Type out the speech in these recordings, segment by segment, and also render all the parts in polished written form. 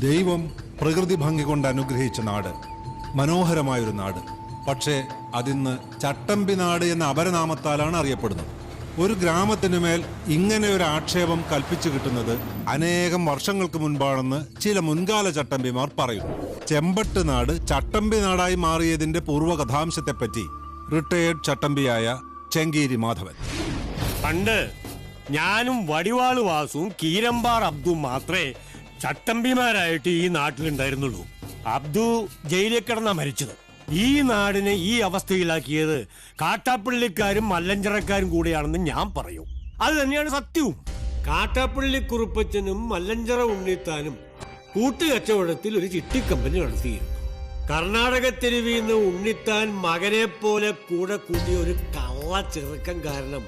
ദൈവം പ്രകൃതി ഭംഗി കൊണ്ട് അനുഗ്രഹിച്ച നാട്, മനോഹരമായൊരു നാട്. പക്ഷേ അതിന്ന് ചട്ടമ്പി നാട് എന്ന അപരനാമത്താലാണ് അറിയപ്പെടുന്നത്. ഒരു ഗ്രാമത്തിനുമേൽ ഇങ്ങനെ ഒരു ആക്ഷേപം കൽപ്പിച്ചു കിട്ടുന്നത് അനേകം വർഷങ്ങൾക്ക് മുൻപാണെന്ന് ചില മുൻകാല ചട്ടമ്പിമാർ പറയുന്നു. ചെമ്പട്ട് നാട് ചട്ടമ്പി നാടായി മാറിയതിന്റെ പൂർവ്വകഥാംശത്തെപ്പറ്റി റിട്ടയേർഡ് ചട്ടമ്പിയായ ചെങ്കീരി മാധവൻ: പണ്ട് ഞാനും വടിവാള് വാസുവും കീരമ്പാർ അബ്ദും മാത്രമേ ചട്ടമ്പിമാരായിട്ട് ഈ നാട്ടിലുണ്ടായിരുന്നുള്ളൂ. അബ്ദു ജയിലിൽ കിടന്നാ മരിച്ചത്. ഈ നാടിനെ ഈ അവസ്ഥയിലാക്കിയത് കാട്ടാപ്പള്ളിക്കാരും മല്ലഞ്ചറക്കാരും കൂടെയാണെന്ന് ഞാൻ പറയും. അത് തന്നെയാണ് സത്യവും. കാട്ടാപ്പള്ളി കുറുപ്പച്ചനും മല്ലഞ്ചറ ഉണ്ണിത്താനും കൂട്ടുകച്ചവടത്തിൽ ഒരു ചിട്ടിക്കമ്പനി നടത്തിയിരുന്നു. കർണാടക തെരുവിൽ നിന്ന് ഉണ്ണിത്താൻ മകനെ പോലെ കൂടെ കൂട്ടിയ ഒരു കള്ള ചെറുക്കം കാരണം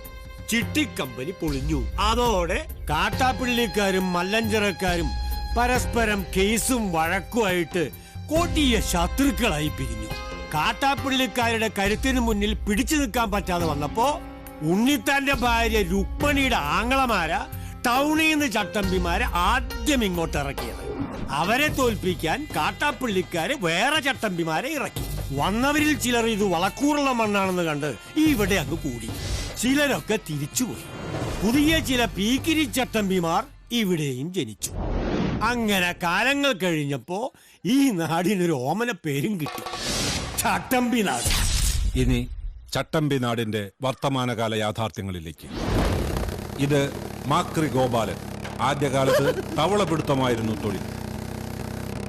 ചിട്ടിക്കമ്പനി പൊളിഞ്ഞു. അതോടെ കാട്ടാപ്പള്ളിക്കാരും മല്ലഞ്ചറക്കാരും പരസ്പരം കേസും വഴക്കുമായിട്ട് കൊടിയ ശത്രുക്കളായി പിരിഞ്ഞു. കാട്ടാപ്പള്ളിക്കാരുടെ കരുത്തിന് മുന്നിൽ പിടിച്ചു നിൽക്കാൻ പറ്റാതെ വന്നപ്പോ ഉണ്ണിത്താന്റെ ഭാര്യ രുക്മണിയുടെ ആങ്ങളമാര ടൗണിൽ നിന്ന് ചട്ടമ്പിമാരെ ആദ്യം ഇങ്ങോട്ട് ഇറക്കിയത്. അവരെ തോൽപ്പിക്കാൻ കാട്ടാപ്പള്ളിക്കാര് വേറെ ചട്ടമ്പിമാരെ ഇറക്കി. വന്നവരിൽ ചിലർ ഇത് വളക്കൂറുള്ള മണ്ണാണെന്ന് കണ്ട് ഇവിടെ അങ്ങ് കൂടി. ചിലരൊക്കെ തിരിച്ചുപോയി. പുതിയ ചില പീക്കിരി ചട്ടമ്പിമാർ ഇവിടെയും ജനിച്ചു. അങ്ങനെ കാലങ്ങൾ കഴിഞ്ഞപ്പോ ഈ നാടിനൊരു ഓമന പേരും കിട്ടി, ചട്ടമ്പി നാട്. ഇനി ചട്ടമ്പി നാടിന്റെ വർത്തമാനകാല യാഥാർത്ഥ്യങ്ങളിലേക്ക്. ഇത് മാക്രി ഗോപാലൻ. ആദ്യകാലത്ത് തവളപിടുത്തമായിരുന്നു തൊഴിൽ.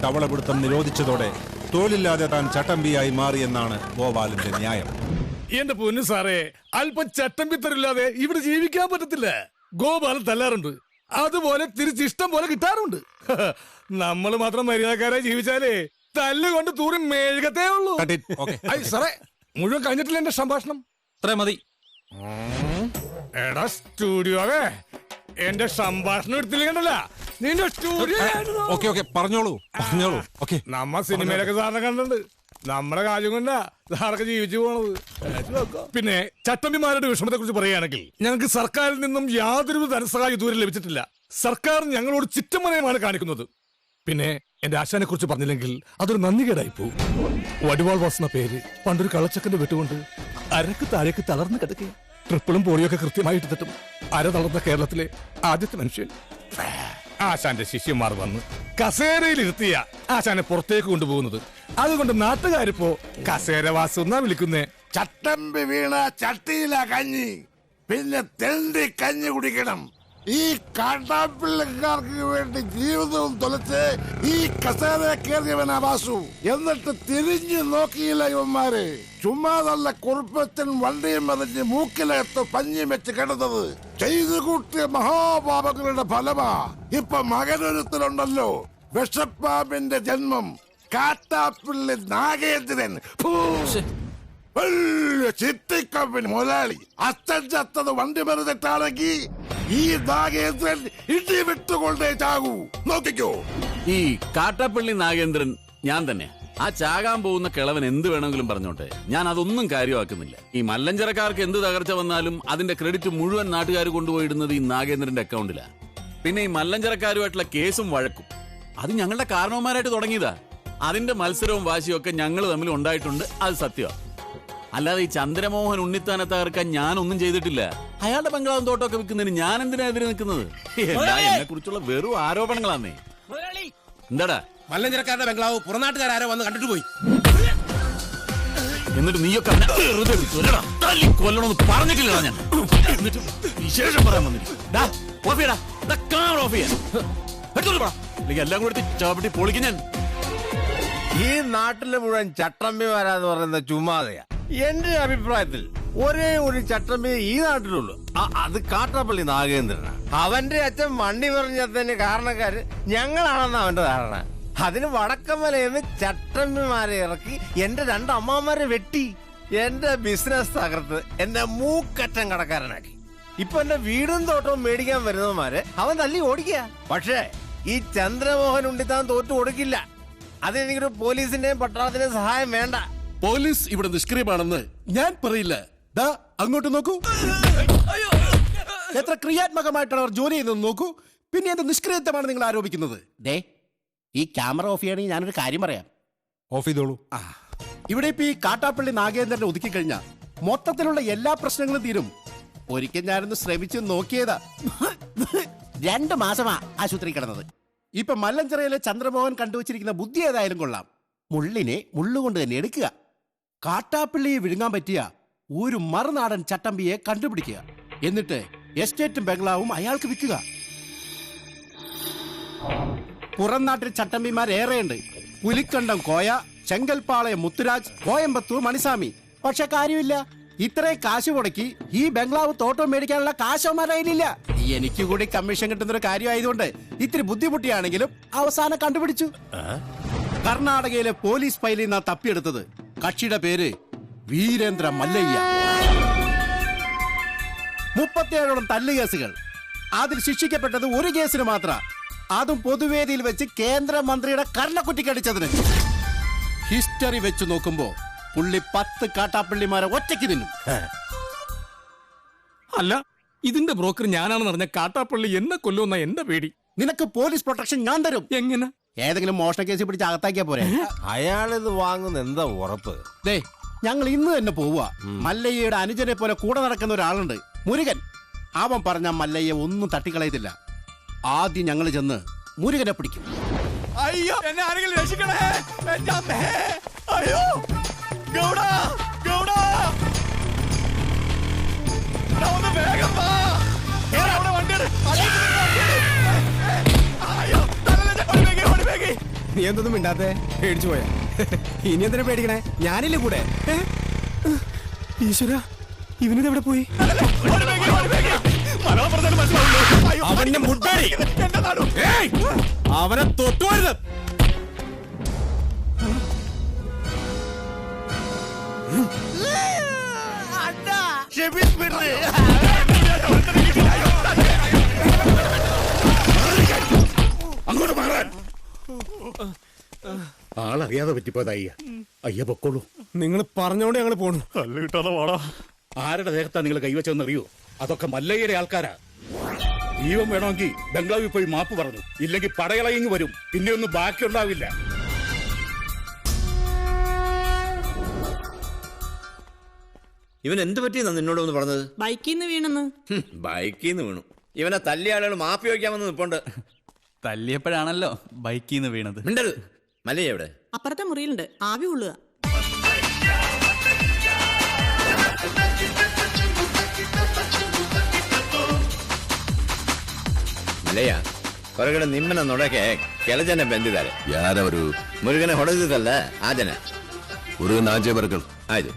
തവളപിടുത്തം നിരോധിച്ചതോടെ തൊഴിലില്ലാതെ താൻ ചട്ടമ്പിയായി മാറിയെന്നാണ് ഗോപാലന്റെ ന്യായം. എന്റെ പൊന്നു സാറേ, അല്പം ചട്ടമ്പിത്തരില്ലാതെ ഇവിടെ ജീവിക്കാൻ പറ്റത്തില്ല. ഗോപാലൻ തല്ലാറുണ്ട്, അതുപോലെ തിരിച്ചിഷ്ടം പോലെ കിട്ടാറുണ്ട്. നമ്മൾ മാത്രം മര്യാദക്കാരായി ജീവിച്ചാലേ തല്ലുകൊണ്ട് തൂറി മേഴുകത്തേ ഉള്ളൂ. സാറേ, മുഴുവൻ കഴിഞ്ഞിട്ടില്ല എന്റെ സംഭാഷണം. അത്ര മതി. എടാ സ്റ്റുഡിയോ, എന്റെ സംഭാഷണം എടുത്തില്ല. നിന്റെ സ്റ്റുഡിയോ പറഞ്ഞോളൂ. നമ്മ സിനിമയിലൊക്കെ സാറിനെ കണ്ടിട്ടുണ്ട്. നമ്മുടെ കാര്യം കൊണ്ടാ സാറൊക്കെ ജീവിച്ചു പോണത്. പിന്നെ ചട്ടമ്പിമാരുടെ വിഷമത്തെ കുറിച്ച് പറയുകയാണെങ്കിൽ, ഞങ്ങൾക്ക് സർക്കാരിൽ നിന്നും യാതൊരു ധനസഹായം ഇതുവരെ ലഭിച്ചിട്ടില്ല. സർക്കാർ ഞങ്ങളോട് ചിറ്റമനയമാണ് കാണിക്കുന്നത്. പിന്നെ എന്റെ ആശാനെ കുറിച്ച് പറഞ്ഞില്ലെങ്കിൽ അതൊരു നന്ദികേടായി പോവും. വടിവാൾ വാസന പേര് പണ്ടൊരു കള്ളച്ചക്കന്റെ വെട്ടുകൊണ്ട് അരക്ക് താഴേക്ക് തളർന്ന് കിടക്കുക. ട്രിപ്പിളും പോളിയൊക്കെ കൃത്യമായിട്ട് തട്ടും. അര തളർന്ന കേരളത്തിലെ ആദ്യത്തെ മനുഷ്യൻ. ആശാന്റെ ശിഷ്യന്മാർ വന്ന് കസേരയിൽ ഇരുത്തിയ ആശാനെ പുറത്തേക്ക് കൊണ്ടുപോകുന്നത്. അതുകൊണ്ട് നാട്ടുകാരിപ്പോ കസേരവാസം എന്നാ വിളിക്കുന്നേ. ചട്ടമ്പി വീണ ചട്ടിയില കഞ്ഞി, പിന്നെ തെണ്ടി കഞ്ഞി കുടിക്കണം. ഈ കാട്ടാപ്പിള്ളക്കാർക്ക് വേണ്ടി ജീവിതവും തൊലച്ച് ഈ കസേര കയറിയവനാ വാസു. എന്നിട്ട് തിരിഞ്ഞു നോക്കിയില്ല ഇവന്മാര്. ചുമ്മാതല്ല കുറുപ്പച്ചൻ വണ്ടിയും മറിഞ്ഞ് മൂക്കിലകത്ത് പഞ്ഞിയും വെച്ച് കിടന്നത്. ചെയ്തു കൂട്ടിയ മഹാപാപങ്ങളുടെ ഫലമാ ഇപ്പൊ മകനൊരുത്തലുണ്ടല്ലോ, വിഷപ്പാമ്പിന്റെ ജന്മം, കാട്ടാപ്പിള്ളി നാഗേന്ദ്രൻ. ചിട്ടിക്കമ്പനി മുതലാളി. അച്ഛൻ ചത്തത് വണ്ടി മരുന്നിട്ടാണെങ്കിൽ ഈ നാഗേന്ദ്രൻ ഇടി വിട്ടുകൊണ്ടേ ചാകൂ. നോക്കിക്കോ. ഈ കാട്ടാപ്പള്ളി നാഗേന്ദ്രൻ ഞാൻ തന്നെ. ആ ചാകാൻ പോകുന്ന കിളവൻ എന്ത് വേണമെങ്കിലും പറഞ്ഞോട്ടെ, ഞാൻ അതൊന്നും കാര്യമാക്കുന്നില്ല. ഈ മല്ലഞ്ചരക്കാർക്ക് എന്ത് തകർച്ച വന്നാലും അതിന്റെ ക്രെഡിറ്റ് മുഴുവൻ നാട്ടുകാർ കൊണ്ടുപോയിടുന്നത് ഈ നാഗേന്ദ്രന്റെ അക്കൗണ്ടിലാണ്. പിന്നെ ഈ മല്ലഞ്ചരക്കാരുമായിട്ടുള്ള കേസും വഴക്കും അത് ഞങ്ങളുടെ കാരണവന്മാരായിട്ട് തുടങ്ങിയതാ. അതിന്റെ മത്സരവും വാശിയും ഒക്കെ ഞങ്ങൾ തമ്മിൽ ഉണ്ടായിട്ടുണ്ട്, അത് സത്യമാണ്. അല്ലാതെ ഈ ചന്ദ്രമോഹൻ ഉണ്ണിത്താനെ തകർക്കാൻ ഞാനൊന്നും ചെയ്തിട്ടില്ല. അയാളുടെ ബംഗ്ലാവും തോട്ടമൊക്കെ വിൽക്കുന്നതിന് ഞാൻ എന്തിനാ എതിരെ നിൽക്കുന്നത്? എന്നെ കുറിച്ചുള്ള വെറും ആരോപണങ്ങളാന്നേ. എന്താടാ? മല്ലഞ്ചരക്കാരുടെ ബംഗ്ലാവ് പുറനാട്ടുകാരോ വന്ന് കണ്ടിട്ട് പോയി. എന്നിട്ട് നീയൊക്കെ കൊല്ലണമെന്ന് പറഞ്ഞിട്ടില്ല ഞാൻ. എന്നിട്ട് വിശേഷം പറയാൻ വന്നിരിക്കും. എല്ലാം കൂടി ചവിട്ടി പൊളിക്കും ഞാൻ. ഈ നാട്ടിലെ മുഴുവൻ ചട്ടമ്പിമാരാന്ന് പറയുന്ന ചുമ്മാതെയാ. എന്റെ അഭിപ്രായത്തിൽ ഒരേ ഒരു ചട്ടമ്പി ഈ നാട്ടിലുള്ളൂ, അത് കാട്ടാപ്പള്ളി നാഗേന്ദ്രനാണ്. അവന്റെ അച്ഛൻ വണ്ടി പറഞ്ഞതിന് കാരണക്കാര് ഞങ്ങളാണെന്ന് അവന്റെ ധാരണ. അതിന് വടക്കമലയെന്ന് ചട്ടമ്പിമാരെ ഇറക്കി എന്റെ രണ്ട് അമ്മാമാരെ വെട്ടി എന്റെ ബിസിനസ് തകർത്ത് എന്റെ മൂക്കറ്റം കടക്കാരനാക്കി. ഇപ്പൊ എന്റെ വീടും തോട്ടവും മേടിക്കാൻ വരുന്നവന്മാരെ അവൻ തല്ലി ഓടിക്കുക. പക്ഷേ ഈ ചന്ദ്രമോഹൻ ഉണ്ണിത്താൻ തോറ്റു കൊടുക്കില്ല. അതിനെനിക്കൊരു പോലീസിന്റെയും പട്ടാളത്തിന്റെയും സഹായം വേണ്ട. പോലീസ് ഇവിടെ നിഷ്ക്രിയമാണെന്ന് ഞാൻ പറയില്ല. ദാ അങ്ങോട്ട് നോക്കൂ, എത്ര ക്രിയാത്മകമായിട്ടാണ് അവർ ജോലി ചെയ്തെന്ന് നോക്കൂ. പിന്നെ എന്ത് നിഷ്ക്രിയത്വമാണ് നിങ്ങൾ ആരോപിക്കുന്നത്? ഈ ക്യാമറ ഓഫ് ചെയ്യണമെങ്കിൽ ഞാനൊരു കാര്യം പറയാം. ഓഫ് ചെയ്തോളൂ. ഇവിടെ ഇപ്പൊ ഈ കാട്ടാപ്പള്ളി നാഗേന്ദ്രനെ ഒതുക്കി കഴിഞ്ഞാൽ മൊത്തത്തിലുള്ള എല്ലാ പ്രശ്നങ്ങളും തീരും. ഒരിക്കൽ ഞാനൊന്ന് ശ്രമിച്ച് നോക്കിയതാ. 2 മാസമാ ആശുപത്രി കിടന്നത്. ഇപ്പൊ മല്ലഞ്ചിറയിലെ ചന്ദ്രമോഹൻ കണ്ടുവച്ചിരിക്കുന്ന ബുദ്ധി ഏതായാലും കൊള്ളാം. മുള്ളിനെ മുള്ളുകൊണ്ട് തന്നെ എടുക്കുക. കാട്ടാപ്പള്ളിയെ വിഴുങ്ങാൻ പറ്റിയ ഒരു മറുനാടൻ ചട്ടമ്പിയെ കണ്ടുപിടിക്കുക. എന്നിട്ട് എസ്റ്റേറ്റും ബംഗ്ലാവും അയാൾക്ക് വിൽക്കുക. പുറം നാട്ടിൽ ചട്ടമ്പിമാരേറെയുണ്ട്. പുലിക്കണ്ടം കോയ, ചെങ്കൽപ്പാളയം മുത്തുരാജ്, കോയമ്പത്തൂർ മണിസ്വാമി. പക്ഷെ കാര്യമില്ല, ഇത്രയും കാശ് മുടക്കി ഈ ബംഗ്ലാവ് തോട്ടം മേടിക്കാനുള്ള കാശവന്മാരായില്ല. എനിക്ക് കൂടി കമ്മീഷൻ കിട്ടുന്നൊരു കാര്യമായതുകൊണ്ട് ഇത്തിരി ബുദ്ധിമുട്ടിയാണെങ്കിലും അവസാനം കണ്ടുപിടിച്ചു. കർണാടകയിലെ പോലീസ് ഫയലിൽ നിന്നാ തപ്പിയെടുത്തത്. കക്ഷിയുടെ പേര് വീരേന്ദ്ര മല്ലയ്യ. 37ഓളം തല്ലുകേസുകൾ. അതിൽ ശിക്ഷിക്കപ്പെട്ടത് ഒരു കേസിന് മാത്രം. അതും പൊതുവേദിയിൽ വെച്ച് കേന്ദ്രമന്ത്രിയുടെ കർണക്കുറ്റിക്കടിച്ചതിന്. ഹിസ്റ്ററി വെച്ച് നോക്കുമ്പോ പുള്ളി 10 കാട്ടാപ്പള്ളിമാരെ ഒറ്റയ്ക്ക് തിന്നും. അല്ല, ഇതിന്റെ ബ്രോക്കർ ഞാനാണെന്ന് പറഞ്ഞ കാട്ടാപ്പള്ളി എന്നെ കൊല്ലുമെന്ന എന്റെ പേടി. നിനക്ക് പോലീസ് പ്രൊട്ടക്ഷൻ ഞാൻ തരും. എങ്ങനെ? ഏതെങ്കിലും മോഷണ കേസിൽ പിടിച്ച് അകത്താക്കിയാ പോരെ. അയാളിത് വാങ്ങുന്ന എന്താ ഉറപ്പ്? ദേ, ഞങ്ങൾ ഇന്ന് തന്നെ പോവുക. മല്ലയ്യയുടെ അനുജനെ പോലെ കൂടെ നടക്കുന്ന ഒരാളുണ്ട്, മുരുകൻ. അവൻ പറഞ്ഞ മല്ലയ്യ ഒന്നും തട്ടിക്കളയത്തില്ല. ആദ്യം ഞങ്ങൾ ചെന്ന് മുരുകനെ പിടിക്കും. അയ്യോ, എന്നെ ആരെങ്കിലും രക്ഷിക്കണേ! അയ്യോ, ഗൗഡ, ഗൗഡ! ഒന്ന് വേഗം വാ! അവിടെ വണ്ടിയാണ്. അയ്യോ, നീ എന്തൊന്നും മിണ്ടാത്തെ? പേടിച്ചു പോയാ? ഇനി എന്തിനാ പേടിക്കണേ? ഞാനില്ലേ കൂടെ. ഈശ്വര, ഇവനിതെവിടെ പോയി? അവന്റെ മുട്ടടി അവനെ തൊട്ടുവരുത്. അങ്ങോട്ട് മാറാൻ. ആളറിയാതെ പറ്റിപ്പോയത് അയ്യ. അയ്യ പൊക്കോളൂ. നിങ്ങൾ പറഞ്ഞോണ്ട് ഞങ്ങൾ പോണു. കല്ല് കിട്ടാതെ വാടാ. ആരുടെ ദേഹത്താണ് നിങ്ങൾ കൈവച്ചതെന്ന് അറിയോ? അതൊക്കെ മല്ലയ്യയുടെ ആൾക്കാരാ. ജീവൻ വേണമെങ്കിൽ ബംഗ്ലാവിൽ പോയി മാപ്പ് പറഞ്ഞു, ഇല്ലെങ്കിൽ പടയളയിങ് വരും. പിന്നെ ഒന്നും ബാക്കി ഉണ്ടാവില്ല. ഇവൻ എന്ത് പറ്റിയെന്നാ നിന്നോട് ഒന്ന് പറഞ്ഞത്? ബൈക്കിൽ നിന്ന് വീണെന്ന്. ബൈക്കിൽ നിന്ന് വീണു. ഇവനെ തല്ലിയ ആളുകൾ മാപ്പി വയ്ക്കാമെന്ന് നിപ്പുണ്ട്. തല്ലിയപ്പോഴാണല്ലോ ബൈക്കിൽ നിന്ന് വീണത്. മിണ്ടരുത്. മല്ലയ്യ എവിടെ? അപ്പുറത്തെ മുറിയിലുണ്ട്, ആവി കൊള്ളുക. ಮಲೆಯ ಹೊರಗಡೆ ನಿಮ್ಮನ್ನ ನೋಡಕ್ಕೆ ಕೆಲ ಜನ ಬಂದಿದ್ದಾರೆ. ಯಾರವರು? ಮುರುಗನೆ ಹೊಡೆದಿದ್ದಲ್ಲ ಆ ಜನ. ಮುರುಗನ ಆಚೆ ಬರ್ಗಳು. ಆಯ್ತು.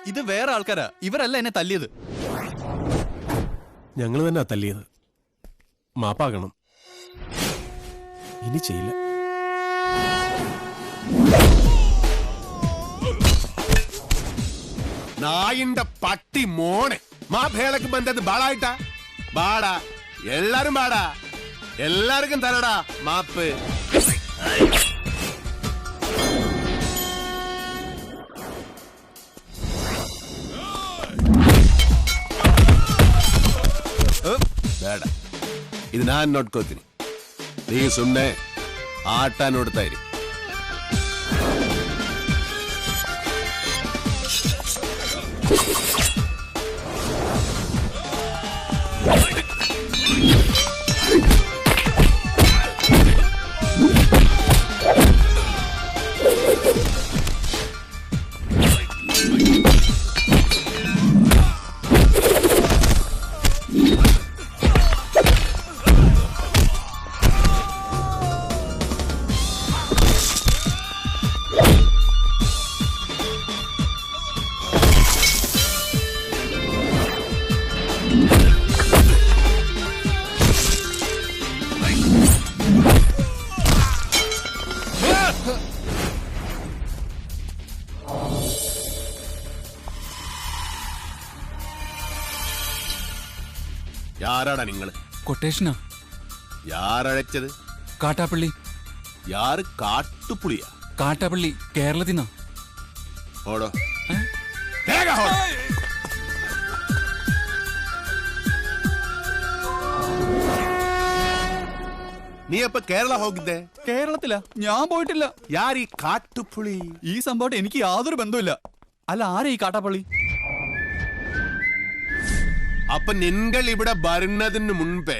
ഇത് വേറെ ആൾക്കാരാ, ഇവരല്ല എന്നെ തല്ലിയത്. ഞങ്ങൾ തന്നെ തല്ലിയത്. മാപ്പാകണം. ഇനി ചെയ്യില്ല. നായിന്റെ പട്ടി മോനെ മാപ്പേളക്ക് ബന്ധത് ബാളായിട്ടാ ബാടാ. എല്ലാരും ബാടാ. എല്ലാവർക്കും തരടാ മാപ്പ്. ಬೇಡ, ಇದು ನಾನು ನೋಡ್ಕೋತೀನಿ. ನೀ ಸುಮ್ಮನೆ ಆಟ ನೋಡ್ತಾ ಇರಿ. யாராடா നിങ്ങൾ? കൊട്ടേഷനാ. യാരഴച്ചത്? കാട്ടാപ്പള്ളി. യാറ് കാട്ടുപുളിയാ? കാട്ടാപ്പള്ളി കേരളത്തിനാ. ഓടോ. നീ അപ്പൊ കേരള ಹೋಗಿದ್ದೆ? കേരളത്തിലാ? ഞാൻ പോയിട്ടില്ല. യാർ ഈ കാട്ടുപുളി? ഈ സംഭവം എനിക്ക് യാതൊരു ബന്ധവുമില്ല. അല്ല, ആരാ ഈ കാട്ടാപ്പള്ളി? അപ്പൊ നിങ്ങൾ ഇവിടെ വരുന്നതിന് മുൻപേ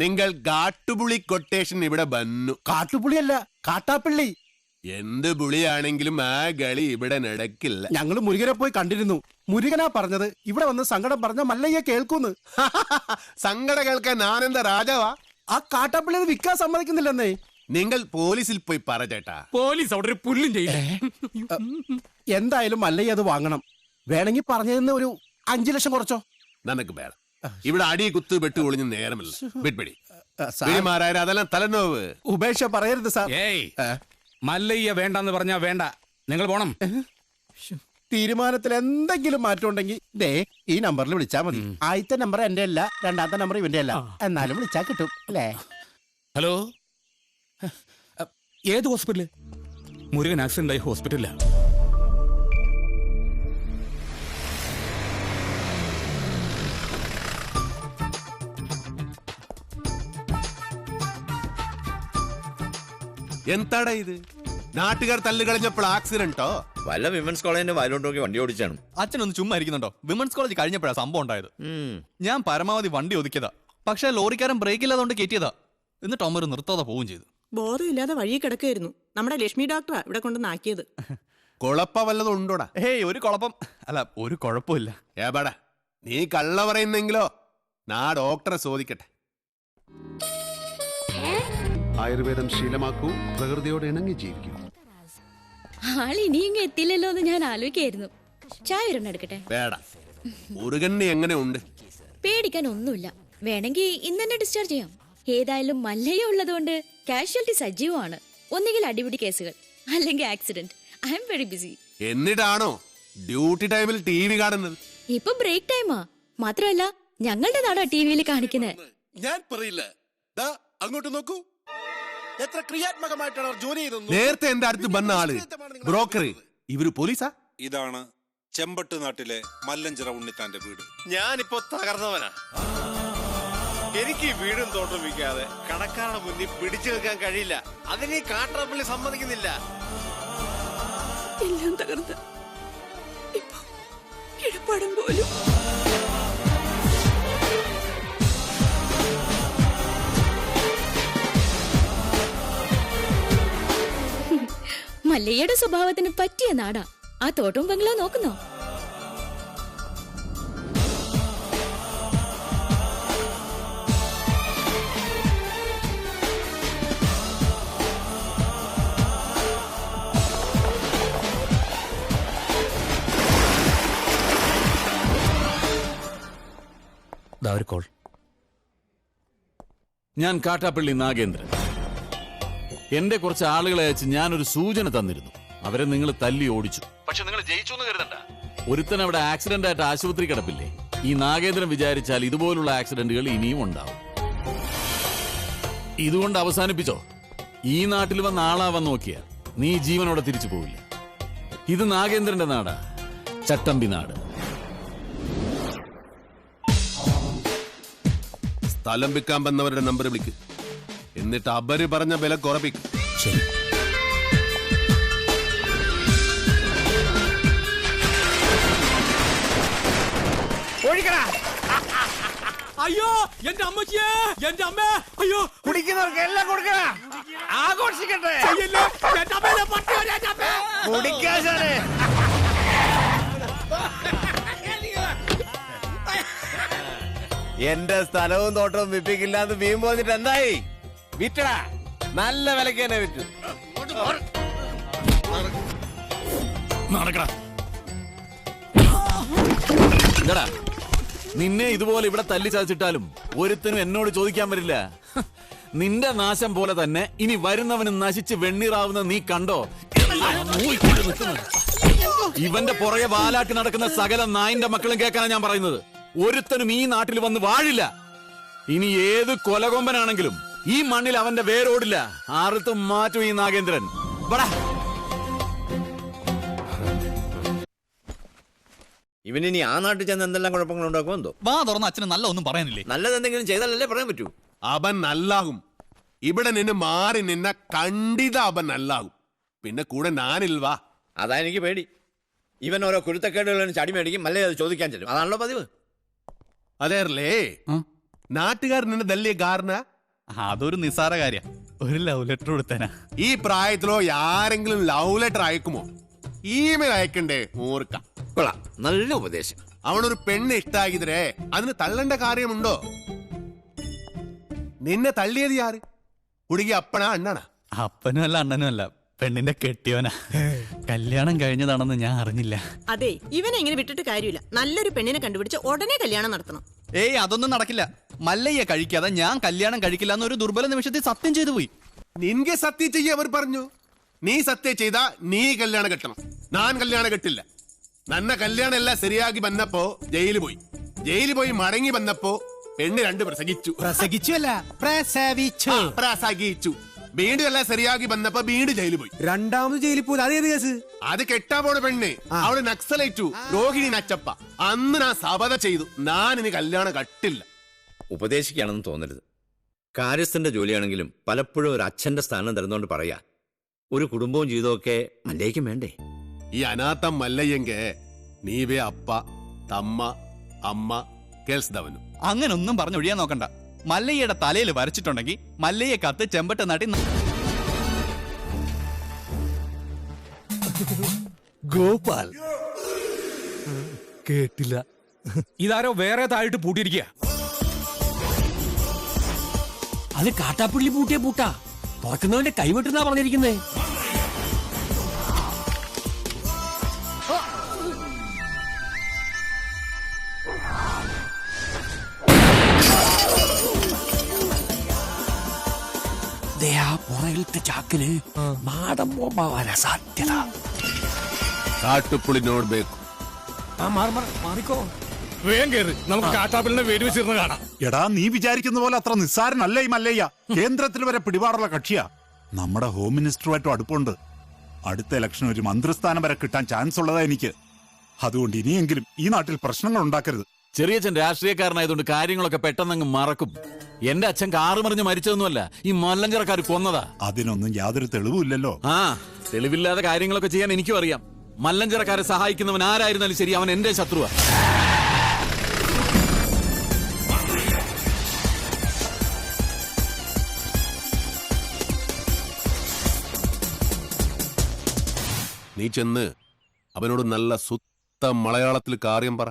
നിങ്ങൾ കാട്ടുപുളി കൊട്ടേഷൻ ഇവിടെ വന്നു. കാട്ടുപുളിയല്ല, കാട്ടാപ്പള്ളി. എന്ത് പുളിയാണെങ്കിലും ആ കളി ഇവിടെ നടക്കില്ല. ഞങ്ങൾ മുരുകനെ പോയി കണ്ടിരുന്നു. മുരുകനാ പറഞ്ഞത് ഇവിടെ വന്ന് സങ്കടം പറഞ്ഞ മല്ലയ്യ കേൾക്കൂന്ന്. സങ്കടം കേൾക്കാൻ ഞാനെന്താ രാജാവാ? ആ കാട്ടാപ്പള്ളി അത് വിൽക്കാൻ സമ്മതിക്കുന്നില്ലെന്നേ. നിങ്ങൾ പോലീസിൽ പോയി പറ ചേട്ടാ. പോലീസ് അവിടെ ഒരു പുല്ലും ചെയ്യില്ല. എന്തായാലും മല്ലയ്യ അത് വാങ്ങണം. വേണമെങ്കിൽ പറഞ്ഞതിന് ഒരു 5 ലക്ഷം കുറച്ചോ. നിനക്ക് വേണം. ഇവിടെ അടി കുത്ത് വെട്ട് ഒളിഞ്ഞ് നേരമില്ല. വിട്പിടി സാർ, പിടിമാരായ അതെല്ലാം തലനോവ്. ഉപേക്ഷ പറയരുത് സാർ. ഏയ്, മല്ലയ്യ വേണ്ടെന്ന് പറഞ്ഞാ വേണ്ട. നിങ്ങൾ പോണം. തീരുമാനത്തിൽ എന്തെങ്കിലും മാറ്റം ഉണ്ടെങ്കിൽ ദേ ഈ നമ്പറിൽ വിളിച്ചാൽ മതി. ആദ്യത്തെ നമ്പർ എന്റെ അല്ല, രണ്ടാമത്തെ നമ്പർ ഇവന്റെ അല്ല. എന്നാലും വിളിച്ചാൽ കിട്ടും അല്ലേ? ഹലോ, ഏത് ഹോസ്പിറ്റല്? മുരുകൻ ആക്സിഡന്റ് ആയി ഹോസ്പിറ്റലിലാ. എന്താടാ ഇത്? നാട്ടുകാർ തല്ലുകളഞ്ഞപ്പോൾ ആക്സിഡന്റോ? വല്ല വിമൻസ് കോളേജിന്റെ വയലോട്ട് നോക്കി വണ്ടി ഓടിച്ചാണ്. അച്ഛനൊന്ന് ചുമ്മാ ഇരിക്കുന്നുണ്ടോ? വിമൻസ് കോളേജ് കഴിഞ്ഞപ്പോഴാണ് സംഭവം ഉണ്ടായത്. ഞാൻ പരമാവധി വണ്ടി ഒതുക്കിയതാ. പക്ഷെ ലോറിക്കാരൻ ബ്രേക്ക് ഇല്ലാതെ കയറ്റിയതാ. എന്നിട്ട് അമ്മ നിർത്താതെ പോവുകയും ചെയ്തു. ബോധമില്ലാതെ വഴി കിടക്കായിരുന്നു. നമ്മുടെ ലക്ഷ്മി ഡോക്ടറാ ഇവിടെ കൊണ്ടുവന്നാക്കിയത്. കുഴപ്പ വല്ലതും ഉണ്ടോടാ? ഹേയ്, ഒരു കുഴപ്പം അല്ല, ഒരു കുഴപ്പമില്ല. ഏപാടാ നീ കള്ള പറയുന്നെങ്കിലോ? നാ ഡോക്ടറെ ചോദിക്കട്ടെ. ആയുർവേദം ശീലമാക്കൂ, പ്രകൃതിയോട് ഇണങ്ങി ജീവിക്കൂ. ആളിനിയും എത്തില്ലല്ലോ എന്ന് ഞാൻ ആലോചിക്കായിരുന്നു. ചായ ഒരെണ്ണം എടുക്കട്ടെ? വേട. മുരുകന് എങ്ങനെ ഉണ്ട്? പേടിക്കാൻ ഒന്നുമില്ല. വേണമെങ്കിൽ ഇന്ന് തന്നെ ഡിസ്ചാർജ് ചെയ്യാം. ഏതായാലും മല്ലയ്യ ഉള്ളതുകൊണ്ട് കാഷ്വാലിറ്റി സജീവമാണ്. ഒന്നുകിൽ അടിപിടി കേസുകൾ, അല്ലെങ്കിൽ accident. I am very busy. എന്നിട്ടാണോ ഡ്യൂട്ടി ടൈമിൽ TV കാണുന്നത്? ഇപ്പൊ ബ്രേക്ക് ടൈമാ. മാത്രമല്ല ഞങ്ങളുടെ നാടാ ടിവിയിൽ കാണിക്കുന്നത്. ഞാൻ പറയില്ല. അങ്ങോട്ട് നോക്കൂ, എത്ര ക്രിയാത്മകമായിട്ടാണ് അവർ ജോലി ചെയ്തത്. നേരത്തെ എന്റെ അടുത്ത് വന്ന ആള് ബ്രോക്കർ, ഇവര് പോലീസാ? ഇതാണ് ചെമ്പട്ട് നാട്ടിലെ മല്ലഞ്ചിറ ഉണ്ണിത്താന്റെ വീട്. ഞാനിപ്പോ തകർന്നവനാ. എനിക്ക് ഈ വീടും തോട്ടം വിൽക്കാതെ കടക്കാരുടെ മുന്നിൽ പിടിച്ചു നിൽക്കാൻ കഴിയില്ല. അതിന് ഈ കാട്ടാപ്പള്ളി സമ്മതിക്കുന്നില്ല. എല്ലാം തകർന്ന് ഇപ്പൊ കിഴപ്പാടം പോലും. മല്ലയ്യയുടെ സ്വഭാവത്തിന് പറ്റിയ നാടാ. ആ തോട്ടവും ബംഗ്ലാവ് നോക്കുന്നോ? ഞാൻ കാട്ടാപ്പള്ളി നാഗേന്ദ്രൻ. എന്റെ കുറച്ച് ആളുകളെ അയച്ച് ഞാനൊരു സൂചന തന്നിരുന്നു. അവരെ നിങ്ങൾ തല്ലി ഓടിച്ചു. പക്ഷെ നിങ്ങൾ ജയിച്ചു എന്ന് കരുതണ്ട. ഒരുത്തൻ അവിടെ ആക്സിഡന്റ് ആയിട്ട് ആശുപത്രി കിടപ്പില്ലേ? ഈ നാഗേന്ദ്രൻ വിചാരിച്ചാൽ ഇതുപോലുള്ള ആക്സിഡന്റുകൾ ഇനിയും ഉണ്ടാവും. ഇതുകൊണ്ട് അവസാനിപ്പിച്ചോ. ഈ നാട്ടിൽ വന്ന ആളാവാൻ നോക്കിയ നീ ജീവനോടെ തിരിച്ചു പോവില്ല. ഇത് നാഗേന്ദ്രന്റെ നാടാ, ചട്ടമ്പി നാട്. സ്ഥലം വിൽക്കാൻ വന്നവരുടെ നമ്പർ വിളിക്ക്. എന്നിട്ട് അവര് പറഞ്ഞ വില കുറപ്പിക്കും. ശരി. അയ്യോ എന്റെ അമ്മച്ചിയെ, എന്റെ അമ്മ. അയ്യോ, കുടിക്കുന്നവർക്ക് എല്ലാം കൊടുക്കണ. ആഘോഷിക്കട്ടെ. കുടിക്കാശാനെ. എന്റെ സ്ഥലവും തോട്ടവും വിപ്പിക്കില്ലാന്ന് വീമ്പ് പോന്നിട്ട് എന്തായി? വിറ്റടാ, നല്ല വിലക്ക് തന്നെ വിറ്റു. നിന്നെ ഇതുപോലെ ഇവിടെ തല്ലി ചതച്ചിട്ടാലും ഒരുത്തനും എന്നോട് ചോദിക്കാൻ വരില്ല. നിന്റെ നാശം പോലെ തന്നെ ഇനി വരുന്നവന് നശിച്ച് വെണ്ണീറാവുന്ന നീ കണ്ടോ? ഇവന്റെ പുറകെ വാലാട്ടി നടക്കുന്ന സകല നായിന്റെ മക്കളും കേൾക്കാനാണ് ഞാൻ പറയുന്നത്. ഒരുത്തനും ഈ നാട്ടിൽ വന്ന് വാഴില്ല. ഇനി ഏത് കൊലകൊമ്പനാണെങ്കിലും ഈ മണ്ണിൽ അവന്റെ വേരോടില്ല. ആർത്തും മാറ്റും ഈ നാഗേന്ദ്രൻ. ഇവനിനി ആ നാട്ടിൽ ചെന്ന് എന്തെല്ലാം കുഴപ്പങ്ങൾ ഉണ്ടാക്കുമോ എന്തോ. വാ തുറന്ന് അച്ഛന് നല്ല ഒന്നും പറയാനില്ലേ? നല്ലതെന്തെങ്കിലും ചെയ്താലല്ലേ പറയാൻ പറ്റൂ. അവൻ നല്ലാകും. ഇവിടെ നിന്ന് മാറി നിന്ന കണ്ടിത അവൻ നല്ലാകും. പിന്നെ കൂടെ ഞാനിൽവാ. അതാ എനിക്ക് പേടി. ഇവൻ ഓരോ കുരുത്തക്കേടുകളും ചടി മേടിക്കും, മല്ലേ അത് ചോദിക്കാൻ ചെല്ലും. അതാണല്ലോ പതിവ്. അതേറല്ലേ നാട്ടുകാർ നിന്നെ തല്ലിയ കാരണം? അതൊരു നിസ്സാര കാര്യ. ഒരു ലവ് ലെറ്റർ കൊടുത്തേനാ. ഈ പ്രായത്തിലോ ആരെങ്കിലും ലവ് ലെറ്റർ അയക്കുമോ? ഇമെയിൽ അയക്കണ്ടേ? ഓർക്ക. കൊള്ളാം, നല്ല ഉപദേശം. അവനൊരു പെണ്ണ് ഇഷ്ടാകിതരേ, അതിന് തള്ളേണ്ട കാര്യമുണ്ടോ? നിന്നെ തള്ളിയത് ആര്? കുടുങ്ങി അപ്പനാ അണ്ണാണാ? അപ്പനും അല്ല അണ്ണനും അല്ല, പെണ്ണിന്റെ കെട്ടിയോനാ. കല്യാണം കഴിഞ്ഞതാണെന്ന് ഞാൻ അറിഞ്ഞില്ല. അതെ, ഇവനെ ഇങ്ങനെ വിട്ടിട്ട് കാര്യമില്ല. നല്ലൊരു പെണ്ണിനെ കണ്ടുപിടിച്ച് ഉടനെ കല്യാണം നടത്തണം. ഏയ് അതൊന്നും നടക്കില്ല. മല്ലയ്യ കഴിക്കാതെ ഞാൻ കല്യാണം കഴിക്കില്ല എന്നൊരു ദുർബല നിമിഷത്തിൽ സത്യം ചെയ്തു പോയി. നിൻಗೆ സത്യം ചെയ്യ അവർ പറഞ്ഞു. നീ സത്യം ചെയ്താ നീ കല്യാണം കെട്ടണം. ഞാൻ കല്യാണം കെട്ടില്ല. നന്ന കല്യാണം എല്ലാം ശരിയാക്കി വന്നപ്പോ ജയിലിൽ പോയി മടങ്ങി വന്നപ്പോ പെണ്ണ് 2 പ്രസവിച്ചു. വീണ്ടും എല്ലാം ശരിയാക്കി വന്നപ്പോ വീണ്ടും ജയിലിൽ പോയി. രണ്ടാമത് ജയിലിൽ പോയി. അതേത് കേസ്? അത് കെട്ടാ പോണ പെണ്ണ്. അവള് നക്സലേറ്റു, രോഹിണി നച്ചപ്പ. അന്ന് ഞാൻ സബത ചെയ്തു, ഞാൻ ഇനി കല്യാണം കട്ടില്ല. ഉപദേശിക്കുകയാണെന്ന് തോന്നരുത്. കാര്യസ്ഥന്റെ ജോലിയാണെങ്കിലും പലപ്പോഴും ഒരു അച്ഛന്റെ സ്ഥാനം തരുന്നോണ്ട് പറയാ. ഒരു കുടുംബവും ജീവിതമൊക്കെ മല്ലേക്കും വേണ്ടേ? ഈ അനാഥം മല്ലയ്യെങ്ക നീവേ അപ്പ തമ്മ അമ്മ കേൾസ്തവനും. അങ്ങനൊന്നും പറഞ്ഞൊഴിയാൻ നോക്കണ്ട. മല്ലയ്യയുടെ തലയിൽ വരച്ചിട്ടുണ്ടെങ്കിൽ മല്ലയ്യ കത്ത് ചെമ്പട്ട നാട്ടി ഗോപാൽ കേട്ടില്ല. ഇതാരോ വേറെ താഴിട്ട് പൂട്ടിയിരിക്കുക. അത് കാട്ടാപ്പിള്ളി പൂട്ടിയ പൂട്ടാ. തുറക്കുന്നവന്റെ കൈവിട്ടെന്നാ പറഞ്ഞിരിക്കുന്നേ. പുറകിലത്തെ ചാക്കില് നാടൻ ബോംബാവാനാ സാധ്യത. കാട്ടുപുളി നോಡ್ಬೇಕು. മാറിക്കോ. വേഗം കേറ്, നമുക്ക് കാട്ടാപ്പിളിനെ വെടിവെച്ചിരുന്ന് കാണാം. എടാ, നീ വിചാരിക്കുന്ന പോലെ അത്ര നിസ്സാരനല്ല ഈ മല്ലയ്യ. കേന്ദ്രത്തിൽ വരെ പിടിപാടുള്ള കക്ഷിയാ. നമ്മുടെ ഹോം മിനിസ്റ്ററുമായിട്ടും അടുപ്പുണ്ട്. അടുത്ത ഇലക്ഷൻ ഒരു മന്ത്രിസ്ഥാനം വരെ കിട്ടാൻ ചാൻസ് ഉള്ളതാ എനിക്ക്. അതുകൊണ്ട് ഇനിയെങ്കിലും ഈ നാട്ടിൽ പ്രശ്നങ്ങൾ ഉണ്ടാക്കരുത്. ചെറിയച്ഛൻ രാഷ്ട്രീയക്കാരനായതുകൊണ്ട് കാര്യങ്ങളൊക്കെ പെട്ടെന്നങ്ങ് മറക്കും. എന്റെ അച്ഛൻ കാറ് മറിഞ്ഞ് മരിച്ചതൊന്നുമല്ല, ഈ മല്ലഞ്ചറക്കാർ കൊന്നതാ. അതിനൊന്നും യാതൊരു തെളിവില്ലല്ലോ. ആ, തെളിവില്ലാതെ കാര്യങ്ങളൊക്കെ ചെയ്യാൻ എനിക്കും അറിയാം. മല്ലഞ്ചറക്കാരെ സഹായിക്കുന്നവൻ ആരായിരുന്നാലും ശരി, അവൻ എന്റെ ശത്രുവാ. നീ ചെന്ന് അവനോട് നല്ല സുത്ത മലയാളത്തിൽ കാര്യം പറ.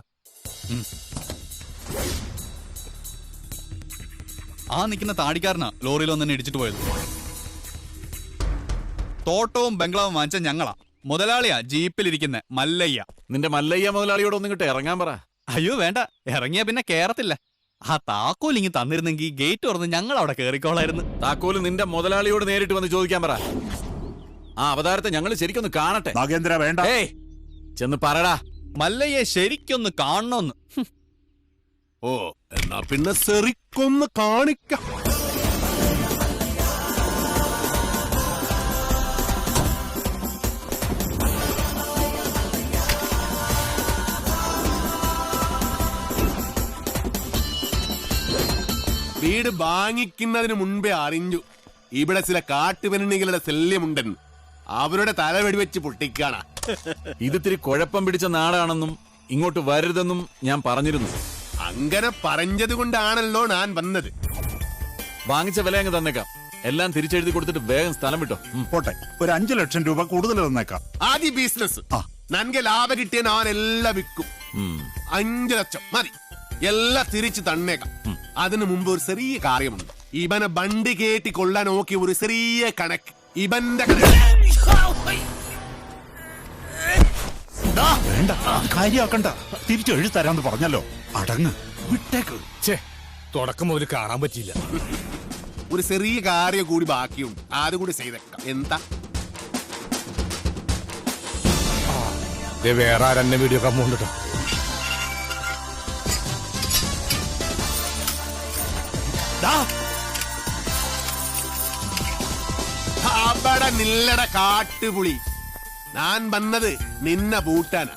ആ നിൽക്കുന്ന താടിക്കാരനാ ലോറിയിൽ ഒന്നെ ഇടിച്ചിട്ട് പോയത്. തോട്ടവും ബംഗ്ലാവും വാങ്ങിച്ച ഞങ്ങളാ. മുതലാളിയാ ജീപ്പിലിരിക്കുന്ന മല്ലയ്യ. നിന്റെ മല്ലയ്യ മുതലാളിയോട് ഒന്നും കിട്ടെ ഇറങ്ങാൻ പറ. അയ്യോ വേണ്ട, ഇറങ്ങിയ പിന്നെ കേറത്തില്ല. ആ താക്കോൽ ഇങ്ങ് തന്നിരുന്നെങ്കിൽ ഗേറ്റ് തുറന്ന് ഞങ്ങൾ അവിടെ കേറിക്കോളായിരുന്നു. താക്കോല് നിന്റെ മുതലാളിയോട് നേരിട്ട് വന്ന് ചോദിക്കാൻ പറ. ആ അവതാരത്തെ ഞങ്ങൾ ശരിക്കൊന്ന് കാണട്ടെ. നാഗേന്ദ്ര വേണ്ട. ഏയ് ചെന്ന് പറടാ. മല്ലയ്യെ ശരിക്കൊന്ന് കാണണമെന്ന്. ഓ, എന്നാ പിന്നെ ശരിക്കൊന്ന് കാണിക്കാം. വീട് വാങ്ങിക്കുന്നതിന് മുൻപേ അറിഞ്ഞു ഇവിടെ ചില കാട്ടുപെണ്ണികളുടെ ശല്യമുണ്ടെന്ന്. അവരുടെ തല വെടിവെച്ച് പൊട്ടിക്കാണ. ഇതിത്തിരി കുഴപ്പം പിടിച്ച നാടാണെന്നും ഇങ്ങോട്ട് വരരുതെന്നും ഞാൻ പറഞ്ഞിരുന്നു. അങ്ങനെ പറഞ്ഞത് കൊണ്ടാണല്ലോ ഞാൻ വന്നത്. വാങ്ങിച്ച വില അങ്ങ് തന്നേക്കാം. എല്ലാം തിരിച്ചെഴുതി കൊടുത്തിട്ട് വേഗം സ്ഥലം വിട്ടോ. പോട്ടെ, ഒരു 5 ലക്ഷം രൂപ കൂടുതൽ തന്നേക്കാം. ആദ്യ ബിസിനസ് നൻകെ ലാഭം കിട്ടിയ ഞാൻ എല്ലാം വിൽക്കും. 5 ലക്ഷം മതി, എല്ലാം തിരിച്ചു തന്നേക്കാം. അതിനു മുമ്പ് ഒരു ചെറിയ കാര്യമുണ്ട്. ഇവനെ ബണ്ടി കേട്ടി കൊള്ളാൻ നോക്കിയ ഒരു ചെറിയ കണക്ക്. ഇവന്റെ വേണ്ട, കാര്യാക്കണ്ട. തിരിച്ചെഴുതി തരാന്ന് പറഞ്ഞല്ലോ. അടങ്ങ്, വിട്ടേക്ക്. തുടക്കം മുതൽ കാണാൻ പറ്റിയില്ല. ഒരു ചെറിയ കാര്യം കൂടി ബാക്കിയുണ്ട്, അത് കൂടി ചെയ്തേക്കാം. എന്താ വേറെ ആരെന്നെ വീഡിയോ കമ്മുണ്ട്. അവിടെ നില്ലട കാട്ടുപുളി. ഞാൻ വന്നത് നിന്നെ പൂട്ടാനാ.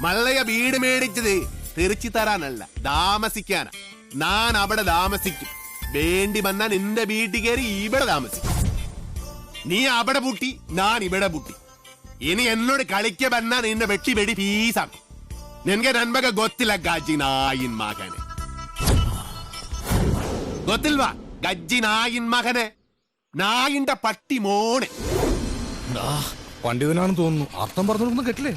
മല്ലയ വീട് മേടിച്ചത് തെറിച്ചു തരാനല്ല, താമസിക്കാനാ. ഞാൻ അവിടെ താമസിക്കും. വേണ്ടി വന്നാൽ നിന്റെ വീട്ടിൽ കയറി ഇവിടെ താമസിക്കും. നീ അവിടെ പൂട്ടി, ഞാൻ ഇവിടെ പൂട്ടി. ഇനി എന്നോട് കളിക്ക വന്നാൽ നിന്നെ വെട്ടി വെടി പീസാക്കും. നിനക്ക് നന്മക ಗೊತ್ತಿಲ್ಲ ಗಜ್ಜಿ ನಾಯಿನ್ ಮಗನೆ. ಗೊತ್ತಿಲ್ವಾ ಗಜ್ಜಿ ನಾಯಿನ್ മകനെ, നായിന്റെ പട്ടി മോനെ. പണ്ഡിതനാണെന്ന് തോന്നുന്നു. അർത്ഥം പറഞ്ഞൊന്നും കേട്ടില്ലേ?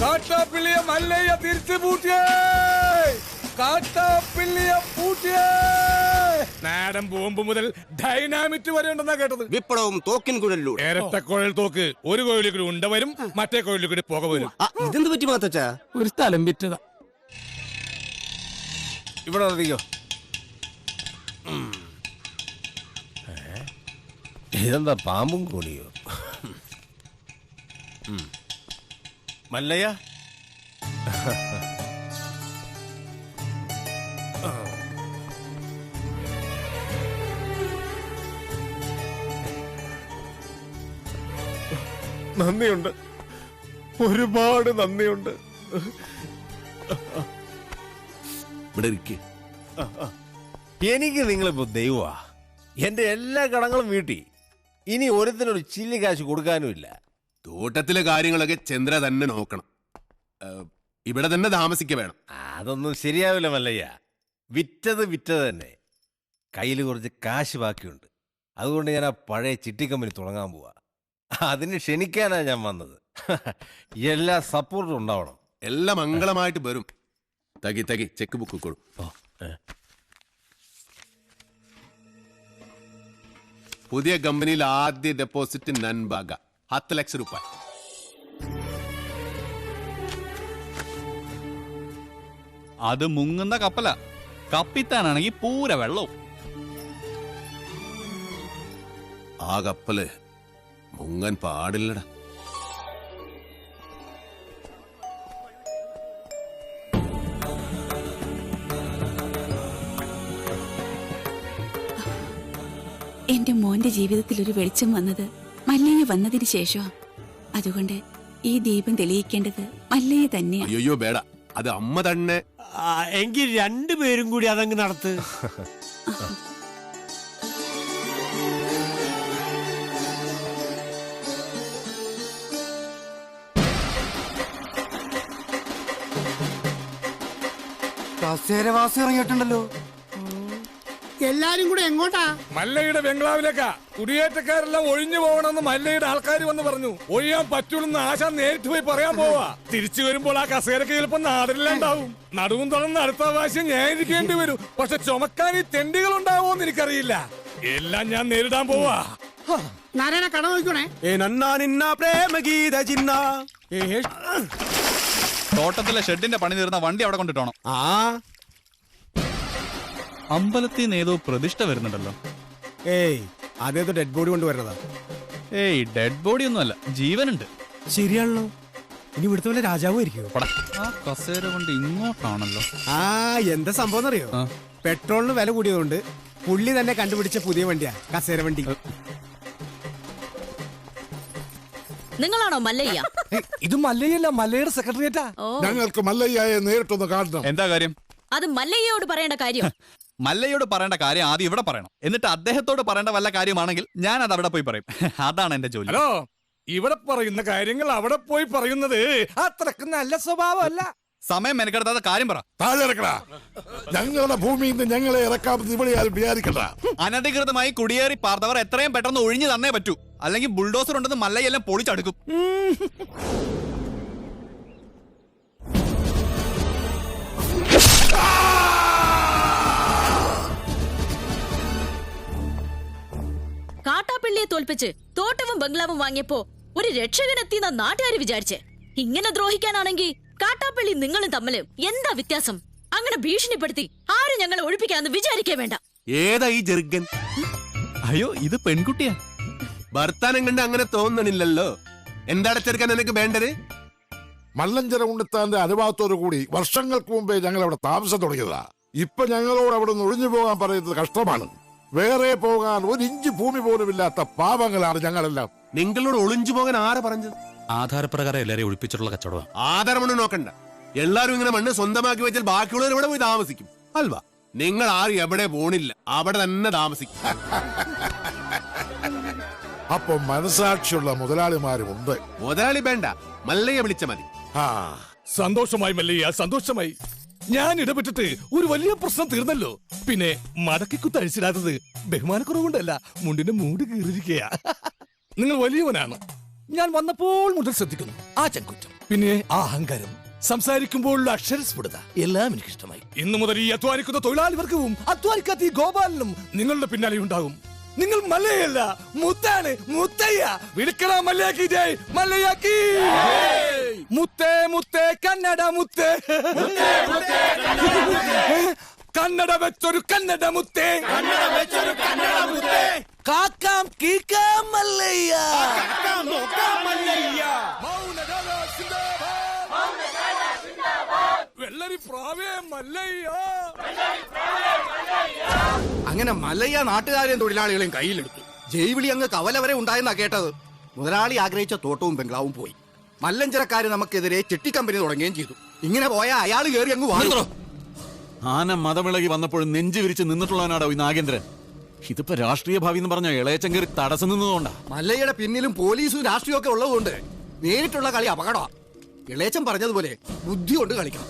കാട്ടാപ്പിള്ളിയെ മല്ലയ്യ തിരിച്ചു പൂട്ടിയേ. കാട്ടാപ്പിള്ളിയെ പൂട്ടിയേ. നാടൻ ബോംബ് മുതൽ ഡൈനാമിറ്റ് വരെ ഉണ്ടെന്നാ കേട്ടത്. വിപ്ലവവും തോക്കിൻ കുഴലിലൂടെ. ഇരട്ടക്കുഴൽ തോക്ക്. ഒരു കോഴിയിൽ കൂടി ഉണ്ട വരും, മറ്റേ കോഴിയിൽ കൂടി പുക വരും. ഇതെന്ത് പറ്റി മാത്തച്ചാ? ഒരു സ്ഥലം വിറ്റതാ. ഇവിടെ അറിയോ? ഇതെന്താ പാമ്പും കൂടിയോ? മല്ലയ്യ, നന്ദിയുണ്ട്, ഒരുപാട് നന്ദിയുണ്ട്. എനിക്ക് നിങ്ങളിപ്പോ ദൈവമാ. എന്റെ എല്ലാ കടങ്ങളും വീട്ടി. ഇനി ഒരുത്തിനൊരു ചില്ലി കാശ് കൊടുക്കാനുമില്ല. തോട്ടത്തിലെ കാര്യങ്ങളൊക്കെ ചന്ദ്ര തന്നെ നോക്കണം. ഇവിടെ തന്നെ താമസിക്ക വേണം. അതൊന്നും ശരിയാവില്ല മല്ലയ്യ. വിറ്റത് തന്നെ. കയ്യിൽ കുറച്ച് കാശ് ബാക്കിയുണ്ട്. അതുകൊണ്ട് ഞാൻ ആ പഴയ ചിട്ടിക്കമ്പനി തുടങ്ങാൻ പോവാ. അതിന് ക്ഷണിക്കാനാ ഞാൻ വന്നത്. എല്ലാ സപ്പോർട്ടും ഉണ്ടാവണം. എല്ലാം മംഗളമായിട്ട് വരും. തകി തകി ചെക്ക് ബുക്ക് കൊടു. പുതിയ കമ്പനിയിൽ ആദ്യ ഡെപ്പോസിറ്റ് നൻബാഗ 10 ലക്ഷം രൂപ. അത് മുങ്ങുന്ന കപ്പല. കപ്പിത്താനാണെങ്കിൽ പൂര വെള്ളവും. ആ കപ്പല് മുങ്ങാൻ പാടില്ലടാ. എന്റെ മോന്റെ ജീവിതത്തിൽ ഒരു വെളിച്ചം വന്നത് മല്ലയ്യ വന്നതിന് ശേഷമാ. അതുകൊണ്ട് ഈ ദീപം തെളിയിക്കേണ്ടത് മല്ലയ്യ തന്നെയാ. അയ്യോ വേട, അത് അമ്മ തന്നെ. എങ്കിൽ രണ്ടുപേരും കൂടി അതങ്ങ് നടത്ത്. കസേരവാസി ഇറങ്ങിയിട്ടുണ്ടല്ലോ. എല്ലാരും കൂടെ എങ്ങോട്ടാ? മല്ലയുടെ ബംഗ്ലാവിലേക്കാ. കുടിയേറ്റക്കാരെല്ലാം ഒഴിഞ്ഞു പോകണമെന്ന് മല്ലയുടെ ആൾക്കാർ വന്ന് പറഞ്ഞു. ഒഴിയാൻ പറ്റൂലെന്ന് ആശ നേരിട്ട് പോയി പറയാൻ പോവാ. തിരിച്ചു വരുമ്പോൾ ആ കസേരക്ക് ചിലപ്പോൾ നാടില്ലാണ്ടാവും. നടുവും തുറന്ന് അടുത്ത പ്രാവശ്യം ഞാൻ ഇരിക്കേണ്ടി വരും. പക്ഷെ ചുമക്കാൻ ഈ തെണ്ടികൾ ഉണ്ടാവോന്ന് എനിക്കറിയില്ല. എല്ലാം ഞാൻ നേരിടാൻ പോവാ. നാരായണ കട നോക്കണേ. തോട്ടത്തിലെ ഷെഡിന്റെ പണി തീർന്ന വണ്ടി അവിടെ കൊണ്ടിട്ടോണം. അമ്പലത്തിൽ നിന്ന് ഏതോ പ്രതിഷ്ഠ വരുന്നുണ്ടല്ലോ. ഏയ്, അതേതോ ഡെഡ് ബോഡി കൊണ്ടുവരുന്നതാ. ഏയ്, ഡെഡ് ബോഡി ഒന്നുമല്ല, ജീവനുണ്ട്. ശരിയാണല്ലോ. ഇനി ഇവിടുത്തെ വല്ല രാജാവും ആയിരിക്കും. ആ കസേര കൊണ്ട് ഇങ്ങോട്ടാണല്ലോ. എന്താ സംഭവം അറിയോ? പെട്രോളിന് വില കൂടിയതുകൊണ്ട് പുള്ളി തന്നെ കണ്ടുപിടിച്ച പുതിയ വണ്ടിയാ കസേര വണ്ടി. നിങ്ങളാണോ മല്ലയ്യ? ഇത് മല്ലയ്യല്ല, മല്ലയുടെ സെക്രട്ടറിയേറ്റാ. ഞങ്ങൾക്ക് മല്ലയ്യയെ നേരിട്ടൊന്ന് കാണണം. എന്താ കാര്യം? അത് മല്ലയ്യയോട് പറയേണ്ട കാര്യം. മല്ലയോട് പറയേണ്ട കാര്യം ആദ്യം ഇവിടെ പറയണം. എന്നിട്ട് അദ്ദേഹത്തോട് പറയേണ്ട വല്ല കാര്യമാണെങ്കിൽ ഞാൻ അത് അവിടെ പോയി പറയും. അതാണ് എന്റെ ജോലി. ഹലോ, ഇവിടെ പറയുന്ന കാര്യങ്ങൾ അവിടെ പോയി പറയുന്നത് അത്രക്ക് നല്ല സ്വഭാവമല്ല. സമയം മെനക്കെടുത്താത്ത കാര്യം പറ. താഴെ ഇറക്കടാ. ഞങ്ങളുടെ ഭൂമിയിൽ നിന്ന് ഞങ്ങളെ ഇറക്കാമെന്ന് ഇവിടെ ആരും വിചാരിക്കണ്ട. അനധികൃതമായി കുടിയേറി പാർത്തവർ എത്രയും പെട്ടെന്ന് ഒഴിഞ്ഞു തന്നേ പറ്റൂ. അല്ലെങ്കിൽ ബുൾഡോസർ ഉണ്ടെന്ന് മല്ലയെല്ലാം പൊളിച്ചടുക്കും. കാട്ടാപ്പിള്ളിയെ തോൽപ്പിച്ച് തോട്ടവും ബംഗ്ലാവും വാങ്ങിയപ്പോ ഒരു രക്ഷകനെത്തിയെന്ന നാട്ടുകാർ വിചാരിച്ച്. ഇങ്ങനെ ദ്രോഹിക്കാനാണെങ്കിൽ കാട്ടാപ്പള്ളി നിങ്ങളും തമ്മില് എന്താ വ്യത്യാസം? അങ്ങനെ ഭീഷണിപ്പെടുത്തി ആരും ഞങ്ങളെ ഒഴിപ്പിക്കാന്ന് വിചാരിക്കേ വേണ്ട. ഏതാ ഈ ജെറുഗൻ? അയ്യോ ഇത് പെൺകുട്ടിയാ. ഭർത്താനം കണ്ട് അങ്ങനെ തോന്നണില്ലല്ലോ. എന്താണ് ചെറുക്കാൻ നിനക്ക് വേണ്ടത്? മല്ലഞ്ചര ഉണ്ണിത്താന്റെ അനുഭവത്തോടു കൂടി വർഷങ്ങൾക്ക് മുമ്പേ ഞങ്ങൾ അവിടെ താമസം തുടങ്ങിയതാ. ഇപ്പൊ ഞങ്ങളോട് അവിടെ നിന്ന് ഒഴിഞ്ഞു പോകാൻ പറയുന്നത് കഷ്ടമാണ്. വേറെ പോകാൻ ഒരു ഇഞ്ച് ഭൂമി പോലും ഇല്ലാത്ത പാവങ്ങളാണ് ഞങ്ങളെല്ലാം. നിങ്ങളോട് ഒളിഞ്ചു പോകാൻ ആരാ പറഞ്ഞത്? ആധാരപ്രകാരം എല്ലാരെയും ഒഴിപ്പിച്ചിട്ടുള്ള കച്ചവടം. ആധാരമൊന്നും നോക്കണ്ട. എല്ലാരും ഇങ്ങനെ മണ്ണ് സ്വന്തമാക്കി വെച്ചാൽ ബാക്കിയുള്ളവർ ഇവിടെ പോയി താമസിക്കും അൽവാ. നിങ്ങൾ ആരും എവിടെ പോണില്ല, അവിടെ തന്നെ താമസിക്കും. അപ്പൊ മനസാക്ഷിയുള്ള മുതലാളിമാരുമുണ്ട്. മുതലാളി വേണ്ട, മല്ലയെ വിളിച്ച മതി. സന്തോഷമായി മല്ലയ്യ, സന്തോഷമായി. ഞാൻ ഇടപെട്ടിട്ട് ഒരു വലിയ പ്രശ്നം തീർന്നല്ലോ. പിന്നെ മടക്കിക്കുത്ത് അഴിച്ചിടാത്തത് ബഹുമാനക്കുറവുകൊണ്ടല്ല, മുണ്ടിന്റെ മൂട് കീറിയിരിക്കുക. നിങ്ങൾ വലിയവനാണ്. ഞാൻ വന്നപ്പോൾ മുതൽ ശ്രദ്ധിക്കുന്നു ആ ചങ്കുറ്റം, പിന്നെ ആ അഹങ്കാരം, സംസാരിക്കുമ്പോഴുള്ള അക്ഷരസ്ഫുടത എല്ലാം എനിക്ക് ഇഷ്ടമായി. ഇന്നു മുതൽ ഈ അധ്വാനിക്കുന്ന തൊഴിലാളി വർഗവും അധ്വാനിക്കാത്ത ഈ ഗോപാലനും നിങ്ങളുടെ പിന്നാലെ ഉണ്ടാകും. നിങ്ങൾ മല്ലയല്ല, മുത്താണ്, മുത്തയ്യ. വിളിക്കണ മല്ലയാക്കി ജയ്, മല്ലയാക്കി. മുത്തേ മുത്തേ കന്നഡ മുത്തേ, കന്നഡ വെച്ചൊരു കന്നഡ മുത്തേ, കാക്കാം കീക്കാം മല്ലയ്യ. വെള്ളരി പ്രാവേ മല്ലയ്യ. അങ്ങനെ മല്ലയ്യ നാട്ടുകാരെയും തൊഴിലാളികളെയും കയ്യിലെടുത്തു. ജൈവിളി അങ്ങ് കവല വരെ ഉണ്ടായെന്നാ കേട്ടത്. മുതലാളി ആഗ്രഹിച്ച തോട്ടവും ബംഗ്ലാവും പോയി. മല്ലഞ്ചരക്കാര് നമുക്കെതിരെ ചെട്ടിക്കമ്പനി തുടങ്ങുകയും ചെയ്തു. ഇങ്ങനെ പോയാൽ അയാൾ കയറി അങ്ങ് വാങ്ങുന്നു. ആന മതമിളകി വന്നപ്പോഴും നെഞ്ചു വിരിച്ച് നിന്നിട്ടുള്ളവനാടോ ഈ നാഗേന്ദ്രൻ. ഇതിപ്പോ രാഷ്ട്രീയ ഭാവി എന്ന് പറഞ്ഞ ഇളയച്ചൻ കയറി തടസ്സം നിന്നതുകൊണ്ടാ. മല്ലയ്യയുടെ പിന്നിലും പോലീസും രാഷ്ട്രീയം ഒക്കെ ഉള്ളതുകൊണ്ട് നേരിട്ടുള്ള കളി അപകടമാണ്. ഇളയച്ചൻ പറഞ്ഞതുപോലെ ബുദ്ധി കൊണ്ട് കളിക്കണം.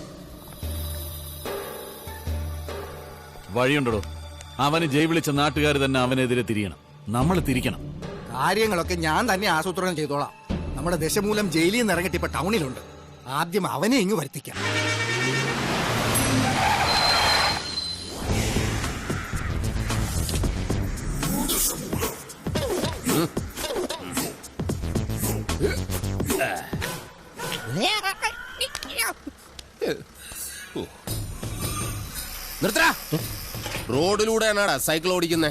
വഴിയുണ്ടോ? അവന് ജയ് വിളിച്ച നാട്ടുകാർ തന്നെ അവനെതിരെ തിരിയണം, നമ്മൾ തിരിക്കണം. കാര്യങ്ങളൊക്കെ ഞാൻ തന്നെ ആസൂത്രണം ചെയ്തോളാം. നമ്മുടെ ദശമൂലം ജയിലിൽ നിന്ന് ഇറങ്ങിട്ട് ഇപ്പൊ ടൗണിലുണ്ട്. ആദ്യം അവനെ ഇങ്ങ് വരുത്തിക്കാം. നിർത്തടാ. റോഡിലൂടെയാണാടാ സൈക്കിൾ ഓടിക്കുന്നേ.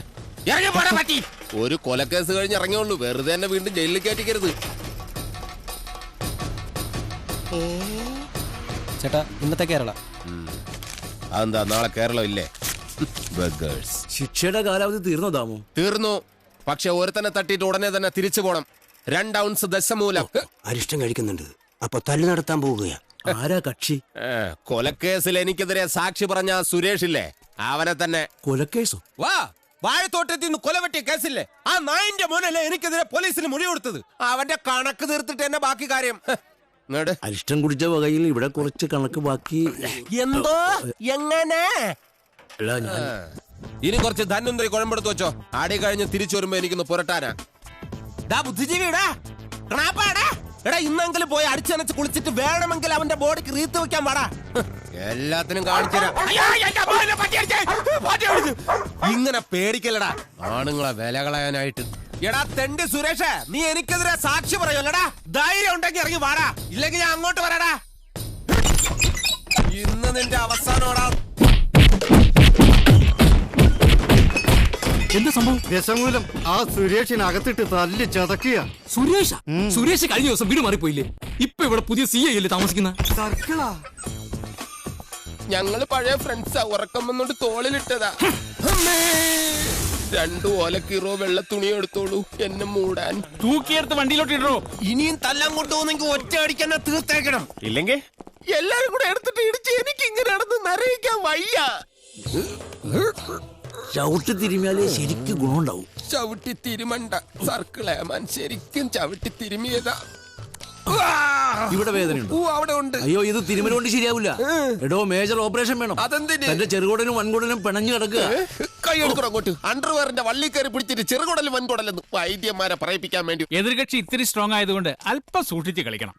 ഒരു കൊലക്കേസ് കഴിഞ്ഞ് ഇറങ്ങിയുള്ളൂ, വെറുതെ തന്നെ വീണ്ടും ജയിലിൽ കയറ്റിക്കരുത്. ചേട്ടാ ഇന്നത്തെ കേരള. അതെന്താ നാളെ കേരളം ഇല്ലേ? ശിക്ഷയുടെ കാലാവധി തീർന്നോ ദാമു? തീർന്നു. പക്ഷെ ഒരുത്തനെ തട്ടിയിട്ട് ഉടനെ തന്നെ തിരിച്ചു പോണം. 2 ഔൺസ് ദശമൂലം. അരിഷ്ടം കഴിക്കുന്നുണ്ട്. അപ്പൊ തല്ലു നടത്താൻ പോവുകയാ. ആരാ കക്ഷി? കൊലക്കേസിൽ എനിക്കെതിരെ സാക്ഷി പറഞ്ഞ സുരേഷ് ഇല്ലേ, അവനെ തന്നെ. കൊലക്കേസോ? വാ, വാഴത്തോട്ടത്തിൽ നിന്ന് കൊലവെട്ടിയ കേസില്ലേ, ആ നായിന്റെ മോനല്ലേ എനിക്കെതിരെ പോലീസിന് മൊഴി കൊടുത്തത്. അവന്റെ കണക്ക് തീർത്തിട്ട് തന്നെ ബാക്കി കാര്യം. അരിഷ്ടം കുടിച്ച വകയിൽ ഇവിടെ കുറച്ച് കണക്ക് ബാക്കി. എന്തോ എങ്ങനെ? അല്ല ഞാൻ ഇനി കുറച്ച് ധന്വന്തരി കുഴമ്പെടുത്ത് വെച്ചോ. ആടി കഴിഞ്ഞ് തിരിച്ചു വരുമ്പോ എനിക്കൊന്ന് പുരട്ടാനാ. ബുദ്ധിജീവിടാ, എടാ ഇന്നെങ്കിലും പോയി അടിച്ചനച്ച് കുളിച്ചിട്ട് വേണമെങ്കിൽ അവന്റെ ബോഡിക്ക് റീത്ത് വെക്കാൻ പാടാ. എല്ലാത്തിനും കാണിച്ചുതരാം. ഇങ്ങനെ പേടിക്കല്ലടാ ആണുങ്ങളെ വില കളയാനായിട്ട്. എടാ തെണ്ടി സുരേഷ്, നീ എനിക്കെതിരെ സാക്ഷി പറയുമല്ലടാ. ധൈര്യം ഉണ്ടെങ്കിൽ ഇറങ്ങി വാടാ, ഇല്ലെങ്കിൽ ഞാൻ അങ്ങോട്ട് വരാടാ. ഇന്ന് നിന്റെ അവസാനോടാ. എന്താ സംഭവം? ദശമൂലം ആ സുരേഷിനകത്തിട്ട് തല്ലി ചതക്കുക. സുരേഷ് കഴിഞ്ഞ ദിവസം വീട് മാറിപ്പോയില്ലേ? ഇപ്പൊ ഇവിടെ പുതിയ CI അല്ലേ താമസിക്കുന്ന? ഞങ്ങള് പഴയ ഫ്രണ്ട്സാ. ഉറക്കം വന്നോണ്ട് തോളിലിട്ടതാ. 2 ഓലക്കീറോ വെള്ള തുണി എടുത്തോളൂ എന്നെ മൂടാൻ. തൂക്കിയെടുത്ത് വണ്ടിയിലോട്ട് ഇടോ. ഇനിയും തല്ലാൻ കൊണ്ടുപോകുന്നെങ്കിൽ ഒറ്റ അടിക്കാൻ തീർത്തേക്കണം. ഇല്ലെങ്കിൽ എല്ലാരും കൂടെ എടുത്തിട്ട് ഇടിച്ച് എനിക്ക് ഇങ്ങനെ നടന്ന് നിറയിക്കാൻ വയ്യ. ചവിട്ടി തിരുമിയാലേ ശരിക്കും ഗുണമുണ്ടാവും. ചവിട്ടി തിരുമണ്ട സർക്കിളേമാൻ, ശരിക്കും ചവിട്ടി തിരുമിയതാ. ഇവിടെ വേദനയുണ്ട്. അവിടെ ഉണ്ട്. അയ്യോ ഇത് തിരുമല കൊണ്ട് ശരിയാവില്ല. എടോ മേജർ ഓപ്പറേഷൻ വേണം. അതെന്തിന്? തന്റെ ചെറുകുടനും വൻകുടനും പിണഞ്ഞു കിടക്കുക. കൈ എടുക്കണം അങ്ങോട്ട്. അണ്ടർവെയറിന്റെ വള്ളി കയറി പിടിച്ചിട്ട് ചെറുകുടലും വൻകുടലെന്ന് വൈദ്യന്മാരെ പറയിപ്പിക്കാൻ വേണ്ടി. എതിർകക്ഷി ഇത്തിരി സ്ട്രോങ് ആയതുകൊണ്ട് അല്പം സൂക്ഷിച്ച് കളിക്കണം.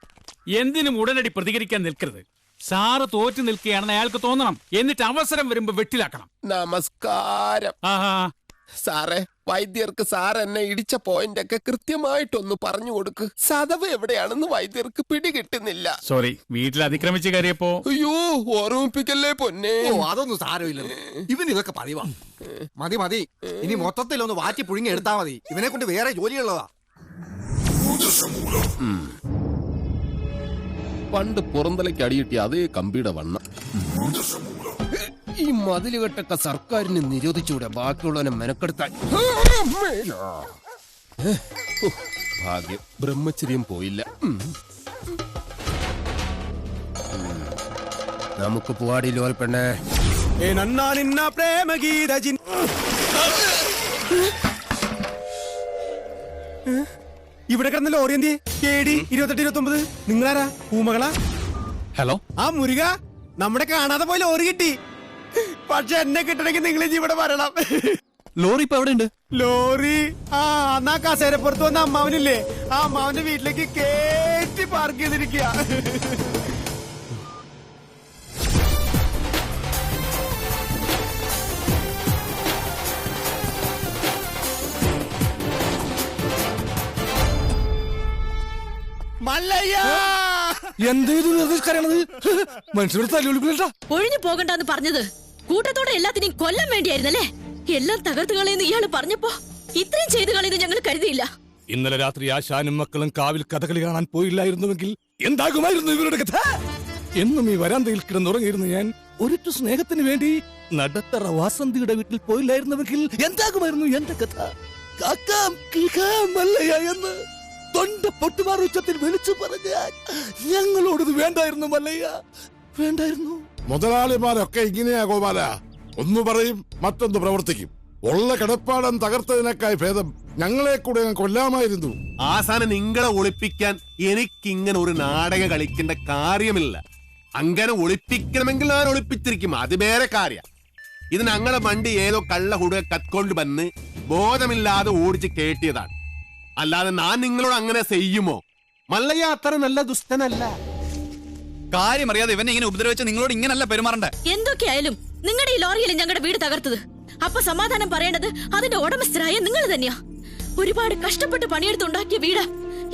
എന്തിനും ഉടനടി പ്രതികരിക്കാൻ നിൽക്കരുത്. സാറ് തോറ്റു നിൽക്കുകയാണെന്ന് അയാൾക്ക് തോന്നണം. എന്നിട്ട് അവസരം വരുമ്പോ വെട്ടിലാക്കണം. നമസ്കാരം ആഹാ സാറേ. വൈദ്യർക്ക് സാർ എന്നെ ഇടിച്ച പോയിന്റ് ഒക്കെ കൃത്യമായിട്ടൊന്ന് പറഞ്ഞു കൊടുക്ക്. ചതവ് എവിടെയാണെന്ന് വൈദ്യർക്ക് പിടികിട്ടുന്നില്ല. സോറി, വീട്ടിൽ അതിക്രമിച്ച് കയറിയപ്പോ. അയ്യോ, ഓർമ്മിപ്പിക്കല്ലേ പൊന്നെ. അതൊന്നും സാരമില്ല, ഇവൻ ഇതൊക്കെ പതിവാ. മതി മതി, ഇനി മൊത്തത്തിലൊന്ന് വാറ്റി പുഴുങ്ങി എടുത്താ മതി. ഇവനെ കൊണ്ട് വേറെ ജോലിയുള്ളതാ. പണ്ട് പുറന്തലയ്ക്ക് അടിയിട്ടി അതേ കമ്പിയുടെ വണ്ണം. ഈ മതിലുകെട്ടൊക്കെ സർക്കാരിന് നിരോധിച്ചൂടെ ബാക്കിയുള്ളവനെ മെനക്കെടുത്താൻ. ഭാഗ്യം, ബ്രഹ്മചര്യം പോയില്ല. നമുക്ക് പോവാടി ലോൽ പെണ്ണേ. ഇവിടെ കിടന്ന ലോറി എന്തിയെ? 2829. നിങ്ങളാരാ? പൂമകളാ? ഹലോ, ആ മുരുക, നമ്മുടെ കാണാതെ പോയി ലോറി കിട്ടി. പക്ഷെ എന്നെ കിട്ടണമെങ്കിൽ നിങ്ങൾ ഇവിടെ വരണം. ലോറി ഇപ്പൊ എവിടെ ഉണ്ട്? ലോറി എന്നാ കസേരപ്പുറത്ത് വന്ന അമ്മാവനില്ലേ, ആ അമ്മാവന്റെ വീട്ടിലേക്ക് കേറ്റി പാർക്ക് ചെയ്തിരിക്കുക. മനുഷ്യരുടെ തല്ലുവിളിക്കില്ല. ഒഴിഞ്ഞു പോകണ്ടെന്ന് പറഞ്ഞത് കൂട്ടത്തോടെ എല്ലാത്തിനെയും കൊല്ലാൻ വേണ്ടിയായിരുന്നല്ലേ? എല്ലാം തകർത്ത് കളയുന്ന ഇയാള് പറഞ്ഞപ്പോ ഇത്രയും ചെയ്തു കളയുന്ന ഞങ്ങൾ കരുതിയില്ല. ഇന്നലെ രാത്രി ആശാനും മക്കളും കാവിൽ കഥകളി കാണാൻ പോയില്ലായിരുന്നുവെങ്കിൽ എന്താകുമായിരുന്നു ഇവരുടെ കഥ? എന്നും ഈ വരാന്തയിൽ കിടന്നുറങ്ങിയിരുന്നു ഞാൻ. ഒരിറ്റു സ്നേഹത്തിന് വേണ്ടി നടത്തറ വാസന്തിയുടെ വീട്ടിൽ പോയില്ലായിരുന്നുവെങ്കിൽ എന്താകുമായിരുന്നു എന്റെ കഥ? കാക്കാം കിളിക്കാം മല്ലയ്യ എന്ന് തൊണ്ട പൊട്ടുമാർ ഉച്ചത്തിൽ വിളിച്ചു പറഞ്ഞാൽ ഞങ്ങളോടത് വേണ്ടായിരുന്നു മല്ലയ്യ, വേണ്ടായിരുന്നു. മുതലാളിമാരൊക്കെ ഇങ്ങനെയാ ഗോപാല. ഒന്ന് പറയും, മറ്റൊന്ന് പ്രവർത്തിക്കും. ഉള്ള കിടപ്പാടം തകർത്തതിനേക്കായി ഭേദം ഞങ്ങളെ കൂടെ കൊല്ലാമായിരുന്നു. ആസാനം നിങ്ങളെ ഒളിപ്പിക്കാൻ എനിക്കിങ്ങനെ ഒരു നാടകം കളിക്കേണ്ട കാര്യമില്ല. അങ്ങനെ ഒളിപ്പിക്കണമെങ്കിൽ ഞാൻ ഒളിപ്പിച്ചിരിക്കും, അത് വേറെ കാര്യം. ഇത് ഞങ്ങളെ വണ്ടി ഏതോ കള്ള ഹുടുക കത്കൊണ്ട് വന്ന് ബോധമില്ലാതെ ഓടിച്ച് കേട്ടിയതാണ്. അല്ലാതെ ഞാൻ നിങ്ങളോട് അങ്ങനെ ചെയ്യുമോ? മല്ലയ്യ അത്ര നല്ല ദുഷ്ടനല്ല. കാര്യം അറിയാതെ ഇവനെ ഇങ്ങനെ ഉപദ്രവിച്ച നിങ്ങളോട് ഇങ്ങനല്ല പെരുമാറണ്ടേ. എന്തൊക്കെയായാലും നിങ്ങളുടെ ഈ ലോറിയിൽ ഞങ്ങളുടെ വീട് തകർത്തത്. അപ്പൊ സമാധാനം പറയേണ്ടത് അതിന്റെ ഉടമസ്ഥരായ നിങ്ങൾ തന്നെയാ. ഒരുപാട് കഷ്ടപ്പെട്ട് പണിയെടുത്തുണ്ടാക്കിയ വീട്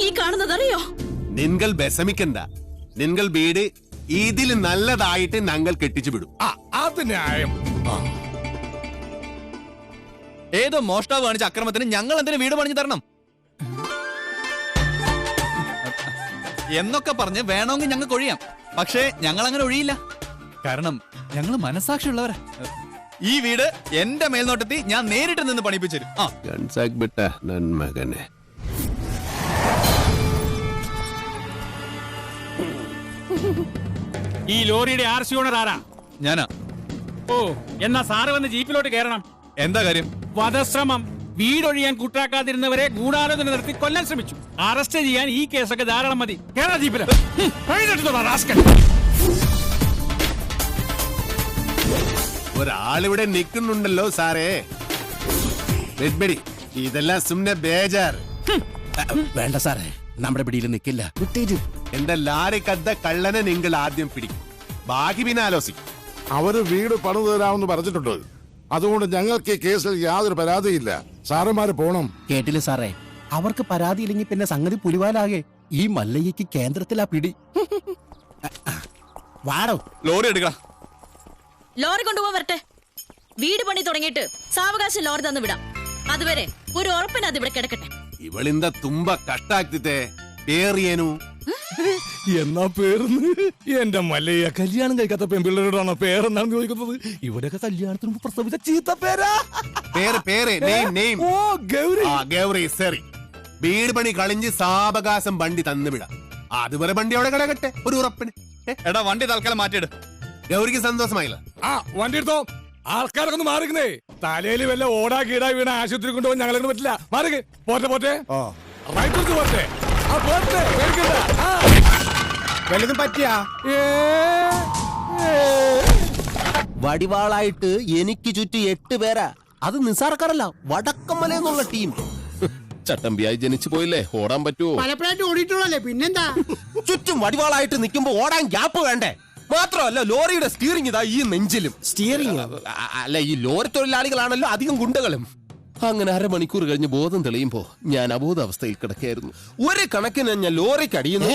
ഈ കാണുന്നതറിയോ? നിങ്ങൾ വിഷമിക്കണ്ട. നിങ്ങൾ വീട് ഇതിൽ നല്ലതായിട്ട് ഞങ്ങൾ കെട്ടിച്ചു വിടും. അത് ന്യായം. ഏതോ മോഷ്ടാവ് കാണിച്ച അക്രമത്തിന് ഞങ്ങൾ എന്തിനു വീട് പണിഞ്ഞു തരണം എന്നൊക്കെ പറഞ്ഞ് വേണമെങ്കിൽ ഞങ്ങൾക്ക് ഒഴിയാം. പക്ഷേ ഞങ്ങൾ അങ്ങനെ ഒഴിയില്ല. കാരണം ഞങ്ങൾ മനസാക്ഷിയുള്ളവരാ. ഈ വീട് എന്റെ മേൽനോട്ടത്തിൽ ഞാൻ നേരിട്ട് നിന്ന് പണിപ്പിച്ചു തരും. ഈ ലോറിയുടെ RC ഓണർ ആരാ? ഞാനാ. ഓ, എന്നാ സാറ് വന്ന് ജീപ്പിലോട്ട് കയറണം. എന്താ കാര്യം? വധശ്രമം. വീടൊഴിയാൻ കൂട്ടാക്കാതിരുന്നവരെ ഗൂഢാലോചന നടത്തി കൊല്ലാൻ ശ്രമിച്ചു. അറസ്റ്റ് ചെയ്യാൻ ഈ കേസൊക്കെ ധാരാളം മതി. കേരള ജീപ്പില് ഒരാളിവിടെ നിൽക്കുന്നുണ്ടല്ലോ സാറേ. ഇതെല്ലാം സുമ്നെ ബേജാർ. വേണ്ട സാറേ, നമ്മുടെ പിടിയിൽ നിൽക്കില്ല. എന്റെ ലാരി കദ്ദ കള്ളനെ നിങ്ങൾ ആദ്യം പിടിക്കും, ബാക്കി പിന്നെ ആലോചിക്കും. അവര് വീട് പണിതു തരാമെന്ന് പറഞ്ഞിട്ടുണ്ട്. അതുകൊണ്ട് ഞങ്ങൾക്ക് ഈ കേസിൽ യാതൊരു പരാതിയില്ല. സാറന്മാര് പോണം. കേട്ടില്ല സാറേ, അവർക്ക് പരാതിയില്ലെങ്കിൽ പിന്നെ സംഗതി പുലിവാലാകെ. ഈ മല്ലയ്യക്ക് കേന്ദ്രത്തിലാ പിടി. വാടോ, ലോറി എടുക്ക. ലോറി കൊണ്ടുപോകാൻ വരട്ടെ. വീട് പണി തുടങ്ങിയിട്ട് സാവകാശം ലോറി തന്നു വിടാം. അതുവരെ ഒരു ഉറപ്പിന് അത് ഇവിടെ കിടക്കട്ടെ. ഇവളിന്ത തുമ്പ കഷ്ടാക്കിത്തെ പേറിയേനു. എന്നാ പേർന്ന് എന്റെ മല്ലയ്യ കല്യാണം കഴിക്കാത്ത പെൺപിള്ളേരോടാണോ പേരെന്നാണ് ചോദിക്കുന്നത്? ഇവിടെയൊക്കെ കല്യാണത്തിന് മുമ്പ് പ്രസവിച്ച ചീത്ത പേരാ. ഗൗരി. ശരി, വീട് പണി കളിഞ്ഞ് സാവകാശം വണ്ടി തന്നുവിടാം. അതുവരെ വണ്ടി അവിടെ കിടക്കട്ടെ ഒരു ഉറപ്പിന്. എടാ, വണ്ടി തൽക്കാലം മാറ്റിയിട്. ഗൗരിക്ക് സന്തോഷമായില്ല. വണ്ടി എടുത്തോ. ആൾക്കാരൊക്കെ ഒന്ന് മാറിക്കുന്നേ. തലയിൽ വല്ല ഓടാ കീടാ വീണ ആശുപത്രി കൊണ്ടുപോകാൻ ഞങ്ങളെ പറ്റില്ല. മാറിക്ക്. പോട്ടെ പോട്ടെ പോട്ടെ. വല്ലതും പറ്റിയാ? വടിവാളായിട്ട് എനിക്ക് ചുറ്റും 8 പേരാ. അത് നിസ്സാർക്കാരല്ല, വടക്കമ്മല എന്നുള്ള ടീം. ചട്ടമ്പിയായി ജനിച്ചു പോയില്ലേ, ഓടാൻ പറ്റുമോ? പലപ്പോഴായിട്ട് ഓടിയിട്ടുള്ളല്ലേ, പിന്നെന്താ? ചുറ്റും വടിവാളായിട്ട് നിൽക്കുമ്പോ ഓടാൻ ഗ്യാപ്പ് വേണ്ടേ? മാത്രമല്ല, ലോറിയുടെ സ്റ്റിയറിംഗ് ഇതാ ഈ നെഞ്ചിലും. സ്റ്റിയറിംഗ് അല്ല, ഈ ലോറി തൊഴിലാളികളാണല്ലോ അധികം ഗുണ്ടകളും. അങ്ങനെ അരമണിക്കൂർ കഴിഞ്ഞ് ബോധം തെളിയുമ്പോ ഞാൻ അബോധാവസ്ഥയിൽ കിടക്കായിരുന്നു. ഒരു കണക്കിന് ഞാൻ ലോറിക്ക് അടിയുന്നു,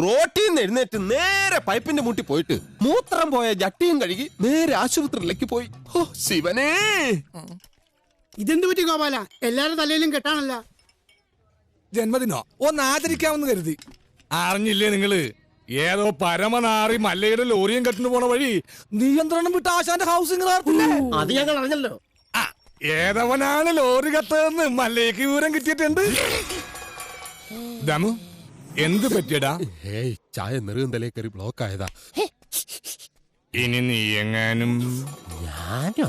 റോട്ടിൽ നിന്ന് എഴുന്നേറ്റ് നേരെ പൈപ്പിന്റെ മുട്ടി പോയിട്ട് മൂത്രം പോയ ജട്ടിയും കഴുകി നേരെ ആശുപത്രിയിലേക്ക് പോയി. ഓ ശിവനേ, ഇതെന്ത് പറ്റി ഗോപാല? എല്ലാരും തലയിലും കെട്ടാണല്ല. ജന്മദിനോ ഒന്ന് ആചരിക്കാമെന്ന് കരുതി. അറിഞ്ഞില്ലേ നിങ്ങള്? ഏതോ പരമനാറി മല്ലയുടെ ലോറിയും കെട്ടിന് പോണ വഴി നിയന്ത്രണം വിട്ട ആശാന്റെ ഹൗസിംഗ് അത് ഞങ്ങൾ അറിഞ്ഞല്ലോ. ഏതവനാണ് ലോറി കത്തതെന്ന് മല്ലയ്ക്ക് വിവരം കിട്ടിയിട്ടുണ്ട്. ദമു, എന്ത് പറ്റിയടാ? ചായ നെറുകന്തലേ കയറി ബ്ലോക്ക് ആയതാ. ഇനി നീ എങ്ങാനും ഞാനോ?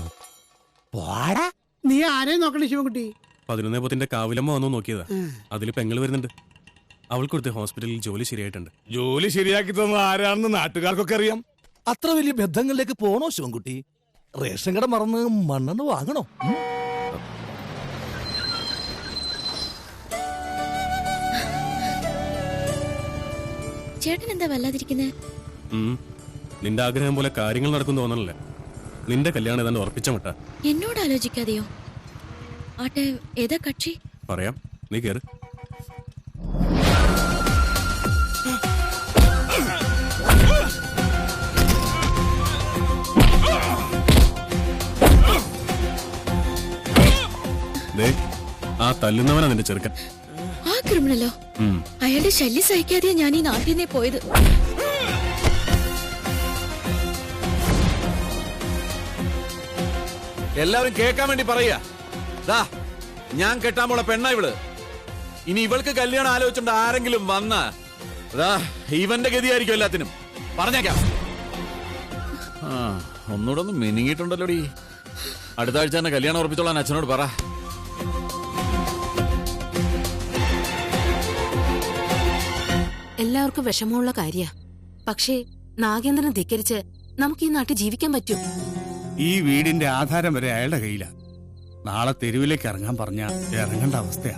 പോടാ. നീ ആരെയും നോക്കണേ ശിവൻകുട്ടി? 11 കാവിലമ്മ വന്നു നോക്കിയതാ. അതിൽ പെങ്ങള് വരുന്നുണ്ട്. അവൾക്ക് കൊടുത്ത് ഹോസ്പിറ്റലിൽ ജോലി ശരിയായിട്ടുണ്ട്. ജോലി ശരിയാക്കി തന്നത് ആരാണെന്ന് നാട്ടുകാർക്കൊക്കെ അറിയാം. അത്ര വലിയ ബന്ധങ്ങളിലേക്ക് പോണോ ശിവൻകുട്ടി? റേഷൻ കട മറന്ന് മണ്ണെണ്ണ വാങ്ങണോ? ചേട്ടൻ എന്താ വല്ലാതിരിക്കുന്നേ? നിന്റെ ആഗ്രഹം പോലെ കാര്യങ്ങൾ നടക്കും തോന്നണല്ലേ? നിന്റെ കല്യാണം ഏതാണ്ട് ഉറപ്പിച്ച മട്ട. എന്നോട് ആലോചിക്കാതെയോ? ആട്ടെ, ഏതാ കക്ഷി? പറയാം, നീ കേറ്. ആ തല്ലുന്നവനാ നിന്റെ ചെറുക്കൻ. ആ ക്രിമിനലോ? അയാളുടെ ശല്യം സഹിക്കാതെയാ ഞാൻ ഈ നാട്ടിൽ നിന്നേ പോയത്. എല്ലാവരും കേൾക്കാൻ വേണ്ടി പറയാ, ഞാൻ കെട്ടാൻ പോള പെണ്ണ ഇവള്. ഇനി ഇവൾക്ക് കല്യാണം ആലോചിച്ചോണ്ട് ആരെങ്കിലും വന്ന ഇവന്റെ ഗതിയായിരിക്കും എല്ലാത്തിനും. പറഞ്ഞേക്കാം. ഒന്നുകൂടെ ഒന്ന് മിനിങ്ങിട്ടുണ്ടല്ലോടി. അടുത്ത ആഴ്ച തന്നെ കല്യാണം ഉറപ്പിച്ചോളാൻ അച്ഛനോട് പറ. എല്ലാവർക്കും വിഷമമുള്ള കാര്യ. പക്ഷേ നാഗേന്ദ്രനെ ധിക്കരിച്ച് നമുക്ക് ഈ നാട്ടിൽ ജീവിക്കാൻ പറ്റും. ഈ വീടിന്റെ ആധാരം വരെ അയാളുടെ കയ്യിലാ. നാളെ തെരുവിലേക്ക് ഇറങ്ങാൻ പറഞ്ഞ ഇറങ്ങേണ്ട അവസ്ഥയാ.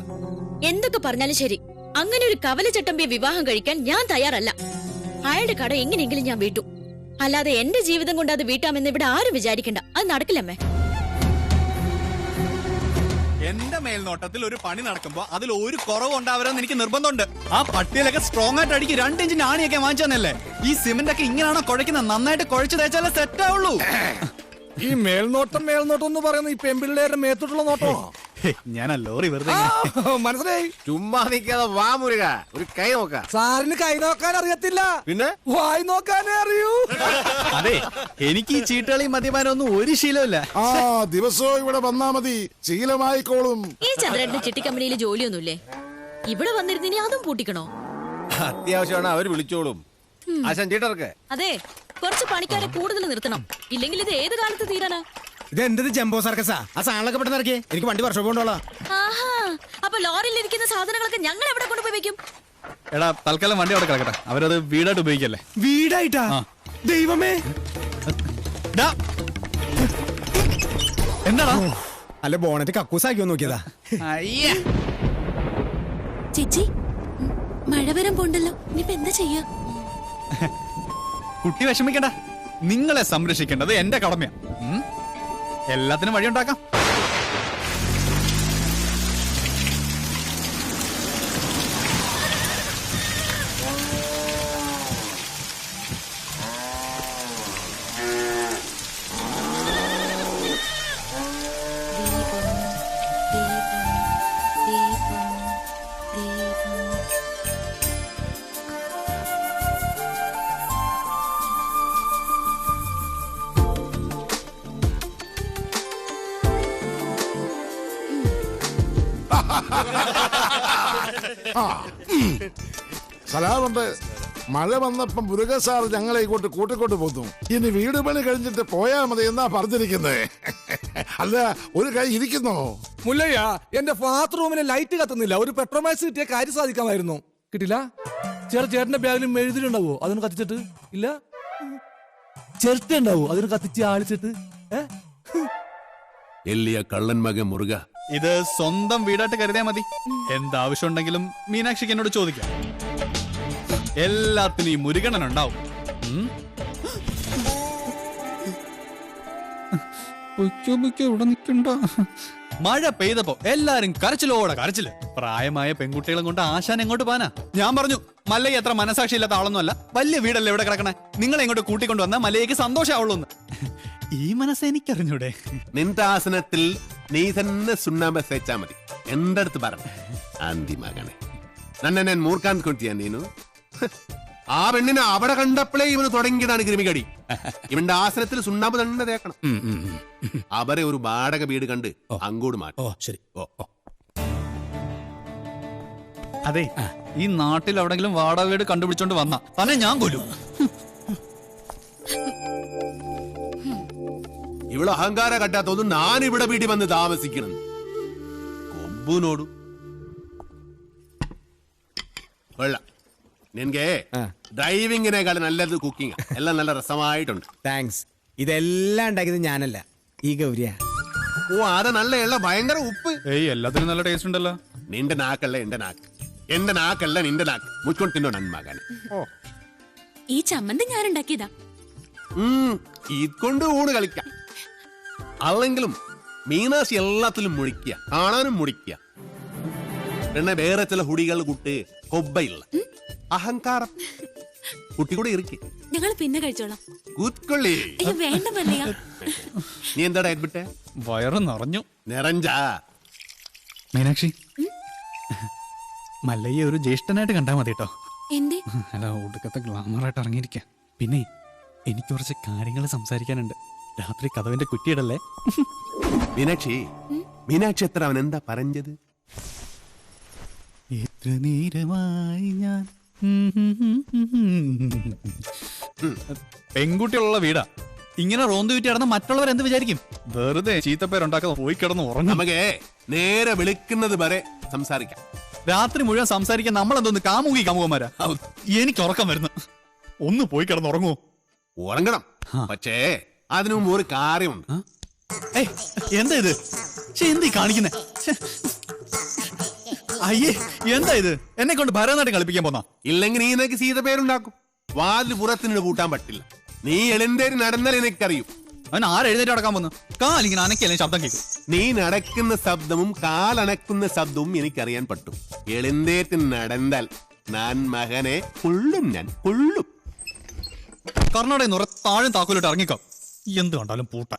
എന്തൊക്കെ പറഞ്ഞാലും ശരി, അങ്ങനെ ഒരു കവല ചട്ടമ്പിയെ വിവാഹം കഴിക്കാൻ ഞാൻ തയ്യാറല്ല. അയാളുടെ കട എങ്ങനെയെങ്കിലും ഞാൻ വീട്ടും. അല്ലാതെ എന്റെ ജീവിതം കൊണ്ട് അത് വീട്ടാമെന്ന് ഇവിടെ ആരും വിചാരിക്കണ്ട. അത് നടക്കില്ലമ്മേ. എന്റെ മേൽനോട്ടത്തിൽ ഒരു പണി നടക്കുമ്പോ അതിൽ ഒരു കുറവ് ഉണ്ടാവരുതെന്ന് എനിക്ക് നിർബന്ധമുണ്ട്. ആ പട്ടിയിലൊക്കെ സ്ട്രോങ് ആയിട്ട് അടിക്ക് 2 ഇഞ്ചിന്റെ ആണിയൊക്കെ വാങ്ങിച്ചതന്നല്ലേ? ഈ സിമന്റ് ഒക്കെ ഇങ്ങനെയാണോ കുഴക്കുന്നത്? നന്നായിട്ട് കുഴച്ച് തേച്ചാലേ സെറ്റ് ആവുള്ളൂ. ഈ മേൽനോട്ടം എന്ന് പറയുന്നത് ഈ പെമ്പിള്ളേരുടെ മേത്തോട്ടുള്ള നോട്ടമാണോ? ഞാൻ ലോറി വെറുതെ മനസ്സിലായി. ചുമ്മാ നിൽക്കാതെ വാ മുരുക, ഒരു കൈ നോക്കാം. സാറിന് കൈ നോക്കാൻ അറിയത്തില്ല, പിന്നെ വായി നോക്കാനേ അറിയൂ. അതെ, എനിക്ക് ഈ ചീട്ടുകളി മദ്യപാനം ഒന്നും ഒരു ശീലമില്ല. ദിവസവും ഇവിടെ വന്നാ മതി, ശീലമായിക്കോളും. ഈ ചന്ദ്രന്റെ ചിട്ടി കമ്പനിയിൽ ജോലിയൊന്നുമില്ലേ? ഇവിടെ വന്നിരുന്നിനി അതും പൂട്ടിക്കണോ? അത്യാവശ്യമാണ്, അവര് വിളിച്ചോളും. ആശാൻ ചീട്ടർക്ക് അതെ, കുറച്ച് പണിക്കാരെ കൂടുതൽ നിർത്തണം. ഇല്ലെങ്കിൽ ഇത് ഏത് കാലത്ത് തീരാനാ? ഇത് എന്ത് ജംബോ സർക്കസാ? ആ സാധനങ്ങളൊക്കെ പെട്ടെന്ന് ഇറക്കിയേ, എനിക്ക് വണ്ടി വർഷം കൊണ്ടോളാം. ആഹാ, അപ്പൊ ലോറിയിൽ ഇരിക്കുന്ന സാധനങ്ങളൊക്കെ ഞങ്ങൾ എവിടെ കൊണ്ടുപോയി വെക്കും? എടാ, തൽക്കാലം വണ്ടി അവിടെ കിടക്കട്ടെ. അവരത് വീടായിട്ട് ഉപയോഗിക്കല്ലേ? വീടായിട്ടാ? ദൈവമേ, എന്താടാ? അല്ല, ബോണറ്റ് കക്കൂസാക്കിയോ നോക്കിയതാ. ചേച്ചി, മഴ വരാൻ പോണ്ടല്ലോ, ഇനിയിപ്പോ എന്താ ചെയ്യാ? കുട്ടി വിഷമിക്കണ്ട, നിങ്ങളെ സംരക്ഷിക്കേണ്ടത് എന്റെ കടമയാ. എല്ലാത്തിനും വഴിയുണ്ടാക്കാം. സലാമുണ്ട്. മഴ വന്നപ്പം മുരുക സാർ ഞങ്ങളെ ഇങ്ങോട്ട് കൂട്ടിക്കൊണ്ട് പോന്നു. ഇനി വീട് പണി കഴിഞ്ഞിട്ട് പോയാ മതി എന്നാ പറഞ്ഞിരിക്കുന്നത്. അല്ല, ഒരു കൈ ഇരിക്കുന്നോ? മുല്ലയ്യ, എന്റെ ബാത്റൂമിന് ലൈറ്റ് കത്തുന്നില്ല. ഒരു പെട്രോമാക്സ് കിട്ടിയ കാര്യം സാധിക്കാമായിരുന്നു. കിട്ടില്ല. ചേട്ടന്റെ ബാഗിലും എഴുതിയിട്ടുണ്ടാവോ? അതിന് കത്തിച്ചിട്ട് ഇല്ല. ചിരട്ട ഉണ്ടാവോ? അതിന് കത്തിച്ച് ആളിച്ചിട്ട്. എല്ലിയ കള്ളൻ മകൻ മുറുക, ഇത് സ്വന്തം വീടായിട്ട് കരുതിയാ മതി. എന്താവശ്യം ഉണ്ടെങ്കിലും മീനാക്ഷിക്ക് എന്നോട് ചോദിക്കാം. എല്ലാത്തിനും ഈ മുരുകണ്ണൻ ഉണ്ടാവും. ഇവിടെ നിൽക്കണ്ട. മഴ പെയ്തപ്പോ എല്ലാരും കരച്ചിലോടെ കരച്ചില്. പ്രായമായ പെൺകുട്ടികളും കൊണ്ട് ആശാൻ എങ്ങോട്ട് പോകാനാ? ഞാൻ പറഞ്ഞു മല്ലയ്യ എത്ര മനസാക്ഷി ഇല്ലാത്ത ആളൊന്നുമല്ല, വലിയ വീടല്ലേ ഇവിടെ കിടക്കണേ, നിങ്ങളെ ഇങ്ങോട്ട് കൂട്ടിക്കൊണ്ട് വന്നാൽ മല്ലയ്യക്ക് സന്തോഷമാവുള്ളൂ. ഈ മനസ്സ് എനിക്കറിഞ്ഞൂടെ? നിന്റെ ആസനത്തിൽ നീ തന്നെ സുണ്ണാമ്പ തേച്ചാ മതി. എന്റെ അടുത്ത് പറഞ്ഞു ആന്തി മകനെ, നന്നെ ഞാൻ മൂർക്കാൻ കൊണ്ടിയാ നീനു. ആ പെണ്ണിനെ അവിടെ കണ്ടപ്പോഴേ ഇവന് തുടങ്ങിയതാണ് ക്രിമികടി. ഇവന്റെ ആസനത്തിൽ സുണ്ണാമ്പ് തന്നെ തേക്കണം. അവരെ ഒരു വാടക വീട് കണ്ട് അങ്ങോട്ട് മാറ്റും. ശരി. അതെ, ഈ നാട്ടിൽ എവിടെങ്കിലും വാടക വീട് കണ്ടുപിടിച്ചോണ്ട് വന്ന തന്നെ ഞാൻ കൊല്ലും. ഇവിടെ അഹങ്കാര കട്ടാത്തൊന്നും ഞാൻ ഇവിടെ വീട്ടിൽ വന്ന് താമസിക്കണം. കൊമ്പുനോടും കൊള്ളാം. നിനക്ക് ഡ്രൈവിങ്ങിനേക്കാൾ നല്ലത് കുക്കിംഗ്. എല്ലാം നല്ല രസമായിട്ടുണ്ട്. താങ്ക്സ്. ഇതെല്ലാം ഉണ്ടാക്കിയത് ഞാനല്ല, ഈ ഗൗരിയാ. ഓ, അത് നല്ല എള്ള ഭയങ്കര ഉപ്പ്. എല്ലാത്തിനും നല്ല ടേസ്റ്റ് ഉണ്ടല്ലോ. നിന്റെ നാക്കല്ല എന്റെ നാക്ക്, എന്റെ നാക്കല്ല നിന്റെ നാക്ക്. മുച്ചോണ്ട് തിന്നോ നന്മകനെ. ഈ ചമ്മന്തി ഞാൻ ഉണ്ടാക്കിയതാ. ഇതുകൊണ്ട് ഊണ് കളിക്കാം. അല്ലെങ്കിലും മീനാശി എല്ലാത്തിലും മുഴിക്കുക, കാണാനും മുടിക്കുക. പിന്നെ വേറെ ചില ഹുടികൾ കൂട്ട് കൊബ്ബയില്ല അഹങ്കാരം കുട്ടി കൂടെ ഇരിക്കെ. ഞങ്ങൾ പിന്നെ കഴിച്ചോളാം. കൂത്തൊള്ളി. വേണ്ട മല്ലയ്യ. നീ എന്താ ഡയറ്റ് വിട്ടെ? വയറ് നിറഞ്ഞു. നിറഞ്ചാ മീനാക്ഷി, മല്ലയ്യ ഒരു ജ്യേഷ്ഠനായിട്ട് കണ്ടാ മതി കേട്ടോ. എന്തേ? അല്ല, ഒടുക്കത്തെ ഗ്ലാമറായിട്ട് ഇറങ്ങിയിരിക്കാം. പിന്നെ എനിക്ക് കുറച്ച് കാര്യങ്ങൾ സംസാരിക്കാനുണ്ട്. രാത്രി കഥവിന്റെ കുറ്റിയിടല്ലേ? മീനാക്ഷി, മീനാക്ഷി എത്ര അവൻ എന്താ പറഞ്ഞത്? എത്ര നേരമായി ഞാൻ പെൺകുട്ടികളുള്ള വീടാ. ഇങ്ങനെ റോന്തു വിറ്റി കിടന്ന മറ്റുള്ളവർ എന്ത് വിചാരിക്കും? വെറുതെ ചീത്തപ്പേരുണ്ടാക്കാതെ പോയി കിടന്ന് ഉറങ്ങും. നമുക്ക് നേരെ വിളിക്കുന്നത് വരെ സംസാരിക്കാം. രാത്രി മുഴുവൻ സംസാരിക്കാൻ നമ്മളെന്തോന്ന് കാമുകി കാമുകന്മാരാ? എനിക്ക് ഉറക്കം വരുന്നു. ഒന്ന് പോയി കിടന്ന് ഉറങ്ങുമോ? ഉറങ്ങണം, പക്ഷേ അതിനു മുമ്പ് ഒരു കാര്യമുണ്ട്. എന്താ ഇത്? എന്ത് കാണിക്കുന്നേ? അയ്യേ, എന്താ ഇത്? എന്നെ കൊണ്ട് ഭരതനാട്യം കളിപ്പിക്കാൻ പോന്നാ? ഇല്ലെങ്കിൽ നീ നിനക്ക് സീത പേരുണ്ടാക്കും. വാതിൽ പുറത്തിനോട് കൂട്ടാൻ പറ്റില്ല. നീ എഴുന്നേറ്റ് നടന്നാൽ എനിക്കറിയും. അവൻ ആരെഴുന്നേറ്റ് നടക്കാൻ പോന്നു? കാലിങ്ങനെ അനക്കല്ലേ ശബ്ദം കേൾക്കും. നീ നടക്കുന്ന ശബ്ദവും കാലണക്കുന്ന ശബ്ദവും എനിക്കറിയാൻ പറ്റും. എഴുന്നേറ്റ് നടന്നാൽ ഞാൻ മകനെ കൊള്ളും, ഞാൻ കൊള്ളും. കർണാടക നിറ താഴും താക്കോലിട്ട് ഇറങ്ങിക്കോ. എന്ത് കണ്ടാലും പൂട്ട.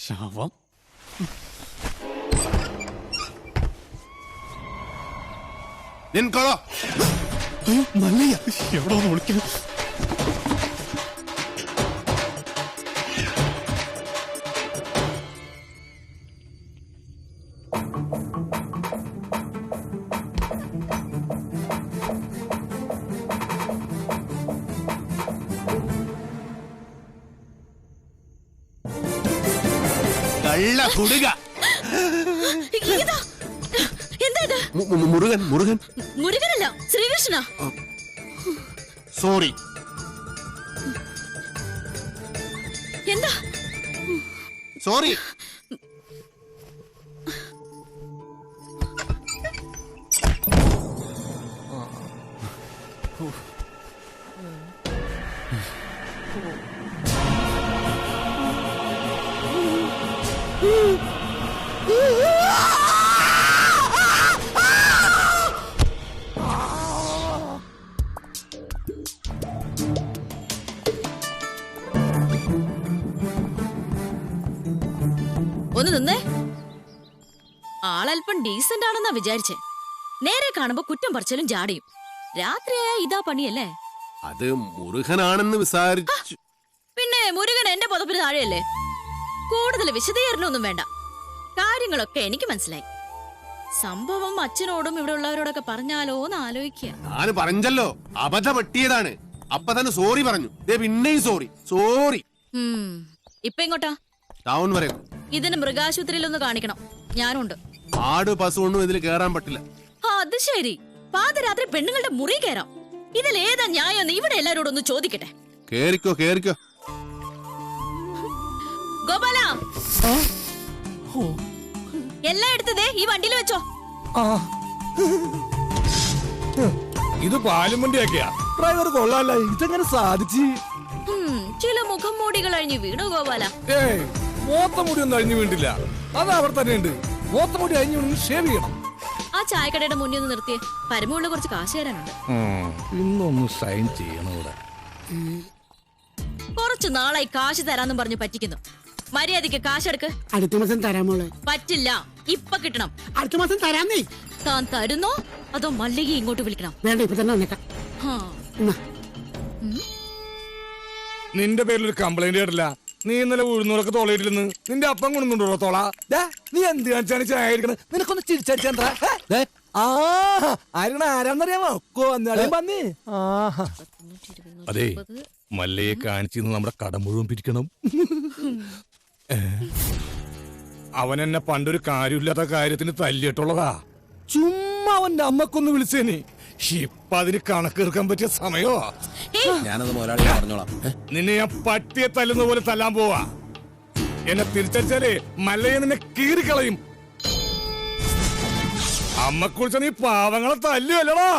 ശവം. നിൻകൊള്ളോ മല്ലയ്യ എവിടെ ഒന്ന് വിളിക്കുന്നു. കള്ള കുടുക. മുരുകൻ. മുരുകൻ മുരുകനല്ല, ശ്രീകൃഷ്ണ. സോറി. എന്താ? സോറി. ഒന്ന് നിന്നേ. ആളല്പം ഡീസന്റ് ആണെന്നാ വിചാരിച്ചേ. നേരെ കാണുമ്പോ കുറ്റം പറിച്ചാലും ജാടയും. രാത്രിയായ ഇതാ പണിയല്ലേ? അത് മുരുകനാണെന്ന് വിചാരിച്ചു. പിന്നെ മുരുകൻ എന്റെ പുതപ്പിന് താഴെയല്ലേ? കൂടുതൽ വിശദീകരണമൊന്നും വേണ്ട. കാര്യങ്ങളൊക്കെ എനിക്ക് മനസ്സിലായി. സംഭവം അച്ഛനോടും ഇവിടെ ഉള്ളവരോടൊക്കെ പറഞ്ഞാലോ എന്ന് ആലോചിക്കുക. ഞാൻ പറഞ്ഞല്ലോ, അബദ്ധ പറ്റിയതാണ്. അപ്പൊ തന്നെ സോറി പറഞ്ഞു. പിന്നെയും സോറി. ഇപ്പൊ എങ്ങോട്ടാ? ടൗൺ വരെ. ഇതിന് മൃഗാശുപത്രിയിൽ ഒന്ന് കാണിക്കണം. ഞാനുണ്ട്. ആട് പശു ഒന്നും ഇതിൽ കേറാൻ പറ്റില്ല. അത് ശരി. പാതിരാത്രി പെണ്ണുങ്ങളുടെ മുറി കയറാം. ഇതിൽ ഏതാ ന്യായം? ഇവിടെ എല്ലാരോടും ഒന്ന് ചോദിക്കട്ടെ. കേറിക്കോ. ഗോപാല, എല്ലാം എടുത്തതേ ഈ വണ്ടിയിൽ വെച്ചോ. ഇത് പാലും വണ്ടിയൊക്കെയാ. ഡ്രൈവർ കൊള്ളാല്ല. ഇതെങ്ങനെ സാധിച്ചു? ചില മുഖം മൂടികൾ അഴിഞ്ഞു വീണു ഗോപാല. മോത്തമുടി ഒന്നും അഴിഞ്ഞു വീണ്ടില്ല. അത് അവർ തന്നെ ഉണ്ട്. മോത്തമുടി അഴിഞ്ഞു വീണ് ഷേവ് ചെയ്യണം. ആ ചായക്കടയുടെ മുന്നിൽ ഒന്ന് നിർത്തിയേ. പരമുള്ള കുറച്ച് കാശ് തരാനുണ്ട്. ഇന്നൊന്ന് സൈൻ ചെയ്യണം ഇവിടെ. കുറച്ചു നാളായി കാശ് തരാന്നും പറഞ്ഞു പറ്റിക്കുന്നു. മര്യാദക്ക് കാശെടുക്ക്. അടുത്ത മാസം തരാമോളെ. പറ്റില്ല, ഇപ്പൊ കിട്ടണം. അടുത്ത മാസം തരാന്നേ. താൻ തരുന്നോ അതോ മല്ലിക ഇങ്ങോട്ട് വിളിക്കണം? വേണ്ട, ഇപ്പൊ തന്നെ വന്നേക്കാം. നിന്റെ പേരിൽ ഒരു കംപ്ലൈന്റ് കേട്ടില്ല. നീ ഇന്നലെ ഉഴുന്നൂറൊക്കെ തോളയിട്ടില്ലെന്ന് നിന്റെ അപ്പം കൊണ്ടുണ്ടോ തോള? നീ എന്ത് കാണിച്ചാണ് ചായ കഴിക്കണത്? നിനക്കൊന്ന് ചിരിച്ചാ ആരാന്നറിയാമോ? വന്നേ. അതെ, മല്ലയെ കാണിച്ചിന്ന് നമ്മുടെ കട മുഴുവൻ പിരിക്കണം. അവൻ എന്നെ പണ്ടൊരു കാര്യമില്ലാത്ത കാര്യത്തിന് തല്ലിയിട്ടുള്ളതാ. ചുമ്മാ അവന്റെ അമ്മക്കൊന്ന് വിളിച്ചേനെ. ഇപ്പൊ അതിന് കണക്കെടുക്കാൻ പറ്റിയ സമയോ? ഞാനത് മുതലാളി പറഞ്ഞോളാം. നിന്നെ ഞാൻ പട്ടിയെ തല്ലുന്ന പോലെ തല്ലാൻ പോവാ. എന്നെ തിരിച്ചടിച്ചാലേ മല്ലയെ നിന്നെ കീറിക്കളയും. അമ്മക്കുറിച്ച് നീ പാവങ്ങളെ തല്ലുവല്ലടാ.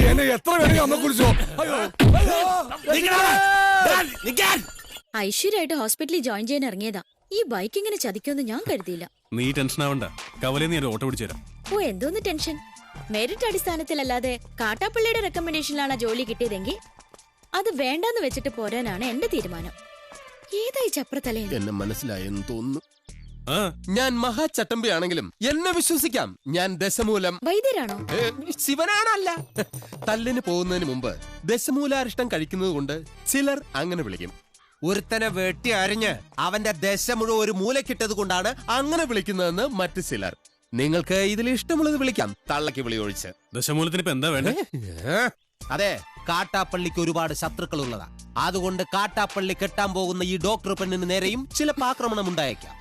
എന്നെ എത്ര വേണമെങ്കിൽ അമ്മ കുറിച്ചോ. ഐശ്വര്യമായിട്ട് ഹോസ്പിറ്റലിൽ ജോയിൻ ചെയ്യാൻ ഇറങ്ങിയതാ. ഈ ബൈക്ക് ഇങ്ങനെ ചതിക്കുമെന്ന് ഞാൻ കരുതിയില്ല. നീ ടെൻഷൻ ആവണ്ട. കവലെ നീ ഒരു ഓട്ടോ പിടിച്ചു തരാം. ഓ, എന്തോന്ന് ടെൻഷൻ? മെറിറ്റ് അടിസ്ഥാനത്തിലല്ലാതെ കാട്ടാപ്പള്ളിയുടെ റെക്കമെൻഡേഷനിലാണ് ജോലി കിട്ടിയതെങ്കിൽ അത് വേണ്ടെന്ന് വെച്ചിട്ട് പോരാനാണ് എന്റെ തീരുമാനം. ഏതായി ചപ്രത്തലേ? എന്നെ മനസ്സിലായെന്ന് തോന്നുന്നു. ഞാൻ മഹാചട്ടമ്പിയാണെങ്കിലും എന്നെ വിശ്വസിക്കാം. ഞാൻ ദശമൂലം വൈദ്യരാണോ? ശിവനാണല്ല. തല്ലിന് പോകുന്നതിന് മുമ്പ് ദശമൂലാരിഷ്ടം കഴിക്കുന്നത് കൊണ്ട് ചിലർ അങ്ങനെ വിളിക്കും. ഒരുത്തനെ വെട്ടി അരിഞ്ഞ് അവന്റെ ദശ മുഴുവൻ ഒരു മൂലക്കിട്ടത് കൊണ്ടാണ് അങ്ങനെ വിളിക്കുന്നതെന്ന് മറ്റു ചിലർ. നിങ്ങൾക്ക് ഇതിൽ ഇഷ്ടമുള്ളത് വിളിക്കാം, തള്ളക്ക് വിളി ഒഴിച്ച്. ദശമൂലത്തിന് ഇപ്പൊ എന്താ വേണ്ടേ? അതെ, കാട്ടാപ്പള്ളിക്ക് ഒരുപാട് ശത്രുക്കൾ ഉള്ളതാ. അതുകൊണ്ട് കാട്ടാപ്പള്ളി കെട്ടാൻ പോകുന്ന ഈ ഡോക്ടർ പെണ്ണിന് നേരെയും ചിലപ്പോൾ ആക്രമണം ഉണ്ടായേക്കാം.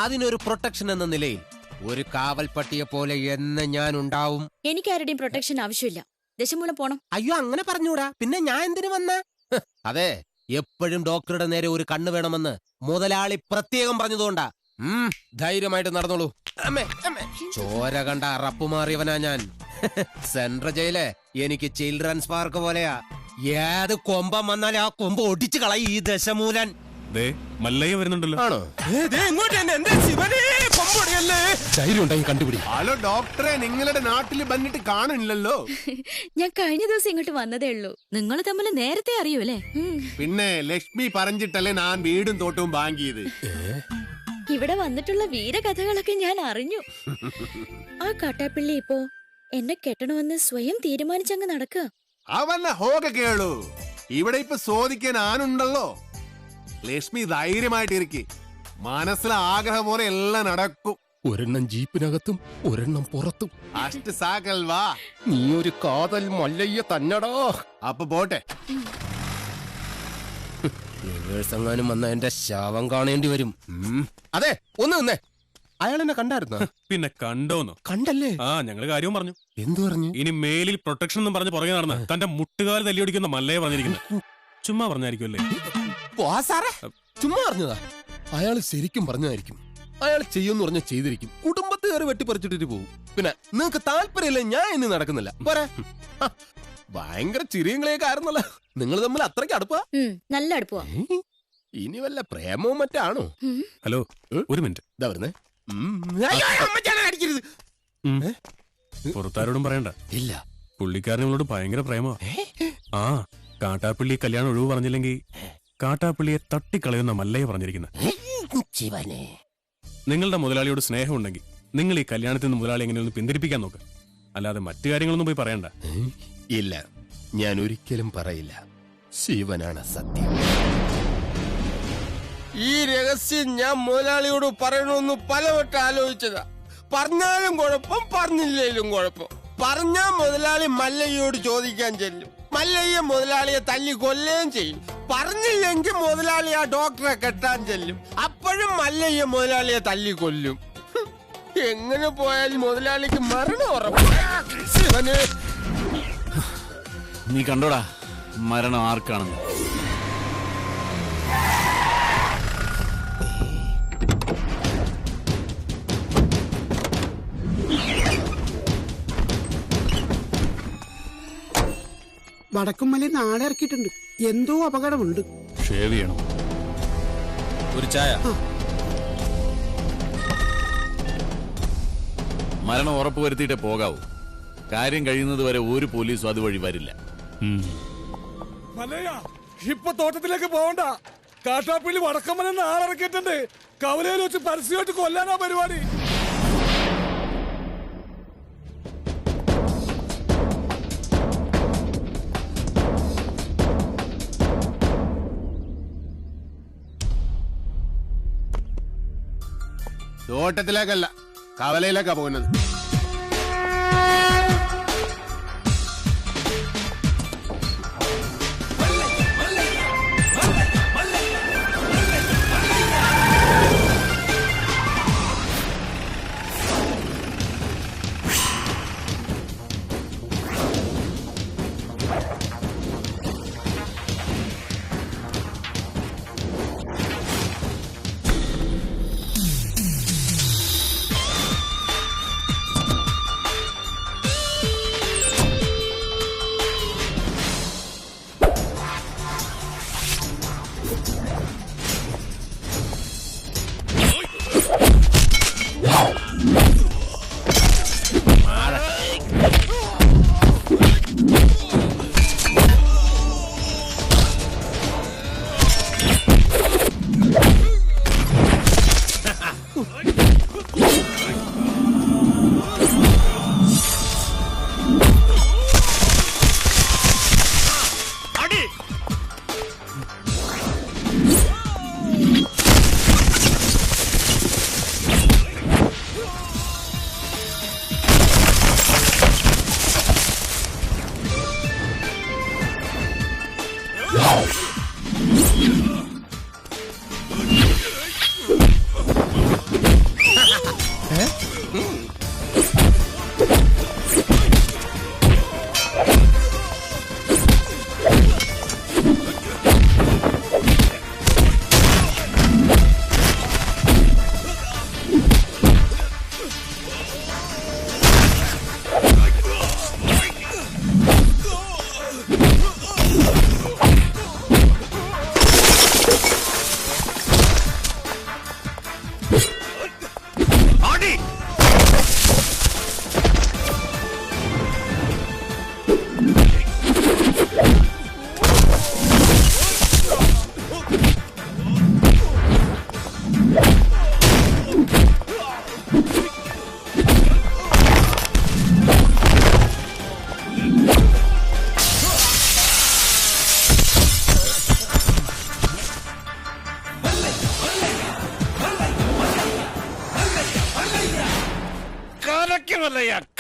അതിനൊരു പ്രൊട്ടക്ഷൻ എന്ന നിലയിൽ ഒരു കാവൽ പട്ടിയെ പോലെ എന്ന് ഞാൻ ഉണ്ടാവും. എനിക്ക് ആരുടെയും പ്രൊട്ടക്ഷൻ ആവശ്യമില്ല. ദശമൂലം പോണം. അയ്യോ, അങ്ങനെ പറഞ്ഞൂടാ. പിന്നെ ഞാൻ എന്തിനു വന്ന? അതെ, എപ്പോഴും ഡോക്ടറുടെ നേരെ ഒരു കണ്ണ് വേണമെന്ന് മുതലാളി പ്രത്യേകം പറഞ്ഞതുകൊണ്ടാ. ധൈര്യമായിട്ട് നടന്നോളൂ. ചോര കണ്ട അറപ്പ് മാറിയവനാ ഞാൻ. സെൻട്രൽ ജയില് എനിക്ക് ചിൽഡ്രൻസ് പാർക്ക് പോലെയാ. ഏത് കൊമ്പം വന്നാലും ആ കൊമ്പ് ഒടിച്ചു കളയും ഈ ദശമൂലൻ. മല്ലയ്യ വരുന്നുണ്ടല്ലോ. ആണോ? ഹലോ ഡോക്ടറെ, നിങ്ങളുടെ നാട്ടിൽ വന്നിട്ട് കാണില്ലല്ലോ. ഞാൻ കഴിഞ്ഞ ദിവസം ഇങ്ങോട്ട് വന്നതേ ഉള്ളൂ. നിങ്ങൾ തമ്മിൽ നേരത്തെ അറിയൂല്ലേ? പിന്നെ ലക്ഷ്മി പറഞ്ഞിട്ടല്ലേ ഞാൻ വീടും തോട്ടവും വാങ്ങിയത്. ഇവിടെ വന്നിട്ടുള്ള വീരകഥകളൊക്കെ ഞാൻ അറിഞ്ഞു. ആ കാട്ടാപ്പിള്ളി ഇപ്പോ എന്നെ കെട്ടണമെന്ന് സ്വയം തീരുമാനിച്ചങ്ങ് നടക്കുക. അവന്നെ ഹോക കേളു. ഇവിടെ ഇപ്പൊ ചോദിക്കാൻ ആനുണ്ടല്ലോ. ലക്ഷ്മി ധൈര്യമായിട്ടിരിക്കെ. മനസ്സിലെ ആഗ്രഹം പോലെ എല്ലാം നടക്കും. ഒരെണ്ണം ജീപ്പിനകത്തും ഒരെണ്ണം പുറത്തും. അഷ്ട സാകൽ വാ. നീ ഒരു കാതൽ മല്ലയ്യ തന്നടാ. അപ്പൊ പോട്ടെ. എങ്ങാനും വന്ന എന്റെ ശവം കാണേണ്ടി വരും. അതെ, ഒന്ന് നിന്നേ. അയാൾ എന്നെ കണ്ടായിരുന്നോ? പിന്നെ കണ്ടോന്നോ? കണ്ടല്ലേ? ഞങ്ങള് കാര്യവും പറഞ്ഞു. എന്തു പറഞ്ഞു? ഇനി മേലിൽ പ്രൊട്ടക്ഷൻ എന്നും പറഞ്ഞ് പുറകെ നടന്ന് തന്റെ മുട്ടുകാൽ തല്ലിയൊടിക്കുന്ന മല്ലയെ പറഞ്ഞിരിക്കുന്നത്. ചുമ്മാ പറഞ്ഞായിരിക്കുമല്ലേ? ചുമ്മാ പറഞ്ഞതാ. അയാൾ ശരിക്കും പറഞ്ഞതായിരിക്കും. അയാൾ ചെയ്യുമെന്ന് പറഞ്ഞ ചെയ്തിരിക്കും. കുടുംബത്തെ കയറി വെട്ടിപ്പറിച്ചിട്ടിട്ട് പോകും. പിന്നെ നിങ്ങക്ക് താല്പര്യമില്ല, ഞാൻ ഇനി നടക്കുന്നില്ല. പോരാ. ഭയങ്കര ചിരിയങ്ങളെയൊക്കെ ആയിരുന്നല്ലോ. നിങ്ങൾ തമ്മിൽ അത്രയ്ക്ക് അടുപ്പാ? നല്ല അടുപ്പാ. ഇനി വല്ല പ്രേമവും മറ്റാണോ? ഹലോ, ഒരു മിനിറ്റ്. ഇതാ വരുന്നേ. പുറത്താരോടും പറയണ്ട. ഇല്ല, പുള്ളിക്കാരനോട് ഭയങ്കര പ്രേമ. കാട്ടാപ്പള്ളി കല്യാണം ഒഴിവ് പറഞ്ഞില്ലെങ്കിൽ കാട്ടാപ്പള്ളിയെ തട്ടിക്കളയുന്ന മല്ലയെ പറഞ്ഞിരിക്കുന്നത്. നിങ്ങളുടെ മുതലാളിയോട് സ്നേഹമുണ്ടെങ്കിൽ നിങ്ങൾ ഈ കല്യാണത്തിൽ നിന്ന് മുതലാളി എങ്ങനെയൊന്ന് പിന്തിരിപ്പിക്കാൻ നോക്ക്. അല്ലാതെ മറ്റു കാര്യങ്ങളൊന്നും പോയി പറയണ്ട. ഇല്ല, ഞാൻ ഒരിക്കലും പറയില്ല. ശിവനാണ് സത്യം. ഈ രഹസ്യം ഞാൻ മുതലാളിയോട് പറയണമെന്ന് പലവട്ടം ആലോചിച്ചതാ. പറഞ്ഞാലും കുഴപ്പം, പറഞ്ഞില്ലേലും കുഴപ്പം. പറഞ്ഞാൽ മുതലാളി മല്ലയ്യോട് ചോദിക്കാൻ ചെല്ലും. മല്ലയ്യ മുതലാളിയെ തല്ലി കൊല്ലുകയും ചെയ്യും. പറഞ്ഞില്ലെങ്കിൽ മുതലാളി ആ ഡോക്ടറെ കെട്ടാൻ ചെല്ലും. അപ്പോഴും മല്ലയ്യ മുതലാളിയെ തല്ലി കൊല്ലും. എങ്ങനെ പോയാലും മുതലാളിക്ക് മരണം ഉറപ്പാണ്. നീ കണ്ടോടാ മരണം ആർക്കാണെന്ന്? വടക്കുംമല നാളെ ഇറക്കിയിട്ടുണ്ട്. എന്തോ അപകടമുണ്ട്. ഷേവ് ചെയ്യണം. ഒരു ചായ. മരണം ഉറപ്പുവരുത്തിയിട്ടേ പോകാവൂ. കാര്യം കഴിയുന്നത് വരെ ഒരു പോലീസും അതുവഴി വരില്ല. മല്ലയ്യ, ഇപ്പൊ തോട്ടത്തിലേക്ക് പോകണ്ട. കാട്ടാപ്പള്ളി വടക്കമ്മല നാളിറക്കിയിട്ടുണ്ട്. കവലയിൽ വെച്ച് പരസ്യമായിട്ട് കൊല്ലാനാ പരിപാടി. തോട്ടത്തിലേക്കല്ല, കവലയിലേക്കാ പോകുന്നത്.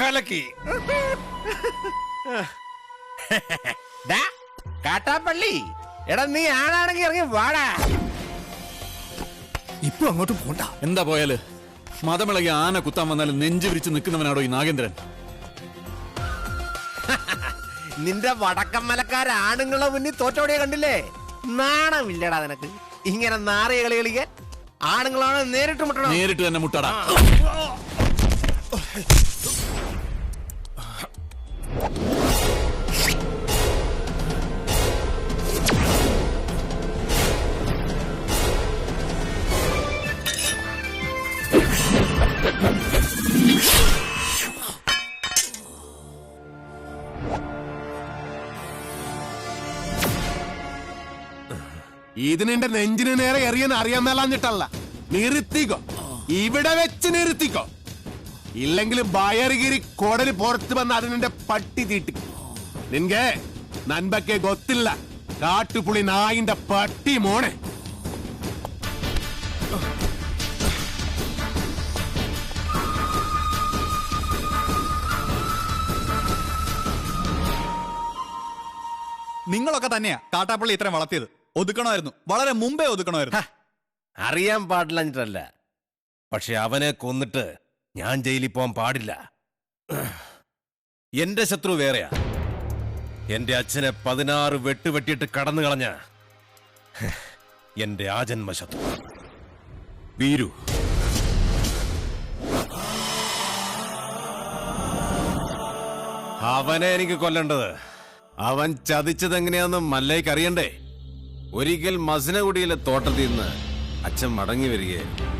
കലക്കി. കാട്ടാപ്പള്ളി, എടാ നീ ആണാണെങ്കിൽ ഇറങ്ങി വാടാ. ഇപ്പൊ അങ്ങോട്ട് പോണ്ട. എന്താ പോയാല്? മതമിളകി ആന കുത്താൻ വന്നാലും നെഞ്ചു വിരിച്ച് നിൽക്കുന്നവനാണോ ഈ നാഗേന്ദ്രൻ? നിന്റെ വടക്കമ്മലക്കാരാണുങ്ങളെ മുന്നിൽ തോറ്റോടിയെ കണ്ടില്ലേ? നാണമില്ലടാ നിനക്ക് ഇങ്ങനെ നാറിയ കളി കളിക്കാൻ? ആണുങ്ങളാണ് നേരിട്ട് മുട്ടണം. നേരിട്ട് തന്നെ മുട്ടടാ. ഇതിനെന്റെ നെഞ്ചിന് നേരെ എറിയാൻ അറിയാൻ മേലാഞ്ഞിട്ടല്ല. നിർത്തിക്കോ, ഇവിടെ വെച്ച് നിർത്തിക്കോ. ഇല്ലെങ്കിൽ ബയറുകിരി കോടലി പുറത്ത് വന്ന് അതിനെ പട്ടി തീട്ടി. നിൻകെ നൻപക്കെ ಗೊತ್ತಿಲ್ಲ കാട്ടുപുളി നായിന്റെ പട്ടി മോനെ. നിങ്ങളൊക്കെ തന്നെയാ കാട്ടാപ്പള്ളി ഇത്രയും വളർത്തിയത്. ഒതുക്കണമായിരുന്നു, വളരെ മുമ്പേ ഒതുക്കണമായിരുന്നു. അറിയാൻ പാടില്ല, പക്ഷെ അവനെ കൊന്നിട്ട് ഞാൻ ജയിലിൽ പോകാൻ പാടില്ല. എന്റെ ശത്രു വേറെയാ. എന്റെ അച്ഛനെ 16 വെട്ടുവെട്ടിയിട്ട് കടന്നു കളഞ്ഞ എന്റെ ആജന്മ ശത്രു വീരു. അവനെ എനിക്ക് കൊല്ലേണ്ടത്. അവൻ ചതിച്ചതെങ്ങനെയാന്ന് മല്ലയ്ക്ക് അറിയണ്ടേ? ഒരിക്കൽ മസനഗുഡിയിലെ തോട്ടത്തിൽ നിന്ന് അച്ഛൻ മടങ്ങി വരികയായിരുന്നു.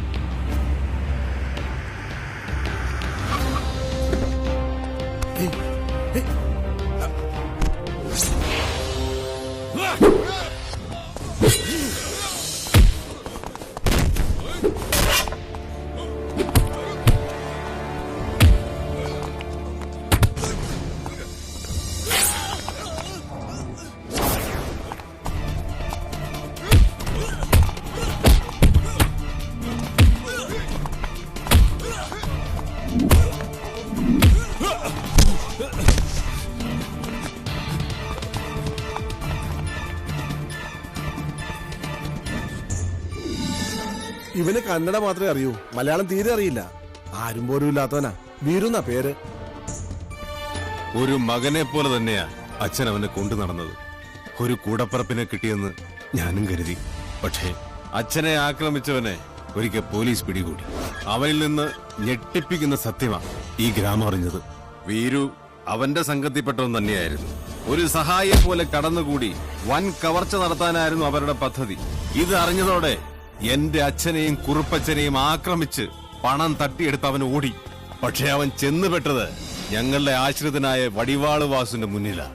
ഇവന് കന്നഡ മാത്രമേ അറിയൂ, മലയാളം തീരെ അറിയില്ല. ആരും പോലും ഇല്ലാത്തവനാ. വീരുന്ന പേര്. ഒരു മകനെ പോലെ തന്നെയാ അച്ഛൻ അവനെ കൊണ്ടു നടന്നത്. ഒരു കൂടപ്പറപ്പിനെ കിട്ടിയെന്ന് ഞാനും കരുതി. പക്ഷേ അച്ഛനെ ആക്രമിച്ചവനെ ഒരിക്കൽ പോലീസ് പിടികൂടി. അവനിൽ നിന്ന് ഞെട്ടിപ്പിക്കുന്ന സത്യമാ ഈ ഗ്രാമം അറിഞ്ഞത്. വീരു അവന്റെ സംഘത്തിൽപ്പെട്ടവൻ തന്നെയായിരുന്നു. ഒരു സഹായിയെ പോലെ കടന്നുകൂടി വൻ കവർച്ച നടത്താനായിരുന്നു അവരുടെ പദ്ധതി. ഇത് അറിഞ്ഞതോടെ എന്റെ അച്ഛനെയും കുറുപ്പച്ഛനെയും ആക്രമിച്ച് പണം തട്ടിയെടുത്ത് അവൻ ഓടി. പക്ഷെ അവൻ ചെന്നുപെട്ടത് ഞങ്ങളുടെ ആശ്രിതനായ വടിവാള് വാസുവിന്റെ മുന്നിലാ.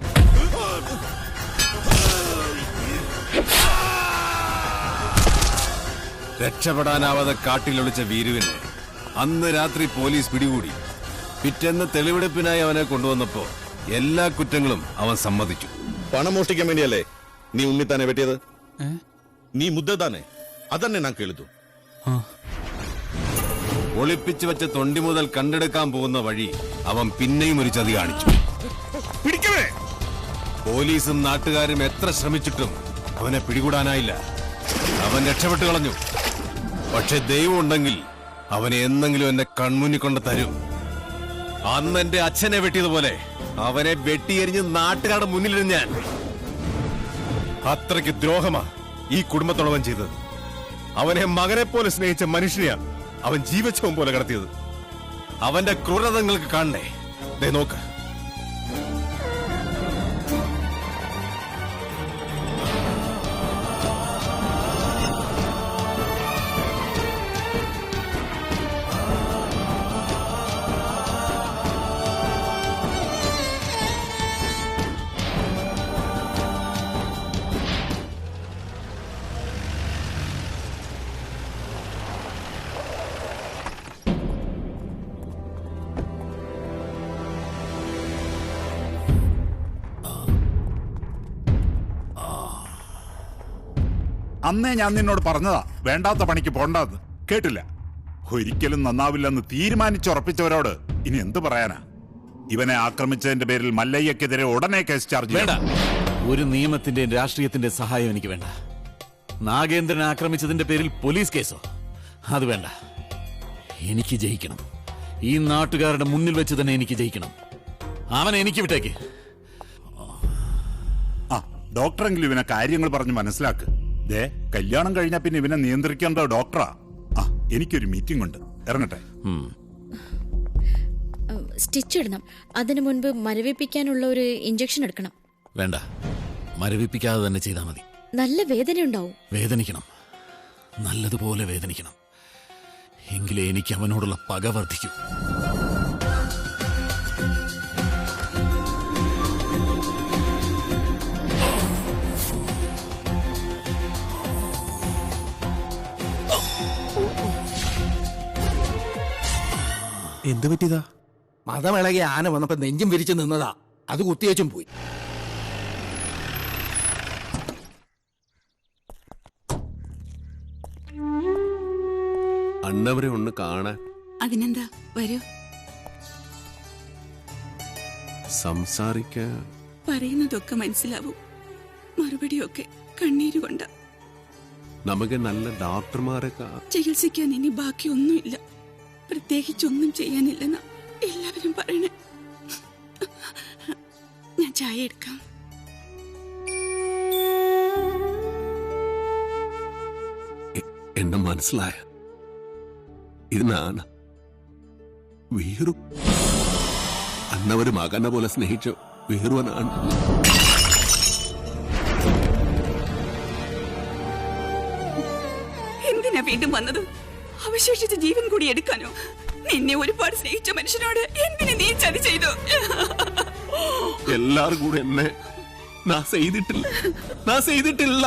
രക്ഷപ്പെടാനാവാതെ കാട്ടിലൊളിച്ച വീരുവിനെ അന്ന് രാത്രി പോലീസ് പിടികൂടി. പിറ്റേന്ന് തെളിവെടുപ്പിനായി അവനെ കൊണ്ടുവന്നപ്പോ എല്ലാ കുറ്റങ്ങളും അവൻ സമ്മതിച്ചു. പണം മോഷ്ടിക്കാൻ വേണ്ടിയല്ലേ നീ ഉണ്ണിത്താനെ വെട്ടിയത്? നീ മുദ്ദതാനെ അതന്നെ ഞാൻ കേളിതു. ഒളിപ്പിച്ചു വെച്ച തൊണ്ടി മുതൽ കണ്ടെടുക്കാൻ പോകുന്ന വഴി അവൻ പിന്നെയും ഒരു ചതി കാണിച്ചു. പിടിക്കവേ! പോലീസും നാട്ടുകാരും എത്ര ശ്രമിച്ചിട്ടും അവനെ പിടികൂടാനായില്ല. അവൻ രക്ഷപ്പെട്ടു കളഞ്ഞു. പക്ഷെ ദൈവം ഉണ്ടെങ്കിൽ അവനെ എന്നെങ്കിലും എന്റെ കൺമുന്നിൽ കൊണ്ട് തരും. അന്ന് എന്റെ അച്ഛനെ വെട്ടിയതുപോലെ അവനെ വെട്ടിയെരിഞ്ഞ് നാട്ടുകാരുടെ മുന്നിലിരുന്ന് ഞാൻ. അത്രയ്ക്ക് ദ്രോഹമാ ഈ കുടുംബത്തോടവൻ ചെയ്തത്. അവനെ മകനെ പോലെ സ്നേഹിച്ച മനുഷ്യനെയാണ് അവൻ ജീവച്ഛവം പോലെ കടത്തിയത്. അവന്റെ ക്രൂരത നിങ്ങൾക്ക് കാണണേ? ദേ നോക്ക്. അന്നേ ഞാൻ നിന്നോട് പറഞ്ഞതാ വേണ്ടാത്ത പണിക്ക് പോണ്ടാന്ന്. കേട്ടില്ല. ഒരിക്കലും നന്നാവില്ലെന്ന് തീരുമാനിച്ചുറപ്പിച്ചവരോട് ഇനി എന്തു പറയാനാ? ഇവനെ ആക്രമിച്ചതിന്റെ പേരിൽ മല്ലയ്യക്കെതിരെ ഉടനെ കേസ് ചാർജ് വേണ്ട. ഒരു നിയമത്തിന്റെ രാഷ്ട്രീയത്തിന്റെ സഹായം എനിക്ക് വേണ്ട. നാഗേന്ദ്രനെ ആക്രമിച്ചതിന്റെ പേരിൽ പോലീസ് കേസോ? അത് വേണ്ട. എനിക്ക് ജയിക്കണം. ഈ നാട്ടുകാരുടെ മുന്നിൽ വെച്ച് തന്നെ എനിക്ക് ജയിക്കണം. അവനെ എനിക്ക് വിട്ടേക്ക്. ആ ഡോക്ടറെങ്കിലും ഇവനെ കാര്യങ്ങൾ പറഞ്ഞ് മനസ്സിലാക്ക്. ദേ കല്യാണം കഴിഞ്ഞാ പിന്നെ ഇവനെ നിയന്ത്രിക്കേണ്ട ഡോക്ടറാ. ആ എനിക്കൊരു മീറ്റിംഗ് ഉണ്ട്, ഇറങ്ങട്ടെ. സ്റ്റിച്ച് ഇടണം. അതിനു മുൻപ് മരവിപ്പിക്കാനുള്ള ഒരു ഇഞ്ചക്ഷൻ എടുക്കണം. വേണ്ട, മരവിപ്പിക്കാതെ തന്നെ ചെയ്താൽ മതി. നല്ല വേദന ഉണ്ടാവും. വേദനിക്കണം, നല്ലതുപോലെ വേദനിക്കണം. എങ്കിലേ എനിക്ക് അവനോടുള്ള പക വർദ്ധിക്കൂ. എന്ത് പറ്റിയതാ? മതമിളകിയ ആന വന്നപ്പോ നെഞ്ചും വിരിച്ചു നിന്നതാ. അത് കുത്തിയേച്ചും പോയി. അണ്ണവരെ ഒന്ന് കാണാൻ. അതിനെന്താ, വരൂ. സംസാരിക്കാൻ പറയുന്നതൊക്കെ മനസ്സിലാവും, മറുപടിയൊക്കെ കണ്ണീര് കൊണ്ട. നമുക്ക് നല്ല ഡോക്ടർമാരെ ചികിത്സിക്കാൻ ഇനി ബാക്കിയൊന്നുമില്ല, പ്രത്യേകിച്ചൊന്നും ചെയ്യാനില്ലെന്നാ എല്ലാവരും പറയണേ. ഞാൻ ചായ എടുക്കാം. എന്നെ മനസ്സിലായ ഇത് നാണ് വീറും അന്നവര് മകനെ പോലെ സ്നേഹിച്ച വീറുവനാണ്. എന്തിനാ വീണ്ടും വന്നത്? അവശേഷിച്ച ജീവൻ കൂടി എടുക്കാനോ? നിന്നെ ഒരുപാട് സ്നേഹിച്ച മനുഷ്യനോട് എന്തിനു നീ ചതി ചെയ്തു? എല്ലാരും കൂടെ എന്നെ നാ ചെയ്തിട്ടില്ല.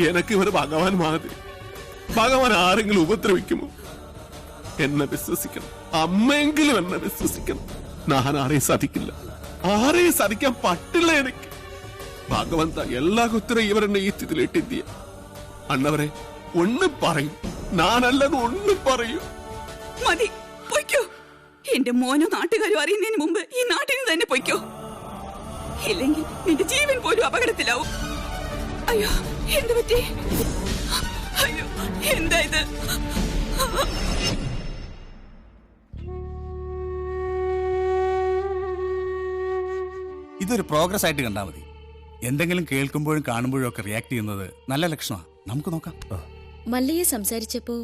എനക്ക് ഇവര് ഭഗവാൻ മാതിരി. ഭഗവാൻ ആരെങ്കിലും ഉപദ്രവിക്കുമോ? എന്നെ വിശ്വസിക്കണം, അമ്മയെങ്കിലും എന്നെ വിശ്വസിക്കണം. ഞാൻ ആരെയും സതിക്കാൻ പറ്റില്ല. എനിക്ക് ഭഗവന്ത എല്ലാ കുത്തരും ഇവരെന്നെ ഈ സ്ഥിതിയിലിട്ടിയ അണ്ണവരെ ഒന്ന് പറയും, ഞാനല്ലെന്ന് ഒന്ന് പറയൂ. മതി, പൊയ്ക്കോ. എന്റെ മോനോ നാട്ടുകാരോ അറിയുന്നതിന് മുമ്പ് ഈ നാട്ടിൽ നിന്ന് തന്നെ പൊയ്ക്കോ. ഇല്ലെങ്കിൽ നിന്റെ ജീവൻ പോലും അപകടത്തിലാവും. അയ്യോ, എന്ത് പറ്റി? അയ്യോ, എന്താ ഇത്? ഇതൊരു പ്രോഗ്രസ് ആയിട്ട് കണ്ടാൽ മതി. എന്തെങ്കിലും കേൾക്കുമ്പോഴും കാണുമ്പോഴും ഒക്കെ റിയാക്ട് ചെയ്യുന്നത് നല്ല ലക്ഷണമാണ്. നമുക്ക് നോക്കാം. മല്ലയെ സംസാരിച്ചപ്പോ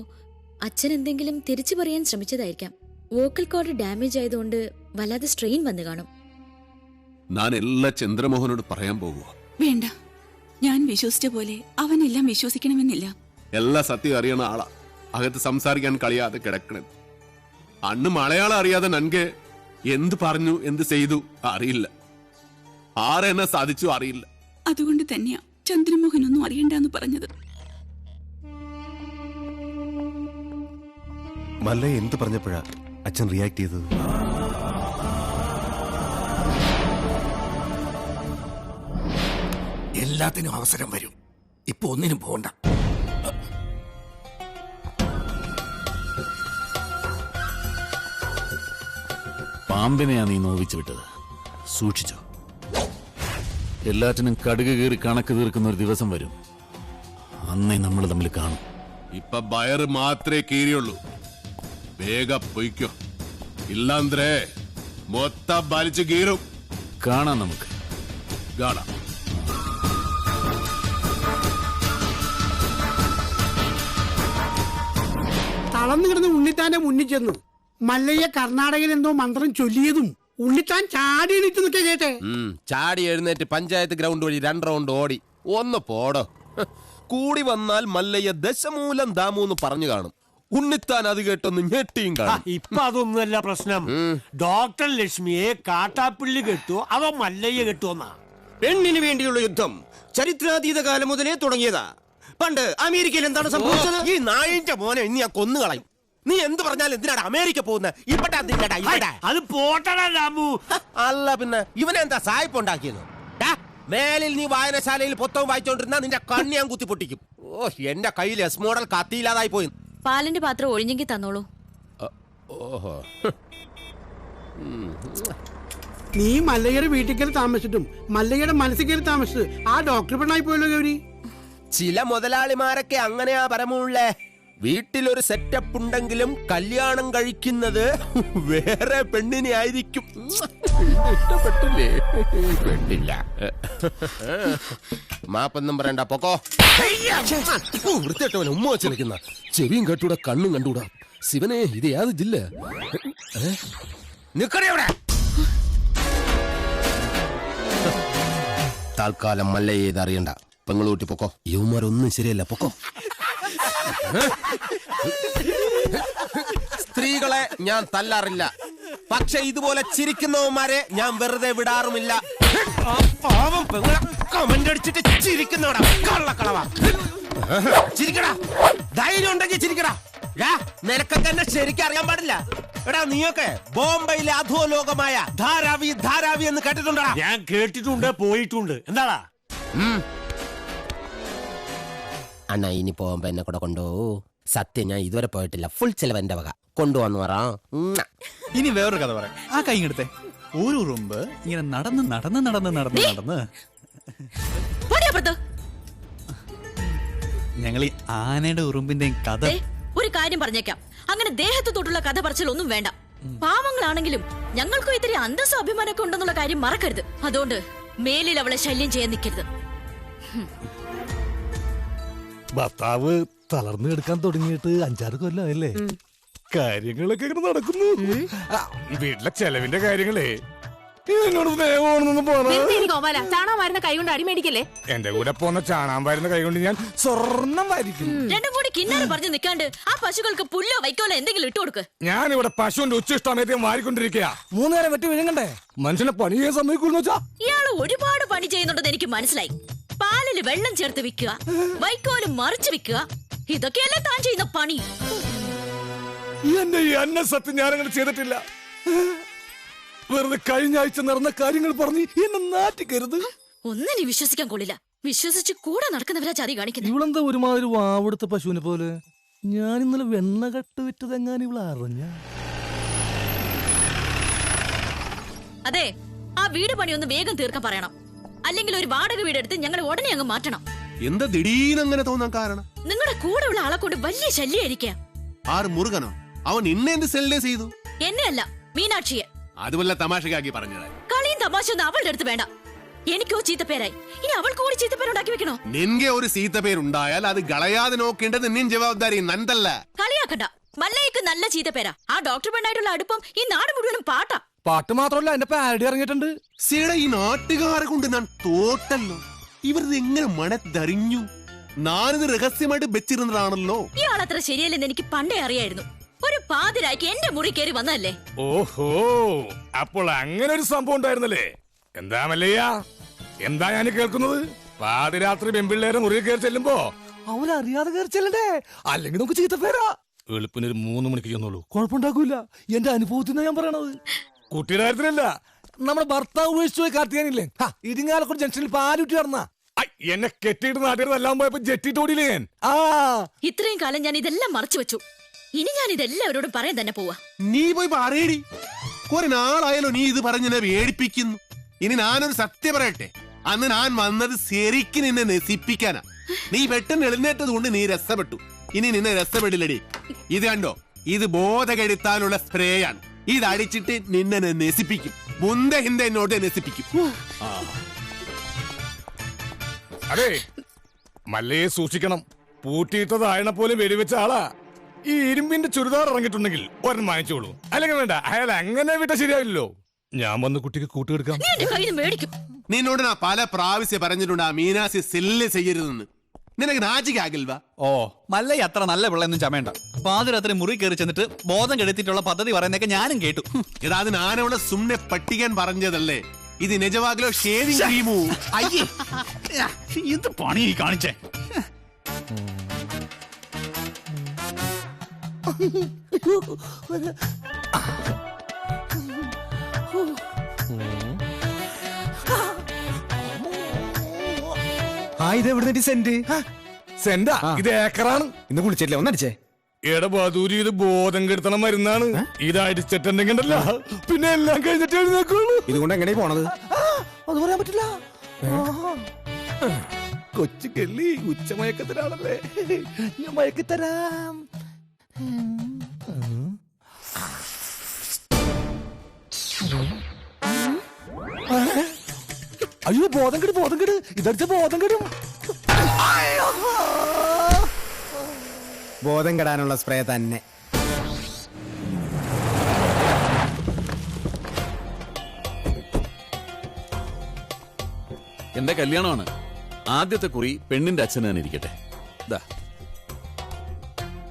അച്ഛൻ എന്തെങ്കിലും തിരിച്ചു പറയാൻ ശ്രമിച്ചതായിരിക്കാം. വോക്കൽ കോഡ് ഡാമേജ് ആയതുകൊണ്ട് വല്ലാതെ സ്ട്രെയിൻ വന്നു കാണും. ഞാൻ എല്ലാ ചന്ദ്രമോഹനോട് പറയാൻ പോകുക. വേണ്ട, ഞാൻ വിശ്വസിച്ച പോലെ അവനെല്ലാം വിശ്വസിക്കണമെന്നില്ല. എല്ലാ സത്യം അറിയണ ആളാ. അകത്ത് സംസാരിക്കാൻ കഴിയാതെ കിടക്കണത്. അന്ന് മലയാളം അറിയാതെ നൻകെ എന്ത് പറഞ്ഞു എന്ത് ചെയ്തു അറിയില്ല. ആരെന്നെ സാധിച്ചു അറിയില്ല. അതുകൊണ്ട് തന്നെയാ ചന്ദ്രമോഹൻ ഒന്നും അറിയണ്ടെന്ന് പറഞ്ഞത്. മല്ലയെ എന്ത് പറഞ്ഞപ്പോഴാ അച്ഛൻ റിയാക്ട് ചെയ്തത്? എല്ലാത്തിനും അവസരം വരും. ഇപ്പൊ ഒന്നിനും പോണ്ട. പാമ്പിനെയാ നീ നോവിച്ചു വിട്ടത്. സൂക്ഷിച്ചോ. എല്ലാറ്റിനും കടുക് കീറി കണക്ക് തീർക്കുന്ന ഒരു ദിവസം വരും. അന്നേ നമ്മൾ തമ്മിൽ കാണും. ഇപ്പൊ ബയർ മാത്രമേ കീറിയുള്ളൂ. വേഗം പൊയ്ക്കോ, ഇല്ലാന്ത്രേ മൊത്തം വലിച്ചു കീറും. കാണാം, നമുക്ക് കാണാം. തളർന്നു കിടന്ന് ഉണ്ണിത്താന്റെ മുന്നിൽ ചെന്നു മല്ലയ്യ കർണാടകയിൽ എന്തോ മന്ത്രം ചൊല്ലിയതും ഉണ്ണിത്താൻ ചാടി എണീറ്റ് നിൽക്കുക കേട്ടെ. ചാടി എഴുന്നേറ്റ് പഞ്ചായത്ത് ഗ്രൗണ്ട് വഴി 2 റൗണ്ട് ഓടി. ഒന്ന് പോടോ. കൂടി വന്നാൽ മല്ലയ്യ ദശമൂലം ദാമൂന്ന് പറഞ്ഞു കാണും. ഉണ്ണിത്താൻ അത് കേട്ടൊന്ന് ഞെട്ടിയും കാണും. ഇപ്പൊ അതൊന്നുമല്ല പ്രശ്നം. ഡോക്ടർ ലക്ഷ്മിയെ കാട്ടാപ്പിള്ളി കെട്ടുവോ അതോ മല്ലയ്യ കെട്ടുവോന്നാ? പെണ്ണിന് വേണ്ടിയുള്ള യുദ്ധം ചരിത്രാതീത കാലം മുതലേ തുടങ്ങിയതാ. പണ്ട് അമേരിക്കയിൽ എന്താണ് സംഭവിച്ചത്? ഈ നായിന്റെ മോനെ ഇനി ഞാൻ കൊന്നുകളയും. നീ എന്ത് പറഞ്ഞാലും എന്തിനാണ് അമേരിക്ക പോകുന്നത്? അത് പോട്ടടാ രാമു. അല്ല പിന്നെ ഇവനെന്താ സായിപ്പ് ഉണ്ടാക്കിയത്? മേലിൽ നീ വായനശാലയിൽ പുസ്തകം വായിച്ചോണ്ടിരുന്ന നിന്റെ കണ്ണി ഞാൻ കുത്തി പൊട്ടിക്കും. ഓ, എന്റെ കയ്യിൽ എസ് മോഡൽ കത്തിയില്ലാതായി പോയി. പാലിന്റെ പാത്രം ഒഴിഞ്ഞെങ്കിൽ തന്നോളൂ. ഓഹോ, നീ മല്ലയ്യയുടെ വീട്ടിൽ കയറി താമസിച്ചിട്ടും മല്ലയ്യയുടെ മനസ്സിൽ കയറി താമസിച്ചത് ആ ഡോക്ടർ പെണ്ണായി പോയല്ലോ ഗൗരി. ചില മുതലാളിമാരൊക്കെ അങ്ങനെയാ പരമുള്ളേ. വീട്ടിലൊരു സെറ്റപ്പ് ഉണ്ടെങ്കിലും കല്യാണം കഴിക്കുന്നത് വേറെ പെണ്ണിനെ ആയിരിക്കും. ഇഷ്ടപ്പെട്ടില്ലേ? പെട്ടില്ല. മാപ്പൊന്നും പറയണ്ട, പൊക്കോ. വൃത്തിയിട്ടവൻ ഉമ്മ വെച്ച് നിൽക്കുന്ന ചെവിയും കേട്ടൂടാ കണ്ണും കണ്ടൂടാ. ശിവനെ, ഇത് ഏത് ജില്ല? നിക്കണേ അവിടെ. താൽക്കാലം മല്ലയെ ഇത് അറിയണ്ട. പെങ്ങളൂട്ടി പൊക്കോ. യുവമാരൊന്നും ശരിയല്ല, പൊക്കോ. സ്ത്രീകളെ ഞാൻ തല്ലാറില്ല, പക്ഷെ ഇതുപോലെ ചിരിക്കുന്നവന്മാരെ ഞാൻ വെറുതെ വിടാറുമില്ല. പാവം പെങ്ങളെ കമന്റ് അടിച്ചിട്ട് ചിരിക്കുന്നവടാ കള്ളക്കളവാ. ചിരിക്കടാ, ധൈര്യം ഉണ്ടെങ്കിൽ ചിരിക്കടാ. നിനക്കൊക്കെ എന്നെ ശരിക്കും അറിയാൻ പാടില്ല. എടാ, നീയൊക്കെ ബോംബെയിലെ അധോലോകമായ ധാരാവി ധാരാവി എന്ന് കേട്ടിട്ടുണ്ടോ? ഞാൻ കേട്ടിട്ടുണ്ട്, പോയിട്ടുണ്ട്. എന്താടാ? അണ്ണാ ഇനി പോകുമ്പോ എന്നെ കൂടെ കൊണ്ടുപോകൂ. സത്യം ഞാൻ ഇതുവരെ പോയിട്ടില്ല. ഫുൾ ചെലവ് എന്റെ വക. കൊണ്ടുപോന്ന് പറ. ഇനി വേറൊരു കഥ പറയാം. ആ കൈ എടുത്തേ. ഒരു ഉറുമ്പ് ഇങ്ങനെ നടന്ന് നടന്ന് നടന്ന് നടന്ന് നടന്ന് ഞങ്ങൾ ഈ ആനയുടെ ഉറുമ്പിന്റെയും കഥ. ഒരു കാര്യം പറഞ്ഞേക്കാം, അങ്ങനെ ദേഹത്ത് തൊട്ടുള്ള കഥ പറച്ചിലൊന്നും വേണ്ട. പാവങ്ങളാണെങ്കിലും ഞങ്ങൾക്കും ഇത്തിരി അന്തസ്സും അഭിമാനമൊക്കെ ഉണ്ടെന്നുള്ള കാര്യം മറക്കരുത്. അതുകൊണ്ട് മേലിൽ അവളെ ശല്യം ചെയ്യാൻ നിൽക്കരുത്. ഭർത്താവ് തളർന്നു കിടക്കാൻ തുടങ്ങിയിട്ട് 6 കൊല്ലമല്ലേ? കാര്യങ്ങളൊക്കെ ഇങ്ങനെ നടക്കുന്നു. വീട്ടിലെ ചെലവിന്റെ കാര്യങ്ങളേ എന്നോട് സ്നേഹമാണെന്നൊന്നും ചാണാൻ കൈ കൊണ്ട് അടിമേടിക്കല്ലേ. എന്റെ കൂടെ പോന്ന ചാണാൻ വരുന്ന കൈ കൊണ്ട് ഞാൻ സ്വർണം വരിക്കും. രണ്ടും കൂടി കിന്നാരം പറഞ്ഞു നിൽക്കാണ്ട് ആ പശുക്കൾക്ക് പുല്ലോ വൈക്കോലോ എന്തെങ്കിലും ഇട്ടു കൊടുക്ക്. ഞാൻ ഇവിടെ പശുവിന്റെ ഉച്ചിഷ്ടമേദ്യം വാരിക്കൊണ്ടിരിക്കുക. 3 നേരം വെട്ടി വിഴുങ്ങണ്ടേ? മനുഷ്യനെ പണി ചെയ്യാൻ സമ്മതിക്കൂന്ന് വെച്ചാ? ഇയാള് ഒരുപാട് പണി ചെയ്യുന്നുണ്ടെന്ന് എനിക്ക് മനസ്സിലായി. പാലില് വെള്ളം ചേർത്ത് വിൽക്കുക, വൈക്കോലും മറിച്ച് വിൽക്കുക, ഇതൊക്കെയല്ലേ താൻ ചെയ്യുന്ന പണി. എന്റെ ഈ അന്ന സത്യം ഞാനങ്ങനെ ചെയ്തിട്ടില്ല. വെറുതെ കഴിഞ്ഞ ആഴ്ച നടന്ന കാര്യങ്ങൾ പറഞ്ഞ് എന്നെ നാട്ടിക്കരുത്. ഒന്നിനെ വിശ്വസിക്കാൻ കൊള്ളില്ല. വിശ്വസിച്ച് കൂടെ നടക്കുന്നവരാ ചതി കാണിക്കുന്നത്. ഇവളെന്താ ഒരുമാതിരി വാവെടുത്ത പശുവിനെ പോലെ? ഞാൻ ഇന്നലെ വെണ്ണ കട്ട് വിറ്റതെങ്ങാൻ ഇവളെ അറിഞ്ഞ? അതെ, ആ വീട് പണി ഒന്ന് വേഗം തീർക്കാൻ പറയണം. അല്ലെങ്കിൽ ഒരു വാടക വീടെടുത്ത് ഞങ്ങൾ ഉടനെ അങ്ങ് മാറ്റണം. എന്താ ദിടീരങ്ങനെ തോന്നാൻ കാരണം? നിങ്ങളുടെ കൂടെ ഉള്ള ആളെ കൊണ്ട് വലിയ ശല്യായിരിക്കാം. ആറ് മുരുകനോ? അവൻ ഇന്നെ എന്ത് സെല്ലേ ചെയ്തു? എന്നെ അല്ല, മീനാക്ഷിയെ. അതുപോലെ തമാശക്കാക്കി പറഞ്ഞത്. കളിയും തമാശ ഒന്നും അവളുടെ അടുത്ത് വേണ്ട. എനിക്കോ ചീത്തപ്പേരായി, ഇനി അവൾക്ക് കൂടി ചീത്തപ്പേരുണ്ടാക്കി വെക്കണോ? നിൻകെ ഒരു ചീത്തപ്പേരുണ്ടായാൽ അത് കളയാതെ നോക്കേണ്ടത് നിൻ ജവാബ്ദാരി നന്തല്ല. കളിയാക്കണ്ട. മല്ലയ്ക്ക് നല്ല ചീത്തപ്പേരാ. ആ ഡോക്ടർ പെണ്ണായിട്ടുള്ള അടുപ്പം ഈ നാട് മുഴുവനും പാട്ടാ. പാട്ട് മാത്രമല്ല, എന്റെ പാരഡി ഇറങ്ങിയിട്ടുണ്ട്. സീട ഈ നാട്ടുകാരെ കൊണ്ട് ഞാൻ തോട്ടല്ലോ. ഇവരത് എങ്ങനെ മണത്തറിഞ്ഞു? ഞാനിത് രഹസ്യമായിട്ട് വെച്ചിരുന്നതാണല്ലോ. ഇയാളത്ര ശരിയല്ലെന്ന് എനിക്ക് പണ്ടേ അറിയായിരുന്നു. ഒരു പാതിരായ്ക്ക് എന്റെ മുറി കയറി വന്നതല്ലേ. ഓഹോ, അപ്പോൾ അങ്ങനെ ഒരു സംഭവം ഉണ്ടായിരുന്നല്ലേ? എന്താ മല്ലയ്യ, എന്താ ഞാൻ കേൾക്കുന്നത്? പാതിരാത്രി പെൺപിള്ളേരെ മുറിയിൽ കയറി ചെല്ലുമ്പോ അവരറിയാതെ കയറി ചെല്ലണ്ടേ? അല്ലെങ്കിൽ നമുക്ക് ചീത്തപ്പേരാ. വെളുപ്പിന് ഒരു 3 മണിക്ക് ചെന്നുള്ളൂ, കുഴപ്പമുണ്ടാക്കൂല. എന്റെ അനുഭവത്തിൽ ഞാൻ പറയണത്. കുട്ടിയുടെ കാര്യത്തിലല്ല, നമ്മുടെ ഭർത്താവ് ഉപേക്ഷിച്ചു പോയി കാർത്തിയാനില്ലേ, ഇരിങ്ങാലക്കുടി ജംഗ്ഷനിൽ പാലുറ്റി നടന്ന എന്നെ കെട്ടിയിട്ട് നാട്ടിലെല്ലാം പോയപ്പോ ജെറ്റിട്ടോടിയില്ലേ ഞാൻ. ഇത്രയും കാലം ഞാൻ ഇതെല്ലാം മറച്ചു വെച്ചു. ഇനി ഞാൻ ഇതെല്ലാവരോടും പറയാൻ തന്നെ പോവാ. നീ പോയി പറയടി. കുറെ നാളായാലോ നീ ഇത് പറഞ്ഞെന്നെ വേടിപ്പിക്കുന്നു. ഇനി ഞാനൊരു സത്യം പറയട്ടെ. അന്ന് ഞാൻ വന്നത് ശരിക്കും നിന്നെ നശിപ്പിക്കാനാ. നീ പെട്ടെന്ന് എഴുന്നേറ്റത് കൊണ്ട് നീ രസപ്പെട്ടു. ഇനി നിന്നെ രസപ്പെടില്ലടി. ഇത് കണ്ടോ, ഇത് ബോധകെടുത്താനുള്ള സ്പ്രേയാണ്. ഇത് അടിച്ചിട്ട് നിന്നെ നശിപ്പിക്കും. മുന്തെ ഹിന്ദ എന്നോട് നശിപ്പിക്കും. അതെ, മല്ലയെ സൂക്ഷിക്കണം. പൂട്ടിയിട്ടതായണ പോലെ വെടിവെച്ച ആളാ. ഈ ഇരുമ്പിന്റെ ചുരിദാർ ഇറങ്ങിയിട്ടുണ്ടെങ്കിൽ ഒരെണ്ണം വാങ്ങിച്ചോളൂ. അല്ലെങ്കിൽ വേണ്ട, അയാൾ അങ്ങനെ വിട്ട ശരിയാവില്ലല്ലോ. ഞാൻ വന്ന് കുട്ടിക്ക് കൂട്ടുകൊടുക്കാം. നിന്നോട് ഞാൻ പല പ്രാവശ്യം പറഞ്ഞിട്ടുണ്ട് ആ മീനാസി സെല്ല് ചെയ്യരുതെന്ന്. നിനക്ക് നാചികാകിൽവാ? ഓ, മല്ലയ്യ അത്ര നല്ല പിള്ളയൊന്നും ചമയണ്ട. പാതിരാത്രി മുറി കയറി ചെന്നിട്ട് ബോധം കെടുത്തിട്ടുള്ള പദ്ധതി പറയുന്നൊക്കെ ഞാനും കേട്ടു. ഇതാ അത് ഞാനവിടെ സുമ്നെ പട്ടിക്കാൻ പറഞ്ഞതല്ലേ. ഇത് നിജവാകിലോ ഷേവിംഗ് ക്രീമോ? അയ്യേ, ഇത് പണി കാണിച്ചേ. സെന്റാ? ഇത് ഏക്കറാണ്. ഇന്ന് കുളിച്ചിട്ടില്ല, ഒന്നടിച്ചേ. എടബാദൂരി, ഇത് ബോധം കെടുത്തണം മരുന്നാണ്. ഇത് അടിച്ചിട്ടുണ്ടെങ്കിണ്ടല്ല പിന്നെ എല്ലാം കഴിഞ്ഞിട്ട് എഴുന്നേക്കുള്ളൂ. ഇതുകൊണ്ട് എങ്ങനെ പോണത്? അത് പറയാൻ പറ്റില്ല. കൊച്ചു കെള്ളി ഉച്ചമയക്കത്തിലാണല്ലേ, ഞാൻ മയക്കിത്തരാം. അയ്യോ, ബോധം കെടും, ബോധം കെട്. ഇതടിച്ച ബോധം കെടും. ബോധം കെടാനുള്ള സ്പ്രേ തന്നെ. എന്റെ കല്യാണമാണ്. ആദ്യത്തെ കുറി പെണ്ണിന്റെ അച്ഛന് തന്നെ ഇരിക്കട്ടെ.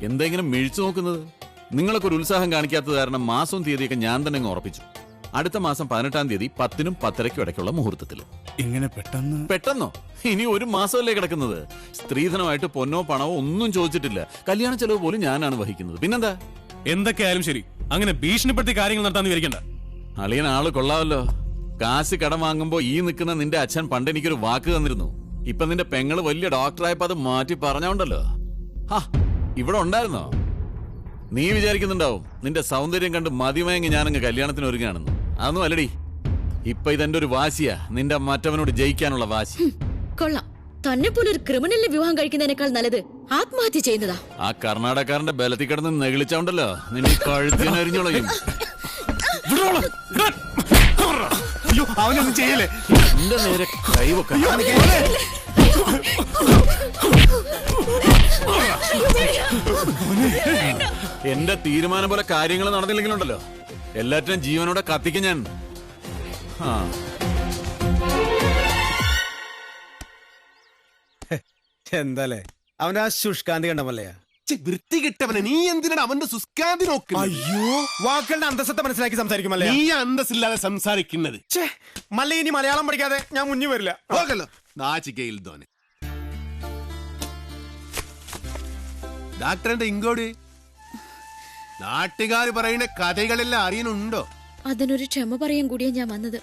എന്തെങ്കിലും മിഴിച്ചു നോക്കുന്നത്? നിങ്ങളൊക്കെ ഒരു ഉത്സാഹം കാണിക്കാത്തത് കാരണം മാസവും തീയതിയൊക്കെ ഞാൻ തന്നെ അങ്ങ് ഉറപ്പിച്ചു. അടുത്ത മാസം 18-ാം തീയതി 10-നും 10:30-ക്കും ഇടയ്ക്കുള്ള മുഹൂർത്തത്തിൽ. ഇങ്ങനെ പെട്ടെന്നോ? ഇനി ഒരു മാസമല്ലേ കിടക്കുന്നത്. സ്ത്രീധനമായിട്ട് പൊന്നോ പണമോ ഒന്നും ചോദിച്ചിട്ടില്ല. കല്യാണ ചെലവ് പോലും ഞാനാണ് വഹിക്കുന്നത്. പിന്നെന്താ? എന്തൊക്കെയായാലും ശരി, അങ്ങനെ ഭീഷണിപ്പെടുത്തി കാര്യങ്ങൾ നടത്താന്ന് വിചാരിക്കണ്ട. അളിയൻ ആള് കൊള്ളാമല്ലോ. കാശ് കടം വാങ്ങുമ്പോ ഈ നിൽക്കുന്ന നിന്റെ അച്ഛൻ പണ്ട് എനിക്കൊരു വാക്ക് തന്നിരുന്നു. ഇപ്പൊ നിന്റെ പെങ്ങള് വലിയ ഡോക്ടറായപ്പോ അത് മാറ്റി പറഞ്ഞോണ്ടല്ലോ. ഇവിടെ ഉണ്ടായിരുന്നോ? നീ വിചാരിക്കുന്നുണ്ടാവും നിന്റെ സൗന്ദര്യം കണ്ട് മതിമയങ്ങി ഞാനങ്ങ് കല്യാണത്തിന് ഒരുങ്ങാണെന്ന്. അതൊന്നും അല്ലടി. ഇപ്പൊ ഇതെന്റെ ഒരു വാശിയാ, നിന്റെ മറ്റവനോട് ജയിക്കാനുള്ള വാശി. കൊള്ളാം. തന്നെ പോലെ ഒരു ക്രിമിനലിനെ വിവാഹം കഴിക്കുന്നതിനേക്കാൾ നല്ലത് ആത്മഹത്യ ചെയ്യുന്നതാ. ആ കർണാടകക്കാരന്റെ ബലത്തിൽ കിടന്ന് നെകിളിച്ചോണ്ടല്ലോ നിന്നെ കഴുത്തിനരിഞ്ഞോളയും. അയ്യോ, അവനൊന്നും ചെയ്യല്ലേ. എന്റെ നേരെ കൈവക്ക. എന്റെ തീരുമാനം പോലെ കാര്യങ്ങൾ നടന്നില്ലെങ്കിലുണ്ടല്ലോ എല്ലാറ്റിനും ജീവനോടെ കത്തിക്കും ഞാൻ. എന്താലേ അവന്റെ ആ ശുഷ്കാന്തി കണ്ടമല്ലയാ. വൃത്തി കിട്ടവനെ, നീ എന്തിനാണ് അവന്റെ ശുഷ്കാന്തി നോക്കുന്നത്? അയ്യോ, വാക്കുകളുടെ അന്തസ്സത്തെ മനസ്സിലാക്കി സംസാരിക്കുമല്ലേ. നീ അന്തസ്സില്ലാതെ സംസാരിക്കുന്നത്. മല്ല ഇനി മലയാളം പഠിക്കാതെ ഞാൻ മുന്നിൽ വരില്ല. നാച്ചിക്കയിൽ തോനെ ഡാക്ടറിന്റെ ഇങ്ങോട്ട് നാട്ടുകാർ പറയുന്ന കഥകളെല്ലാം അറിയുന്നുണ്ടോ? അതിനൊരു ക്ഷമ പറയാൻ കൂടിയാ ഞാൻ വന്നത്.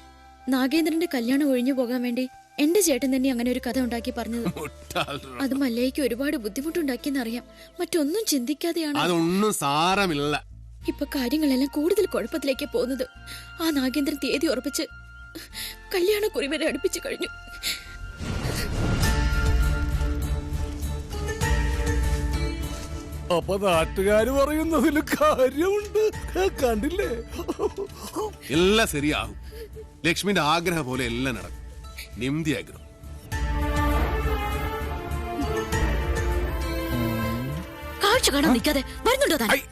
നാഗേന്ദ്രന്റെ കല്യാണം ഒഴിഞ്ഞു പോകാൻ വേണ്ടി എന്റെ ചേട്ടൻ തന്നെ അങ്ങനെ ഒരു കഥ ഉണ്ടാക്കി പറഞ്ഞത്. അത് മല്ലയ്ക്ക് ഒരുപാട് ബുദ്ധിമുട്ടുണ്ടാക്കിയെന്നറിയാം. മറ്റൊന്നും ചിന്തിക്കാതെയാണ്. അതൊന്നും സാരമില്ല. ഇപ്പൊ കാര്യങ്ങളെല്ലാം കൂടുതൽ കുഴപ്പത്തിലേക്ക് പോകുന്നത്. ആ നാഗേന്ദ്രൻ തീയതി ഉറപ്പിച്ച് കല്യാണക്കുറി വരെ അടുപ്പിച്ചു കഴിഞ്ഞു. അപ്പൊ നാട്ടുകാര് പറയുന്നതിൽ കാര്യമുണ്ട്. കണ്ടില്ലേ? എല്ലാം ശരിയാകും. ലക്ഷ്മിന്റെ ആഗ്രഹം പോലെ എല്ലാം നടക്കും. നിംതി ആഗ്രഹം.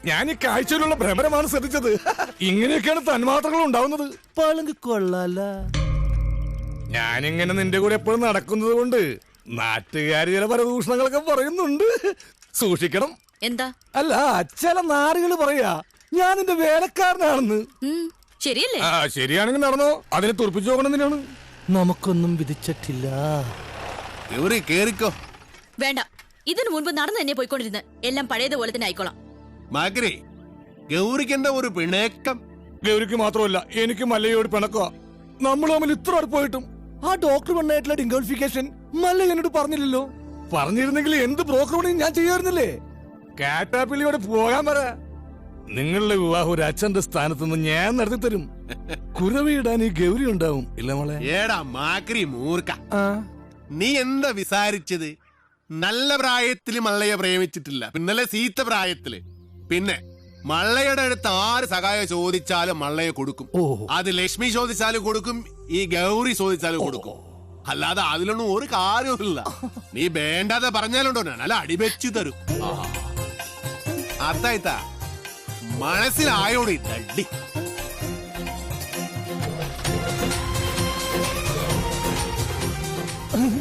ഞാൻ ഈ കാഴ്ചയിലുള്ള ഭ്രമരമാണ് ശ്രദ്ധിച്ചത്. ഇങ്ങനെയൊക്കെയാണ് തന്മാത്രകൾ ഉണ്ടാവുന്നത്. പളുങ്ക് കൊള്ളാല. ഞാനിങ്ങനെ നിന്റെ കൂടെ എപ്പോഴും നടക്കുന്നത് കൊണ്ട് നാട്ടുകാര് ചില പരദൂഷണങ്ങളൊക്കെ പറയുന്നുണ്ട്. സൂക്ഷിക്കണം. എന്താ? അല്ല, ചില നാറുകള് പറയാ ഞാൻ നിന്റെ വേലക്കാരനാണെന്ന്. ശരിയല്ലേ? ശരിയാണെങ്കിൽ നടന്നോ. അതിനെ തുറപ്പിച്ചു നോക്കണമെന്നാണ്. നമുക്കൊന്നും വിധിച്ചിട്ടില്ല. വേണ്ട, ഇതിനു മുൻപ് നടന്നു തന്നെ പോയിക്കൊണ്ടിരുന്ന് എല്ലാം പഴയതുപോലെ തന്നെ ആയിക്കോളാം. ഗൗരിക്ക് ഒരു പിണക്കം. ഗൗരിക്ക് മാത്രമല്ല, എനിക്ക് മല്ലയോട് പിണക്കോ. നമ്മൾ തമ്മിൽ ഇത്ര അടുപ്പായിട്ടും ആ ഡോക്ടർ പെണ്ണായിട്ടുള്ള ഡിംഗോളിഫിക്കേഷൻ മല്ല എന്നോട് പറഞ്ഞില്ലല്ലോ. പറഞ്ഞിരുന്നെങ്കിൽ എന്ത് ബ്രോക്കർ പണിയും ഞാൻ ചെയ്യാറുന്നില്ലേ. കാറ്റാപ്പിള്ളിയോട് പോകാൻ പറ. നിങ്ങളുടെ വിവാഹം ഒരു അച്ഛന്റെ സ്ഥാനത്ത് നിന്ന് ഞാൻ നടത്തി തരും. കുരവിടാൻ ഈ ഗൗരി ഉണ്ടാവും. ഇല്ല മോളെ? ഏടാ മാക്രി മൂർക്ക, നീ എന്താ വിസാരിച്ചത്? നല്ല പ്രായത്തില് മള്ളയെ പ്രേമിച്ചിട്ടില്ല, പിന്നല്ലേ സീത്ത പ്രായത്തില്. പിന്നെ മള്ളയുടെ അടുത്ത് ആര് സഹായം ചോദിച്ചാലും മള്ളയെ കൊടുക്കും. അത് ലക്ഷ്മി ചോദിച്ചാലും കൊടുക്കും, ഈ ഗൗരി ചോദിച്ചാലും കൊടുക്കും. അല്ലാതെ അതിലൊന്നും ഒരു കാര്യമില്ല. നീ വേണ്ടാതെ പറഞ്ഞാലുണ്ടോ നല്ല അടിവെച്ചു തരും. അത്തായിത്താ മനസ്സിലായോടി തട്ടി.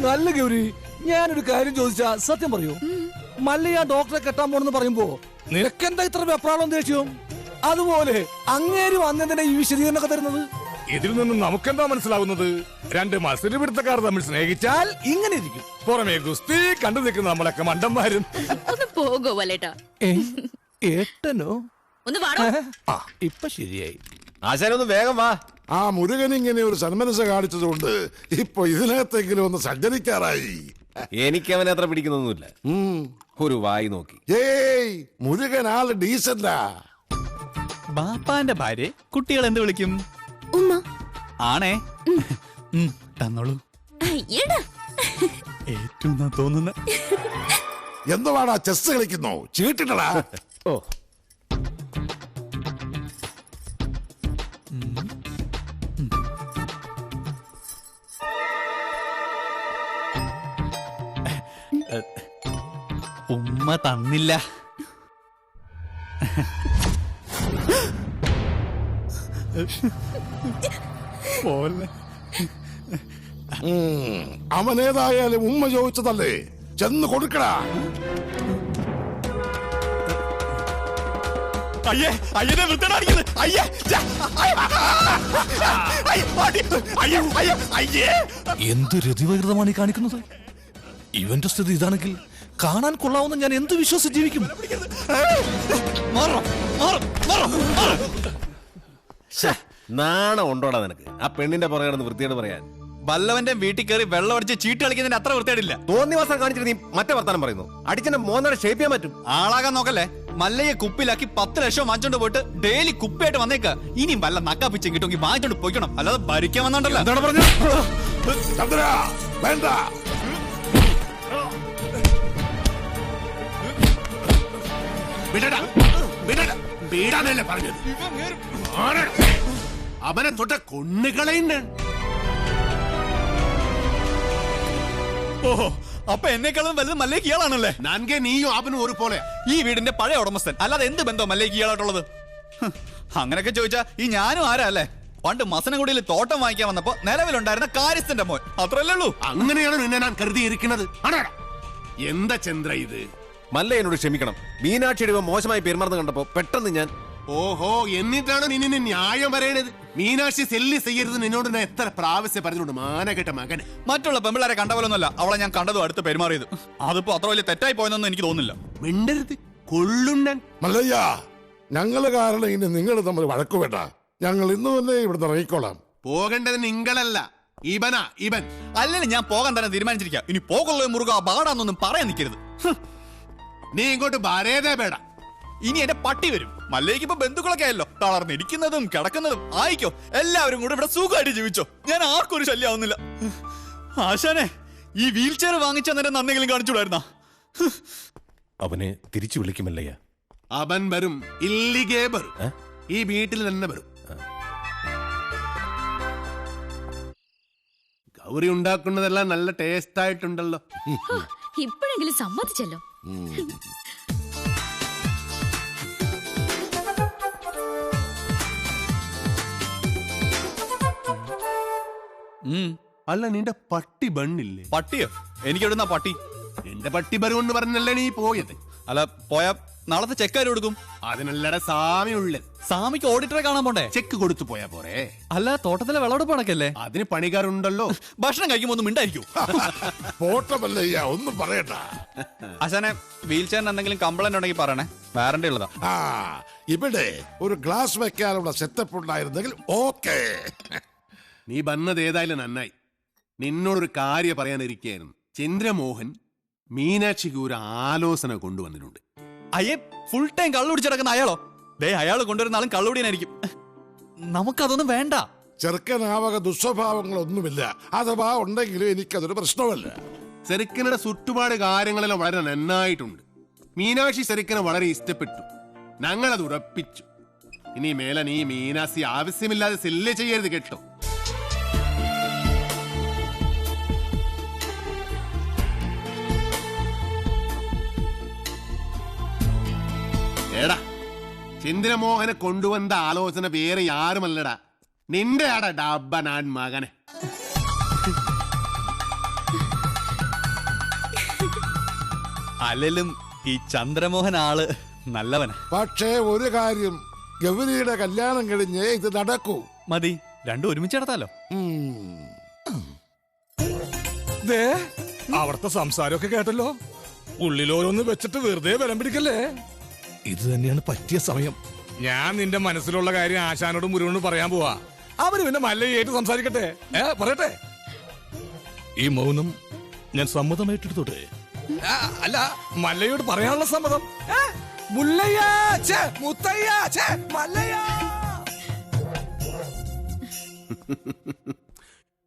നല്ല ഗൗരി, ഞാനൊരു കാര്യം ചോദിച്ചാ സത്യം പറയൂ. മല്ലയ ഡോക്ടറെ കെട്ടാൻ പോണെന്ന് പറയുമ്പോ നിനക്കെന്താ ഇത്ര വെപ്രാളം ദേഷ്യം? അതുപോലെ അങ്ങേര് വന്നതിനെ ഈ വിശദീകരണമൊക്കെ തരുന്നത്. ഇതിൽ നിന്നും നമുക്കെന്താ മനസ്സിലാവുന്നത്? രണ്ട് മത്സര പിടുത്തക്കാർ തമ്മിൽ സ്നേഹിച്ചാൽ ഇങ്ങനെ ഇരിക്കും. പുറമേ ഗുസ്തി കണ്ടു നിൽക്കുന്ന നമ്മളൊക്കെ മണ്ടന്മാരും. ഒന്ന് പോകോ വല്ലേട്ടാ. ഏട്ടനോ? ഒന്ന് വാടോ. ഇപ്പൊ ശരിയായി. ആശാനൊന്ന് വേഗം വാ. ആ മുരുകൻ ഇങ്ങനെ ഒരു സന്മനസ് കാണിച്ചതുകൊണ്ട് ഇപ്പൊ ഇതിനകത്തെങ്കിലും ഒന്ന് സഞ്ചരിക്കാറായി. എനിക്ക് അവനെ അത്ര പിടിക്കുന്നൊന്നുമില്ല. ഒരു വായി നോക്കി. ഏയ്, മുരുകൻ ആള് ഡീസന്റാ. ബാപ്പാന്റെ ഭാര്യ കുട്ടികൾ എന്ത് വിളിക്കും? ഉമ്മ. ആണേ, തന്നോളൂ. ഏറ്റവും തോന്നുന്ന എന്തുവാടാ ചെസ് കളിക്കുന്നോ? ചീട്ടിട്ടടാ. ഓ, ഉമ്മ തന്നില്ല. അവനേതായാലും ഉമ്മ ചോദിച്ചതല്ലേ, ചെന്ന് കൊടുക്കടാ. അയ്യേ, അയ്യനെ വൃത്തിയാടിക്കുന്നത്. അയ്യേ, എന്ത് രതിവൈകൃതമാണ് ഈ കാണിക്കുന്നത്? ഇവന്റെ സ്ഥിതി ഇതാണെങ്കിൽ കാണാൻ കൊള്ളാവുന്ന ഞാൻ എന്ത് വിശ്വസിച്ച് ജീവിക്കും? നാണം ഉണ്ടോടാ നിനക്ക്? ആ പെണ്ണിന്റെ പുറകെ വൃത്തിയോട് പറയാൻ. വല്ലവന്റെ വീട്ടിൽ കയറി വെള്ളം അടിച്ച് ചീട്ട് കളിക്കുന്നതിന് അത്ര വൃത്തിയായിട്ടില്ല. തോന്നി വാസം കാണിച്ചിട്ട് നീ മറ്റേ വർത്താനം പറയുന്നു. അടിച്ചെന്നെ മോന്നടെ ഷേപ്പ് ചെയ്യാൻ പറ്റും. ആളാകാൻ നോക്കല്ലേ. മല്ലയെ കുപ്പിലാക്കി 10 ലക്ഷം വാങ്ങിച്ചോണ്ട് പോയിട്ട് ഡെയിലി കുപ്പിയായിട്ട് വന്നേക്ക. ഇനിയും വല്ല നക്കാപ്പിച്ചും കിട്ടുമെങ്കിൽ വാങ്ങിച്ചോണ്ട് പോയിക്കണം, അല്ലാതെ ഭരിക്കാൻ വന്നോണ്ടല്ലോ. വേണ്ട, വീടാനല്ലേ പറഞ്ഞത്. അവനെ തൊട്ട കൊണ്ണുകളയുണ്ട്. ഓഹോ, അപ്പൊ എന്നെക്കാളും വലുത് മല്ലേക്ക് ഇയാളാണല്ലേ? നൻകെ നീയും അവനും ഒരു പോലെ. ഈ വീടിന്റെ പഴയ ഉടമസ്ഥൻ, അല്ലാതെ എന്ത് ബന്ധം മല്ലേക്ക് ഇയാളായിട്ടുള്ളത്? അങ്ങനെയൊക്കെ ചോദിച്ചാ ഈ ഞാനും ആരാ അല്ലേ? പണ്ട് മസനഗുഡിയിൽ തോട്ടം വാങ്ങിക്കാൻ വന്നപ്പോ നിലവിലുണ്ടായിരുന്ന കാര്യസ്ഥന്റെ മോൻ, അത്രല്ലേ ഉള്ളൂ. അങ്ങനെയാണ് നിന്നെ ഞാൻ കരുതിയിരിക്കുന്നത്. എന്താ ചന്ദ്ര ഇത്? മല്ലയോട് ക്ഷമിക്കണം. മീനാക്ഷിയുടെ മോശമായി പെരുമാറുന്ന കണ്ടപ്പോ പെട്ടെന്ന് ഞാൻ ഓഹോ, എന്നിട്ടാണ് നിന്നെ ന്യായം പറയണത്. മീനാക്ഷി സെല്ലി ചെയ്യരുത് നിന്നോട് ഞാൻ എത്ര പ്രാവശ്യം പറഞ്ഞോണ്ട് മാനകെട്ട മകന്. മറ്റുള്ള പെമ്പിള്ളേരെ കണ്ട പോലൊന്നുമല്ല അവളെ ഞാൻ കണ്ടതും അടുത്ത് പെരുമാറിയത്. അതിപ്പോ അത്ര വലിയ തെറ്റായി പോയെന്നൊന്നും എനിക്ക് തോന്നുന്നില്ല. മിണ്ടരുത്, കൊള്ളുണ്ണൻ. മല്ലയ്യ, ഞങ്ങള് കാരണം ഇനി നിങ്ങൾ തമ്മിൽ വഴക്കു വേണ്ട. ഞങ്ങൾ ഇന്ന് തന്നെ ഇവിടുന്ന് ഇറങ്ങിക്കോളാം. പോകേണ്ടത് നിങ്ങളല്ല, ഇവൻ. അല്ലെങ്കിൽ ഞാൻ പോകാൻ തന്നെ തീരുമാനിച്ചിരിക്കാം. ഇനി പോകുള്ള മുറുക ബാടാന്നൊന്നും പറയാൻ നിൽക്കരുത്. നീ ഇങ്ങോട്ട് വരേതേ പേട. ഇനി എന്റെ പട്ടി വരും. മല്ലേക്ക് ഇപ്പൊ ബന്ധുക്കളൊക്കെ ആയല്ലോ, തളർന്നിരിക്കുന്നതും കിടക്കുന്നതും ആയിക്കോ. എല്ലാവരും കൂടെ ഇവിടെ സുഖമായിട്ട് ജീവിച്ചോ. ഞാൻ ആർക്കും ഒരു ശല്യമാവുന്നില്ല. ആശാനെ, ഈ വീൽ ചെയർ വാങ്ങിച്ചെന്നെ നന്നെങ്കിലും കാണിച്ചുകൂടായിരുന്ന? അവനെ തിരിച്ചു വിളിക്കുമല്ലയ്യ. അവൻ വരും, ഇല്ലിഗേ വരും. ഈ വീട്ടിൽ തന്നെ വരും. ഗൗരി ഉണ്ടാക്കുന്നതെല്ലാം നല്ല ടേസ്റ്റ് ആയിട്ടുണ്ടല്ലോ. ഇപ്പോഴെങ്കിലും സമ്മതിച്ചല്ലോ. അല്ല, നിന്റെ പട്ടി ബണ്ണില്ലേ? പട്ടിയോ? എനിക്കെവിടുന്ന പട്ടി? നിന്റെ പട്ടി ബരുവെന്ന് പറഞ്ഞല്ലേ നീ പോയത്? അല്ല, പോയാ നാളത്തെ ചെക്കാര് കൊടുക്കും. അതിനല്ലട സാമി ഉള്ളത്. സാമിക്ക് ഓഡിറ്ററെ കാണാൻ പോണ്ടേ? ചെക്ക് കൊടുത്തു പോയാ പോരെ? അല്ല, തോട്ടത്തിലെ വിളവെടുപ്പ് നടക്കല്ലേ? അതിന് പണിക്കാരുണ്ടല്ലോ. ഭക്ഷണം കഴിക്കുമ്പോ ഒന്നും മിണ്ടായിരിക്കും. പോട്ടമല്ലയ്യ, ഒന്നും പറയണ്ട. ആശാനെ, വീൽ ചെയറിന് എന്തെങ്കിലും കംപ്ലൈന്റ് ഉണ്ടെങ്കിൽ പറയണേ, വാറണ്ടി ഉള്ളതാ. ഇവിടെ ഒരു ഗ്ലാസ് വെക്കാനുള്ള സെറ്റപ്പ് ഉണ്ടായിരുന്നെങ്കിൽ ഓക്കേ. നീ വന്നത് ഏതായാലും നന്നായി. നിന്നോടൊരു കാര്യം പറയാനിരിക്കുകയായിരുന്നു. ചന്ദ്രമോഹൻ മീനാക്ഷിക്ക് ഒരു ആലോചന കൊണ്ടുവന്നിട്ടുണ്ട്. അയ്യേ, ഫുൾ ടൈം കള്ളുപിടിച്ചിടക്കുന്ന അയാളോ? അയാൾ കൊണ്ടുവരുന്ന ആളും കള്ളുപിടിയായിരിക്കും. നമുക്കതൊന്നും വേണ്ട. ചെറുക്കനാവക ദുസ്വഭാവങ്ങളൊന്നുമില്ല. അഥവാ ഉണ്ടെങ്കിലും എനിക്കതൊരു പ്രശ്നമല്ല. ചെറുക്കനുടെ ചുറ്റുപാട് കാര്യങ്ങളെല്ലാം വളരെ നന്നായിട്ടുണ്ട്. മീനാക്ഷി ചെറുക്കനെ വളരെ ഇഷ്ടപ്പെട്ടു. ഞങ്ങളത് ഉറപ്പിച്ചു. ഇനി മേലെ നീ മീനാക്ഷി ആവശ്യമില്ലാതെ സെല്ല് ചെയ്യരുത് കേട്ടോ. എടാ, ചന്ദ്രമോഹനെ കൊണ്ടുവന്ന ആലോചന വേറെ ആരുമല്ലടാ, നിന്റെ ആടാ ഡബ്ബനാൻ മകനെ. അല്ലെങ്കിലും ഈ ചന്ദ്രമോഹൻ ആള് നല്ലവനാ. പക്ഷേ ഒരു കാര്യം, ഗൗരിയുടെ കല്യാണം കഴിഞ്ഞേ ഇത് നടക്കൂ. മതി, രണ്ടും ഒരുമിച്ച് നടത്താലോ. അവിടുത്തെ സംസാരമൊക്കെ കേട്ടല്ലോ. ഉള്ളിലോരോന്ന് വെച്ചിട്ട് വെറുതെ ബലം പിടിക്കല്ലേ. ഇത് തന്നെയാണ് പറ്റിയ സമയം. ഞാൻ നിന്റെ മനസ്സിലുള്ള കാര്യം ആശാനോട് മുരുകനോട് പറയാൻ പോവാ. അവര് പിന്നെ മല്ലയായിട്ട് സംസാരിക്കട്ടെ. പറയട്ടെ. ഈ മൗനം ഞാൻ സമ്മതമായിട്ടെടുത്തോട്ടെ. അല്ല, മല്ലയോട് പറയാനുള്ള സമ്മതം.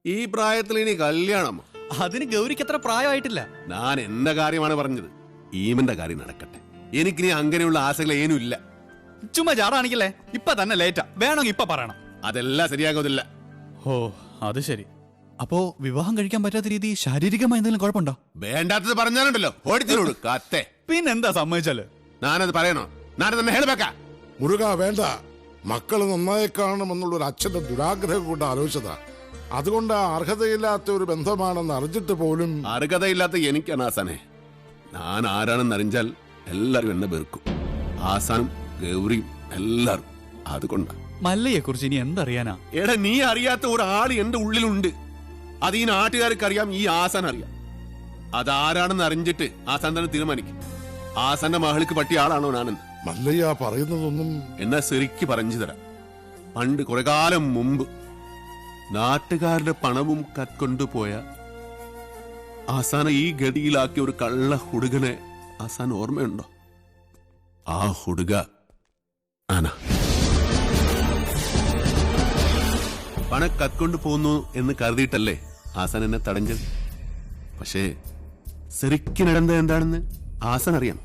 ഈ പ്രായത്തിൽ ഇനി കല്യാണം? അതിന് ഗൗരിക്ക് അത്ര പ്രായമായിട്ടില്ല. ഞാൻ എന്റെ കാര്യമാണ് പറഞ്ഞത്. ഈമന്റെ കാര്യം നടക്കട്ടെ. എനിക്കിനി അങ്ങനെയുള്ള ആശകൾ ഏനും ഇല്ല. ചുമ്മാ ചാടാണിക്കല്ലേ. ഇപ്പൊ തന്നെ ലേറ്റാ. വേണമെങ്കിൽ ഇപ്പൊ പറയണം. അതെല്ലാം ശരിയാകുന്നില്ല. ഓ, അത് ശരി. അപ്പോ വിവാഹം കഴിക്കാൻ പറ്റാത്ത രീതി ശാരീരികമായി എന്തെങ്കിലും കുഴപ്പമുണ്ടോ? വേണ്ടാത്തത് പറഞ്ഞാലുണ്ടല്ലോ ഓടിച്ചിലോട് കത്തെ. പിന്നെന്താ സമ്മതിച്ചാല്? ഞാനത് പറയണോ? ഞാനത് തന്നെ ഹേൾബേക്ക. മുരുക, വേണ്ട. മക്കള് നന്നായി കാണണമെന്നുള്ളൊരു അച്ഛന്റെ ദുരാഗ്രഹം കൊണ്ട് ആലോചിച്ചതാ. അതുകൊണ്ട് അർഹതയില്ലാത്ത ഒരു ബന്ധമാണെന്ന് അറിഞ്ഞിട്ട് പോലും. അർഹതയില്ലാത്ത എനിക്കാണ് ആസാനെ. ഞാൻ ആരാണെന്ന് അറിഞ്ഞാൽ എല്ലാരും എന്നെ വെറുക്കും. ആസാനും ഗൗരിയും എല്ലാരും. അതുകൊണ്ടാ. മല്ലയെ കുറിച്ച് ഇനി എന്തറിയാനാ? എടാ, നീ അറിയാത്ത ഒരാൾ എന്റെ ഉള്ളിലുണ്ട്. അത് ഈ നാട്ടുകാർക്ക് അറിയാം, ഈ ആസാൻ അറിയാം. അതാരാണെന്ന് അറിഞ്ഞിട്ട് ആസാൻ തന്നെ തീരുമാനിക്കും. ആസാന്റെ മഹൾക്ക് പറ്റിയ ആളാണോ ഞാനെന്ന്. മല്ലയ്യ പറയുന്നതൊന്നും എന്നാ ശരിക്ക് പറഞ്ഞു തരാം. പണ്ട് കുറെ കാലം മുമ്പ് നാട്ടുകാരുടെ പണവും കക്കൊണ്ടുപോയ ആസാന ഈ ഗതിയിലാക്കിയ ഒരു കള്ള ഹുടുകനെ ആസാൻ ഓർമ്മയുണ്ടോ? ആ ഹുടുക ആന. പണം കക്കൊണ്ടു പോന്നു എന്ന് കരുതിയിട്ടല്ലേ ആസാൻ എന്നെ തടഞ്ഞത്. പക്ഷേ ശരിക്കും നടന്നത് എന്താണെന്ന് ആസാൻ അറിയാം.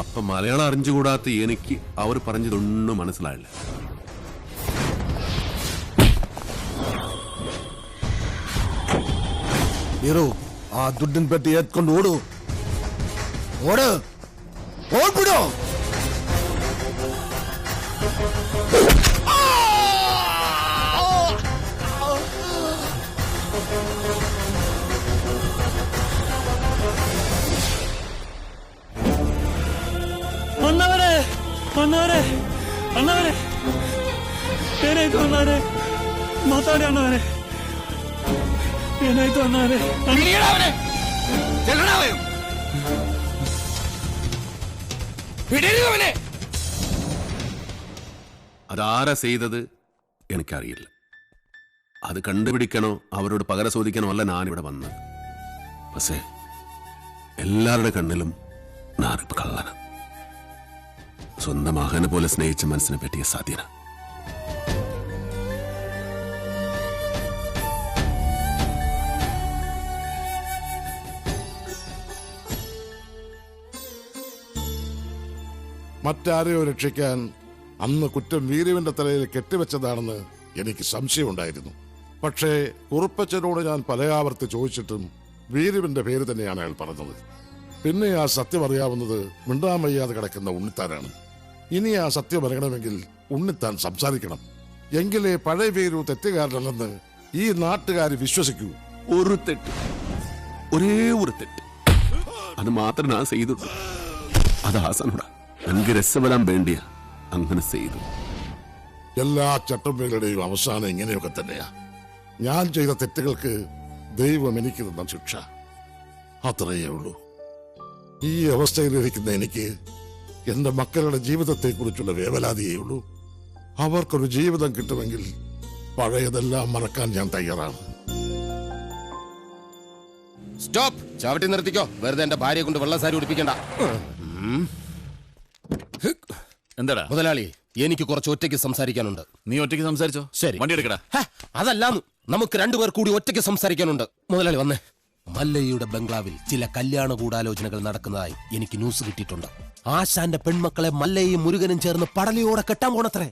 അപ്പൊ മലയാളം അറിഞ്ഞുകൂടാത്ത എനിക്ക് അവർ പറഞ്ഞതൊന്നും മനസ്സിലായില്ല. ആ ദുഡ്ഡൻ പെട്ടി എത്കൊണ്ട് ഓടൂ, ഓട്, ഓടിപ്പിടോ. ಅಣ್ಣವರೇ ಅಣ್ಣವರೇ ಅಣ್ಣವರೇ ಏನಾಯ್ತು ಅಣ್ಣವರೇ? ಮಾತಾಡಿ ಅಣ್ಣವರೇ, ಏನಾಯ್ತು ಅಣ್ಣವರೇ? അതാരാ ചെയ്തത് എനിക്കറിയില്ല. അത് കണ്ടുപിടിക്കണോ അവരോട് പകരം ചോദിക്കണോ അല്ല ഞാനിവിടെ വന്നത്. പക്ഷേ എല്ലാവരുടെ കണ്ണിലും ഞാനിപ്പോ കള്ളന. സ്വന്തം മകനെ പോലെ സ്നേഹിച്ച മനസ്സിനെ പറ്റിയ സാധ്യത. മറ്റാരെയോ രക്ഷിക്കാൻ അന്ന് കുറ്റം വീരുവിന്റെ തലയിൽ കെട്ടിവെച്ചതാണെന്ന് എനിക്ക് സംശയമുണ്ടായിരുന്നു. പക്ഷേ കുറുപ്പച്ചനോട് ഞാൻ പലയാവർത്തി ചോദിച്ചിട്ടും വീരുവിന്റെ പേര് തന്നെയാണ് അയാൾ പറഞ്ഞത്. പിന്നെ ആ സത്യം അറിയാവുന്നത് മിണ്ടാൻ വയ്യാതെ കിടക്കുന്ന ഉണ്ണിത്താനാണ്. ഇനി ആ സത്യം അറിയണമെങ്കിൽ ഉണ്ണിത്താൻ സംസാരിക്കണം. എങ്കിലേ പഴയ വീരു തെറ്റുകാരനല്ലെന്ന് ഈ നാട്ടുകാർ വിശ്വസിക്കൂ. ഒരു തെറ്റ്, ഒരേ ഒരു തെറ്റ്, അത് മാത്രം ഞാൻ ചെയ്തിട്ടു. അത് ആസാനോടാ എനിക്ക് രസപ്പെടാൻ വേണ്ടിയാ അങ്ങനെ ചെയ്തു. എല്ലാ ചട്ടമ്പികളുടെയും അവസാനം ഇങ്ങനെയൊക്കെ തന്നെയാ. ഞാൻ ചെയ്ത തെറ്റുകൾക്ക് ദൈവം എനിക്ക് തന്ന ശിക്ഷ, അത്രയേ ഉള്ളൂ. ഈ അവസ്ഥയിലിരിക്കുന്ന എനിക്ക് എന്റെ മക്കളുടെ ജീവിതത്തെക്കുറിച്ചുള്ള വേവലാതിയേ ഉള്ളൂ. അവർക്കൊരു ജീവിതം കിട്ടുമെങ്കിൽ പഴയതെല്ലാം മറക്കാൻ ഞാൻ തയ്യാറാണ്. സ്റ്റോപ്പ്, ചവിട്ടി നിർത്തിക്കോ. വെറുതെ എന്റെ ഭാര്യയെ കൊണ്ട് വെള്ളസാരി ഉടിപ്പിക്കണ്ട. എന്താടാ മുതലാളി, എനിക്ക് കുറച്ച് ഒറ്റയ്ക്ക് സംസാരിക്കാനുണ്ട്. നീ ഒറ്റയ്ക്ക് സംസാരിച്ചോ? ശരി, വണ്ടി എടുക്കടാ. അതല്ലാന്ന്, നമുക്ക് രണ്ടുപേർ കൂടി ഒറ്റയ്ക്ക് സംസാരിക്കാനുണ്ട്. മുതലാളി വന്നേ. മല്ലയ്യയുടെ ബംഗ്ലാവിൽ ചില കല്യാണ ഗൂഢാലോചനകൾ നടക്കുന്നതായി എനിക്ക് ന്യൂസ് കിട്ടിയിട്ടുണ്ട്. ആശാന്റെ പെൺമക്കളെ മല്ലയും മുരുകനും ചേർന്ന് പടലിയോടെ കെട്ടാൻ പോണത്രേ.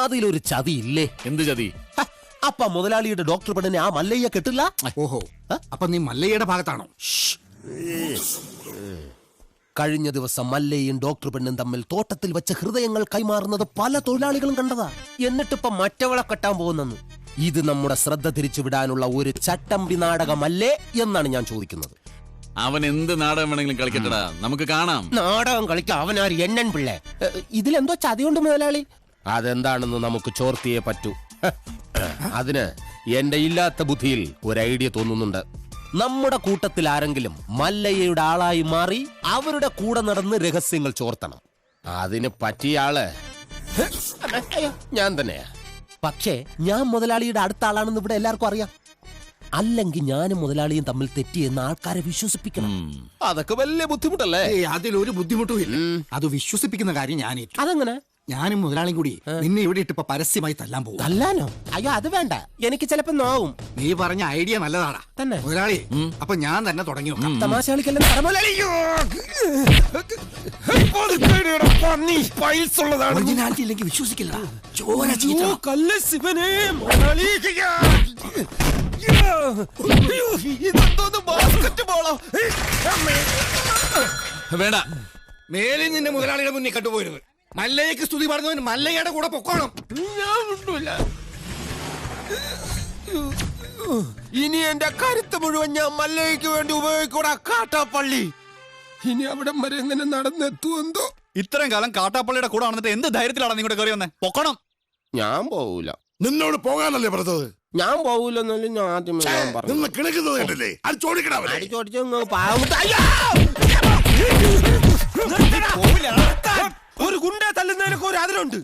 അതിലൊരു ചതിയില്ലേ? എന്ത് ചതി? അപ്പ മുതലാളിയുടെ ഡോക്ടർ പെണ്ണിനെ ആ മല്ലയ്യ കെട്ടില്ല. ഓഹോ, അപ്പൊ നീ മല്ലയ്യയുടെ ഭാഗത്താണോ? കഴിഞ്ഞ ദിവസം മല്ലയും ഡോക്ടർ പെണ്ണും തമ്മിൽ തോട്ടത്തിൽ വെച്ച ഹൃദയങ്ങൾ കൈമാറുന്നത് പല തൊഴിലാളികളും കണ്ടതാ. എന്നിട്ടിപ്പ മറ്റവളെ കെട്ടാൻ പോകുന്നെന്ന്. ഇത് നമ്മുടെ ശ്രദ്ധ തിരിച്ചുവിടാനുള്ള ഒരു ചട്ടമ്പി നാടകമല്ലേ എന്നാണ് ഞാൻ ചോദിക്കുന്നത്. അവൻ എന്ത് നാടകം വേണമെങ്കിലും കളിക്കട്ടടാ, നമുക്ക് കാണാം. നാടകം കളിക്കാം അവനാര് എണ്ണൻ പിള്ളേ. ഇതിലെന്തോ ചതിയുണ്ട് മുതലാളി. അതെന്താണെന്ന് നമുക്ക് ചോർത്തിയേ പറ്റൂ. അതിന് എന്റെ ഇല്ലാത്ത ബുദ്ധിയിൽ ഒരു ഐഡിയ തോന്നുന്നുണ്ട്. നമ്മുടെ കൂട്ടത്തിൽ ആരെങ്കിലും മല്ലയ്യയുടെ ആളായി മാറി അവരുടെ കൂടെ നടന്ന് രഹസ്യങ്ങൾ ചോർത്തണം. അതിന് പറ്റിയ ആള് ഞാൻ തന്നെയാ. പക്ഷേ ഞാൻ മുതലാളിയുടെ അടുത്ത ആളാണെന്ന് ഇവിടെ എല്ലാവർക്കും അറിയാം. അല്ലെങ്കിൽ ഞാനും മുതലാളിയും തമ്മിൽ തെറ്റിയെന്ന് ആൾക്കാരെ വിശ്വസിപ്പിക്കണം. അതൊക്കെ വലിയ ബുദ്ധിമുട്ടല്ലേ? അതിലൊരു ബുദ്ധിമുട്ടും ഇല്ല. അത് വിശ്വസിപ്പിക്കുന്ന കാര്യം ഞാൻ. അതെങ്ങനെ? ഞാനും മുതലാളിയും കൂടി നിന്നെ ഇവിടെ ഇട്ടിപ്പോ പരസ്യമായി തല്ലാൻ പോകും. തല്ലാനോ? അയ്യോ, അത് വേണ്ട. എനിക്ക് ചിലപ്പോ നോവും. നീ പറഞ്ഞ ഐഡിയ നല്ലതാടാ തന്നെ മുതലാളി. അപ്പൊ ഞാൻ തന്നെ തുടങ്ങി നോക്കാം. തമാശ കളിക്കല്ലേ? ഒറിജിനാലിറ്റി ഇല്ലെങ്കിൽ വിശ്വസിക്കില്ല. വേണ്ട, മേലിൽ നിന്റെ മുതലാളിയുടെ മുന്നിൽ കണ്ടുപോരുത്. മല്ലയ്ക്ക് സ്തുതി പറഞ്ഞവൻ മല്ലയ്യയുടെ കൂടെ പൊക്കോണം. ഇനി എന്റെ കരുത്ത് മുഴുവൻ ഞാൻ മല്ലയ്ക്ക് വേണ്ടി ഉപയോഗിക്കൂടാ. കാട്ടാപ്പള്ളി ഇനി അവിടെ വരെ എങ്ങനെ നടന്നെത്തുവെന്തോ. ഇത്രയും കാലം കാട്ടാപ്പള്ളിയുടെ കൂടെ വന്നിട്ട് എന്ത് ധൈര്യത്തിലാണ് നിങ്ങളുടെ കയറി വന്നേ? പൊക്കണം. ഞാൻ പോവൂല. നിന്നോട് പോകാനല്ലേ പറഞ്ഞത്? ഞാൻ പോവൂലെന്നല്ലേ ഞാൻ ആദ്യമേ പറഞ്ഞു. നിന്ന് കിടക്കുന്നത് കണ്ടില്ലേ? അത് ചോദിക്കണ ചോദിച്ചു. ഒരു ഗുണ്ട തല്ലുന്നതിനൊക്കെ ഒരു അതിലുണ്ട്.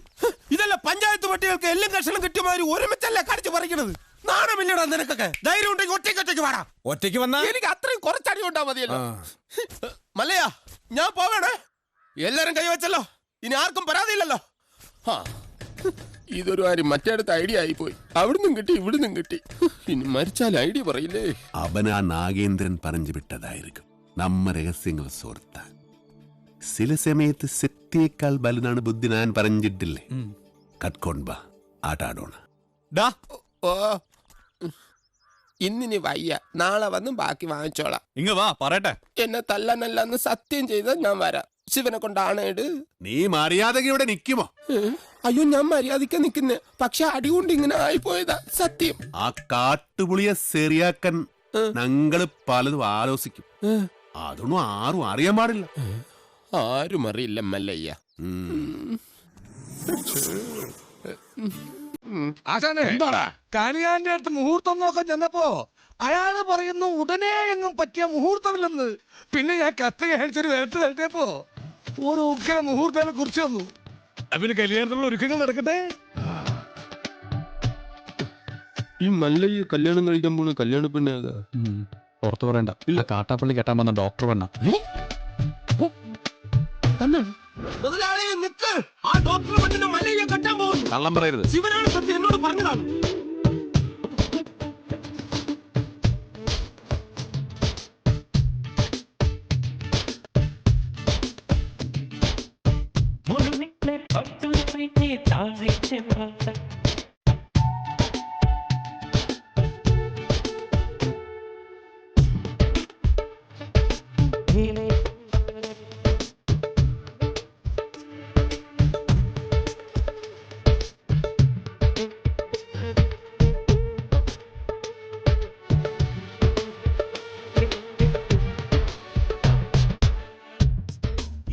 ഇതല്ല പഞ്ചായത്ത് പട്ടികൾക്ക് എല്ലാം കഷണം കിട്ടിയമാതിരി ഒരുമിച്ചല്ല കടിച്ചു പറിക്കണത്. നാണമില്ലടാ നിനക്കൊക്കെ. ധൈര്യം ഉണ്ടെങ്കിൽ ഒറ്റയ്ക്ക് വാടാ. ഒറ്റയ്ക്ക് വന്നാ എനിക്ക് അത്രയും കുറച്ചടി ഉണ്ടാ മതിയല്ലോ. മല്ലയ്യ, ഞാൻ പോവേണേ. എല്ലാരും കൈവച്ചല്ലോ, ഇനി ആർക്കും പരാതിയില്ലല്ലോ. ഇതൊരു കാര്യം മറ്റേടത്ത് ഐഡിയ ആയിപ്പോയി. അവിടുന്നും കിട്ടി ഇവിടുന്നും കിട്ടി. ഇനി മരിച്ചാൽ ഐഡിയ പറയില്ലേ. അവൻ ആ നാഗേന്ദ്രൻ പറഞ്ഞു വിട്ടതായിരിക്കും നമ്മ രഹസ്യങ്ങൾ സോർത്താൻ. ചില സമയത്ത് സത്യേക്കാൾ ബലനാണ് ബുദ്ധി. ഞാൻ പറഞ്ഞിട്ടില്ലേ? കട്ട്കൊണ്ട ആട്ടാടോണ. ഇന്നിനി വയ്യ, നാളെ വന്ന് ബാക്കി വാങ്ങിച്ചോളാം. ഇങ്ങ വാ പറയട്ടെ. എന്നെ തല്ലാനല്ലെന്ന് സത്യം ചെയ്താൽ ഞാൻ വരാം. ശിവനെ കൊണ്ടാണ് ഇട്. നീ മര്യാദക്ക് ഇവിടെ നിക്കുമോ? അയ്യോ, ഞാൻ മര്യാദക്ക് നിക്കുന്നേ. പക്ഷെ അടികൊണ്ട് ഇങ്ങനെ ആയിപ്പോയതാ സത്യം. ആ കാട്ടുപുളിയെ ശരിയാക്കാൻ ഞങ്ങള് പലതും ആലോചിക്കും. അതൊന്നും ആരും അറിയാൻ പാടില്ല. ആരും അറിയില്ല മല്ലയ്യ. കണിയാന്റെ അടുത്ത് മുഹൂർത്തം നോക്കാൻ ചെന്നപ്പോ അയാള് പറയുന്നു ഉടനെ എങ്ങും പറ്റിയ മുഹൂർത്തമില്ലെന്ന്. പിന്നെ ഞാൻ കത്ത് കഴിച്ചൊരു വേട്ട് തട്ടിയപ്പോ ഒരു ഉഗ്ര മുഹൂർത്തത്തെ കുറിച്ച് വന്നു. പിന്നെ കല്യാണത്തിനുള്ള ഒരുക്കങ്ങൾ നടക്കട്ടെ. ഈ മല്ലയ്യ കല്യാണം കഴിക്കാൻ പോണ കല്യാണ പെണ്ണ പുറത്തു പറയണ്ട. ഇല്ല, കാട്ടാപ്പള്ളി കെട്ടാൻ വന്ന ഡോക്ടർ പെണ്ണ. കള്ളം പറയരുത്. ശിവനാണ് സത്യം എന്നോട് പറഞ്ഞതാണ്.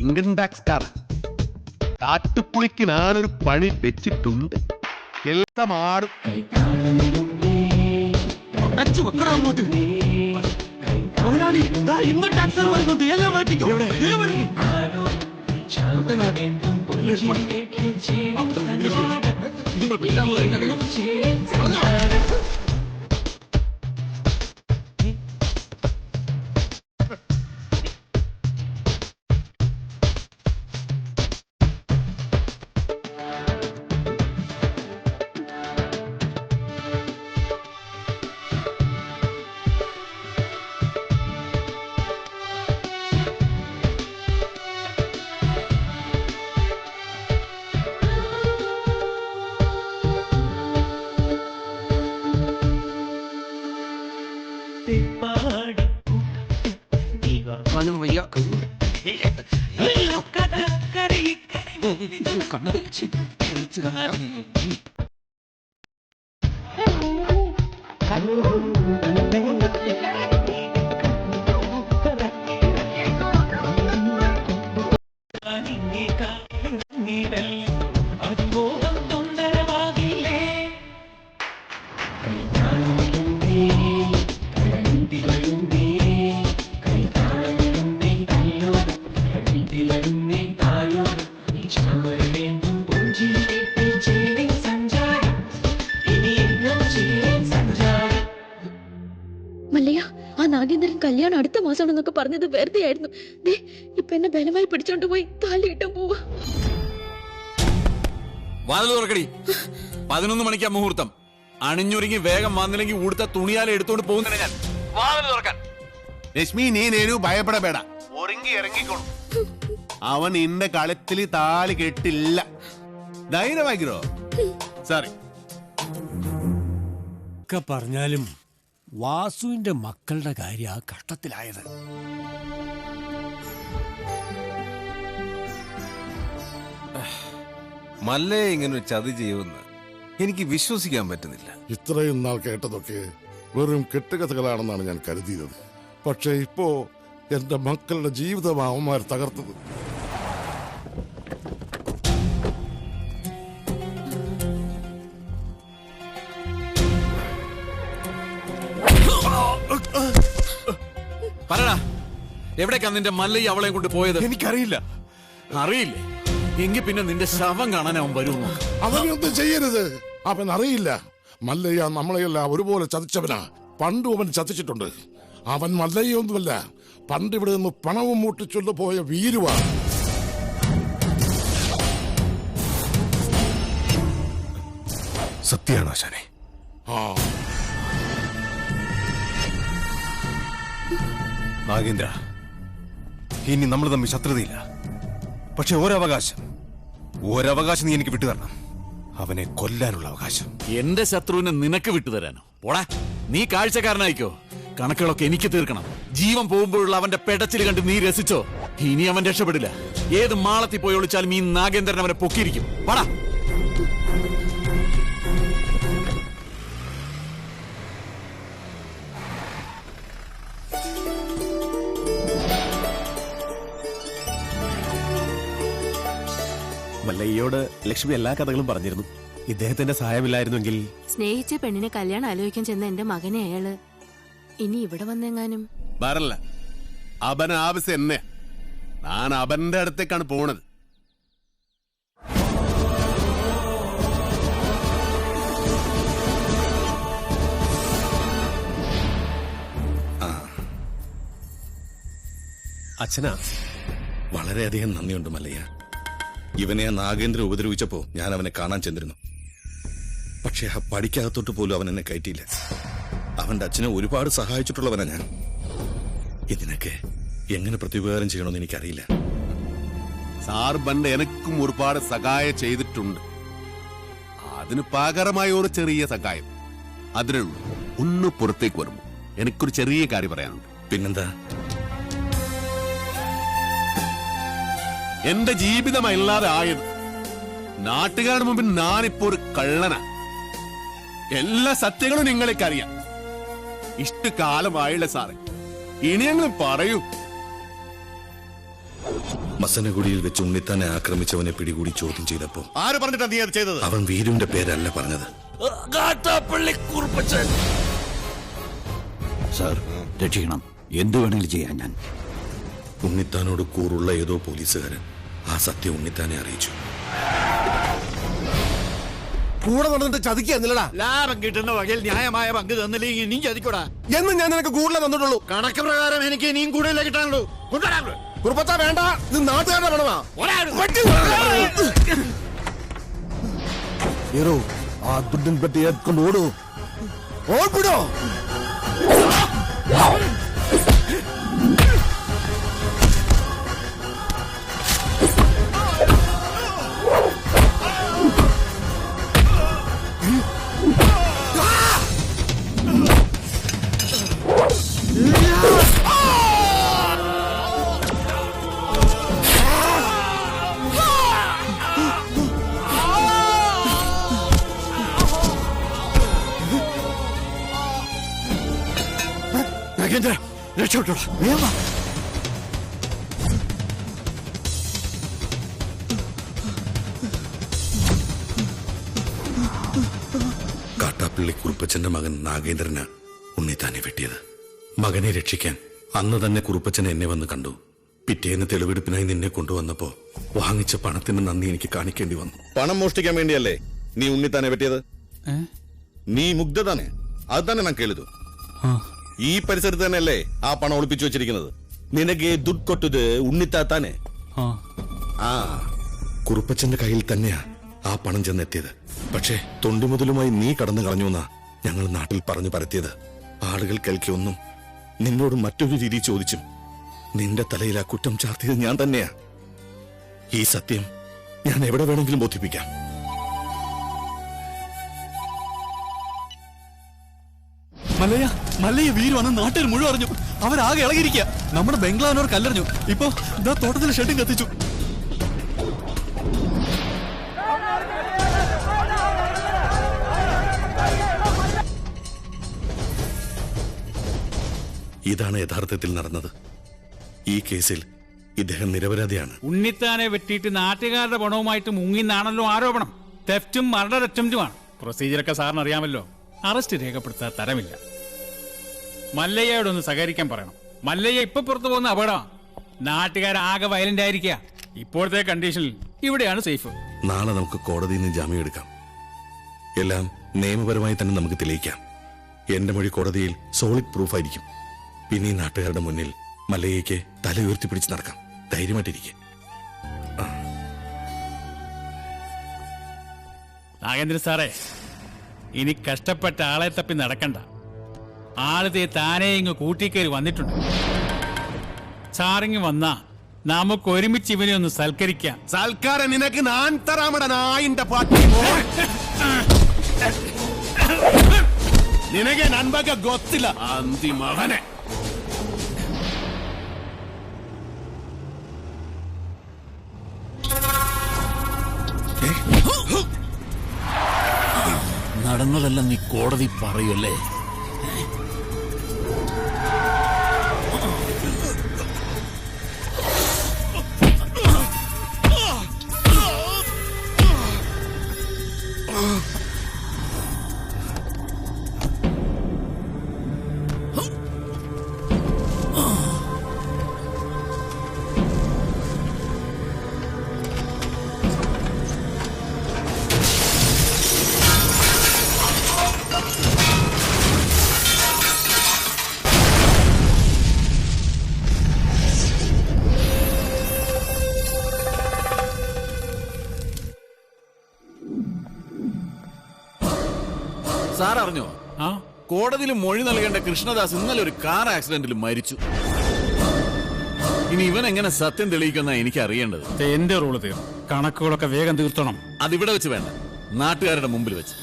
ഇൻകം ടാക്സ് കാട്ടുപുളിക്ക് ഞാനൊരു പണി വെച്ചിട്ടുണ്ട്. എല്ലാം ആടും. മല്ലയ്യ, ആ നാഗേന്ദ്രൻ കല്യാണം അടുത്ത മാസമാണെന്നൊക്കെ പറഞ്ഞത് വെറുതെ ആയിരുന്നു. ഇപ്പൊ എന്നെ ബലമായി പിടിച്ചോണ്ട് പോയി താലിയിട്ടാൻ പോവാ. വാതിൽ തുറക്കടി. 11 മണിക്കാ മുഹൂർത്തം. അണിഞ്ഞൊരുങ്ങി വേഗം വന്നില്ലെങ്കിൽ ഉടുത്ത തുണിയാലെ എടുത്തോണ്ട് പോകുന്നില്ല ഞാൻ. വാതിൽ തുറക്കാൻ. രശ്മി, നീ നേരു ഭയപ്പെടಬೇಡ. ഒരുങ്ങി ഇറങ്ങിക്കോളും. അവൻ ഇന്റെ കളത്തിൽ താലി കെട്ടില്ല. ധൈര്യമാക്കിരോ. സോറി. ഒക്കെ പറഞ്ഞാലും വാസുവിന്റെ മക്കളുടെ കാര്യം ആ കഷ്ടത്തിലായത്. മല്ലയെ ഇങ്ങനെ ചതി ചെയ്യുമെന്ന് എനിക്ക് വിശ്വസിക്കാൻ പറ്റുന്നില്ല. ഇത്രയും നാൾ കേട്ടതൊക്കെ വെറും കെട്ടുകഥകളാണെന്നാണ് ഞാൻ കരുതിയത്. പക്ഷേ ഇപ്പോ എന്റെ മക്കളുടെ ജീവിതം അവന്മാർ തകർത്തത്. പറടാ, എവിടേക്കാ നിന്റെ മല്ലയ്യ അവളെ കൊണ്ട് പോയത്? എനിക്കറിയില്ല. അറിയില്ലേ? എങ്കിൽ പിന്നെ നിന്റെ ശവം കാണാൻ അവൻ വരുമോ? അവനൊന്നും ചെയ്യരുത്. അവൻ അറിയില്ല. മല്ലയ്യ നമ്മളെയെല്ലാം ഒരുപോലെ ചതിച്ചവനാ. പണ്ടും അവൻ ചതിച്ചിട്ടുണ്ട്. അവൻ മല്ലയ്യൊന്നുമല്ല, പണ്ട് ഇവിടെ നിന്ന് പണവും മൂട്ടിച്ചൊല്ലു പോയ വീരുവാ. സത്യാണോ ആശാനെ? നാഗേന്ദ്ര, ഇനി നമ്മൾ തമ്മിൽ ശത്രുതയില്ല. പക്ഷെ ഒരവകാശം നീ എനിക്ക് വിട്ടുതരണം. അവനെ കൊല്ലാനുള്ള അവകാശം. എന്റെ ശത്രുവിനെ നിനക്ക് വിട്ടുതരാനോ? പോടാ, നീ കാഴ്ചക്കാരനായിക്കോ. കണക്കുകളൊക്കെ എനിക്ക് തീർക്കണം. ജീവൻ പോകുമ്പോഴുള്ള അവന്റെ പെടച്ചിൽ കണ്ട് നീ രസിച്ചോ? ഇനി അവൻ രക്ഷപ്പെടില്ല. ഏത് മാളത്തിൽ പോയി ഒളിച്ചാലും ഈ നാഗേന്ദ്രൻ അവനെ പൊക്കിയിരിക്കും. വാടാ. മല്ലയ്യോട് ലക്ഷ്മി എല്ലാ കഥകളും പറഞ്ഞിരുന്നു. ഇദ്ദേഹത്തിന്റെ സഹായമില്ലായിരുന്നെങ്കിൽ. സ്നേഹിച്ച പെണ്ണിനെ കല്യാണം ആലോചിക്കാൻ ചെന്ന എന്റെ മകനെ അയാള് ഇനി ഇവിടെ വന്നെങ്ങാനും വരല്ല. അവൻ ആവശ്യം എന്നെ. ഞാൻ അവന്റെ അടുത്തേക്കാണ് പോണത്. അച്ഛനാ, വളരെയധികം നന്ദിയുണ്ട് മല്ലയ്യ. ഇവനെ ആ നാഗേന്ദ്രൻ ഉപദ്രവിച്ചപ്പോ ഞാൻ അവനെ കാണാൻ ചെന്നിരുന്നു. പക്ഷെ ആ പടിക്കകത്തോട്ട് പോലും അവൻ എന്നെ കയറ്റിയില്ല. അവന്റെ അച്ഛനെ ഒരുപാട് സഹായിച്ചിട്ടുള്ളവനാ ഞാൻ. ഇതിനൊക്കെ എങ്ങനെ പ്രത്യുപകാരം ചെയ്യണമെന്ന് എനിക്കറിയില്ല. സാർ പണ്ട് എനക്കും ഒരുപാട് സഹായം ചെയ്തിട്ടുണ്ട്. അതിന് പകരമായ ഒരു ചെറിയ സഹായം അതിനേ ഉള്ളൂ. ഒന്ന് പുറത്തേക്ക് വരുമ്പോ എനിക്കൊരു ചെറിയ കാര്യം പറയാനുണ്ട്. പിന്നെന്താ? എന്റെ ജീവിതമല്ലാതെ ആയത് നാട്ടുകാരുടെ മുമ്പിൽ ഞാനിപ്പോ ഒരു കള്ളനാ. എല്ലാ സത്യങ്ങളും നിങ്ങളേക്കറിയാം. ഇഷ്ടകാലമായില്ല സാറേ. ഇനിയെങ്കിലും പറയൂ. മസനഗുഡിയിൽ വെച്ച് ഉണ്ണിത്താനെ ആക്രമിച്ചവനെ പിടികൂടി ചോദ്യം ചെയ്തപ്പോ ആര് പറഞ്ഞിട്ടാ നീ അത് ചെയ്തത്? അവൻ വീരുവിന്റെ പേരല്ല പറഞ്ഞത്. സാർ, രക്ഷിക്കണം. എന്തു വേണമെങ്കിലും ചെയ്യാൻ ഞാൻ. ഉണ്ണിത്താനോട് കൂറുള്ള ഏതോ പോലീസുകാരൻ ആ സത്യം ഉണ്ണിത്താനെ അറിയിച്ചു. കൂടെ നടന്നിട്ട് ചതിക്കുന്നില്ലടാ. ലാഭം കിട്ടുന്ന വകയിൽ ന്യായമായ പങ്ക് തന്നില്ലെങ്കിൽ ഇനിയും ചതിക്കൂടാ. എന്ന് ഞാൻ നിനക്ക് കൂടുതലേ തന്നിട്ടുള്ളൂ. കണക്ക് പ്രകാരം എനിക്ക് ഇനിയും കൂടുതലേ കിട്ടാനുള്ളൂ. കുറുപ്പച്ച വേണ്ട, ഇത് നാട്ടുകാരുടെ പണമാ. ആ ദുഡൻ പെട്ടി ഏത്കൊണ്ട് ഓടൂ. ഓടിപ്പിടോ. രക്ഷപ്പെട്ടോടാ. കാട്ടാപ്പള്ളി കുറുപ്പച്ചന്റെ മകൻ നാഗേന്ദ്രന് ഉണ്ണിത്താനെ വെട്ടിയത്. മകനെ രക്ഷിക്കാൻ അന്ന് തന്നെ കുറുപ്പച്ചൻ എന്നെ വന്ന് കണ്ടു. പിറ്റേന്ന് തെളിവെടുപ്പിനായി നിന്നെ കൊണ്ടുവന്നപ്പോ വാങ്ങിച്ച പണത്തിന് നന്ദി എനിക്ക് കാണിക്കേണ്ടി വന്നു. പണം മോഷ്ടിക്കാൻ വേണ്ടിയല്ലേ നീ ഉണ്ണിത്താനെ വെട്ടിയത്? നീ മുഗ്ധതാനെ, അത് തന്നെ ഞാൻ കേളിതു. ഈ പരിസരത്ത് തന്നെയല്ലേ ആ പണം ഒളിപ്പിച്ചു വെച്ചിരിക്കുന്നത്? നിനക്ക് ദുഡ് കൊട്ടത് ഉണ്ണിത്താത്താനെ. ആ കുറുപ്പച്ചന്റെ കയ്യിൽ തന്നെയാ ആ പണം ചെന്നെത്തിയത്. പക്ഷേ തൊണ്ടിമുതലുമായി നീ കടന്നു കളഞ്ഞുവെന്നാ ഞങ്ങൾ നാട്ടിൽ പറഞ്ഞു പരത്തിയത്. ആളുകൾ കേൾക്കൊന്നും നിന്നോട് മറ്റൊരു രീതി ചോദിച്ചും നിന്റെ തലയിൽ ആ കുറ്റം ചാർത്തിയത് ഞാൻ തന്നെയാ. ഈ സത്യം ഞാൻ എവിടെ വേണമെങ്കിലും ബോധിപ്പിക്കാം. മല്ലയ്യ വീരുവാണ് നാട്ടിൽ മുഴുവൻ അറിഞ്ഞു. അവരാകെ ഇളകിയിരിക്കുക. നമ്മുടെ ബംഗ്ലാവിനോർ കല്ലെറിഞ്ഞു. ഇപ്പൊ ഇതാ തോട്ടത്തിൽ ഷെഡും കത്തിച്ചു. ഇതാണ് യഥാർത്ഥത്തിൽ നടന്നത്. ഈ കേസിൽ ഇദ്ദേഹം നിരപരാധിയാണ്. ഉണ്ണിത്താനെ വെട്ടിയിട്ട് നാട്ടുകാരുടെ പണവുമായിട്ട് മുങ്ങിന്നാണല്ലോ ആരോപണം. തെഫ്റ്റും മർഡർ അറ്റംപ്റ്റുമാണ്. പ്രൊസീജിയറൊക്കെ സാറിന് അറിയാമല്ലോ. അറസ്റ്റ് രേഖപ്പെടുത്താൻ തരമില്ല. മല്ലയ്യയോടൊന്ന് സഹകരിക്കാൻ പറയണം. മല്ലയ്യ ഇപ്പൊ പുറത്തു പോകുന്ന അപകടം. നാട്ടുകാരാകെ വയലന്റ് ആയിരിക്കുക. ഇപ്പോഴത്തെ കണ്ടീഷനിൽ ഇവിടെയാണ് സേഫ്. നാളെ നമുക്ക് കോടതിയിൽ നിന്ന് ജാമ്യം എടുക്കാം. എല്ലാം നിയമപരമായി തന്നെ നമുക്ക് തെളിയിക്കാം. എന്റെ മൊഴി കോടതിയിൽ സോളിഡ് പ്രൂഫ് ആയിരിക്കും. പിന്നെ ഈ നാട്ടുകാരുടെ മുന്നിൽ മല്ലയ്യയ്ക്ക് തല ഉയർത്തി പിടിച്ച് നടക്കാം. ധൈര്യമായിട്ടിരിക്കും. നാഗേന്ദ്രൻ സാറേ, ഇനി കഷ്ടപ്പെട്ട ആളെ തപ്പി നടക്കണ്ട. ആളത്തെ താനേ ഇങ്ങ് കൂട്ടിക്കയറി വന്നിട്ടുണ്ട്. സാറിങ് വന്നാ നമുക്ക് ഒരുമിച്ച് ഇവനെ ഒന്ന് സൽക്കരിക്കാം. സൽക്കാരം നിനക്ക് ഞാൻ തരാമട നായിന്റെ പാട്ടി. നിനಗೆ ನನ್ ಬಗ್ಗೆ ಗೊತ್ತಿಲ್ಲ ಅಂತಿ ಮಗನೇ. നടന്നതെല്ലാം നീ കോടതി പറയല്ലേ? സാർ അറിഞ്ഞോ? കോടതിയിൽ മൊഴി നൽകേണ്ട കൃഷ്ണദാസ് ഇന്നലെ ഒരു കാർ ആക്സിഡന്റിൽ മരിച്ചു. ഇനി ഇവൻ എങ്ങനെ സത്യം തെളിയിക്കുന്ന എനിക്ക് അറിയേണ്ടത്. എന്റെ റോള് തീർന്നു. കണക്കുകളൊക്കെ വേഗം തീർത്തണം. അതിവിടെ വെച്ച് വേണ്ട, നാട്ടുകാരുടെ മുമ്പിൽ വെച്ച്.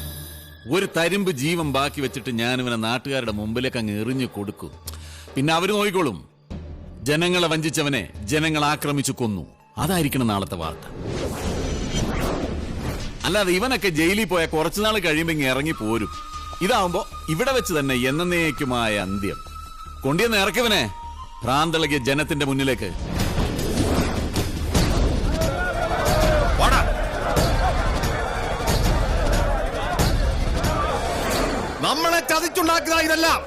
ഒരു തരിമ്പ് ജീവൻ ബാക്കി വെച്ചിട്ട് ഞാൻ ഇവനെ നാട്ടുകാരുടെ മുമ്പിലേക്ക് അങ്ങ് എറിഞ്ഞു കൊടുക്കും. പിന്നെ അവര് നോക്കിക്കോളും. ജനങ്ങളെ വഞ്ചിച്ചവനെ ജനങ്ങൾ ആക്രമിച്ചു കൊന്നു. അതായിരിക്കണം നാളത്തെ വാർത്ത. അല്ലാതെ ഇവനൊക്കെ ജയിലിൽ പോയ കുറച്ചുനാൾ കഴിയുമ്പോ ഇങ്ങനെ ഇറങ്ങി പോരും. ഇതാവുമ്പോ ഇവിടെ വെച്ച് തന്നെ എന്നേക്കുമായ അന്ത്യം. കൊണ്ടിയെന്ന് ഇറക്കിവനെ ഭ്രാന്തളകിയ ജനത്തിന്റെ മുന്നിലേക്ക്. നമ്മളെ ചതിച്ചുണ്ടാക്കുക ഇതെല്ലാം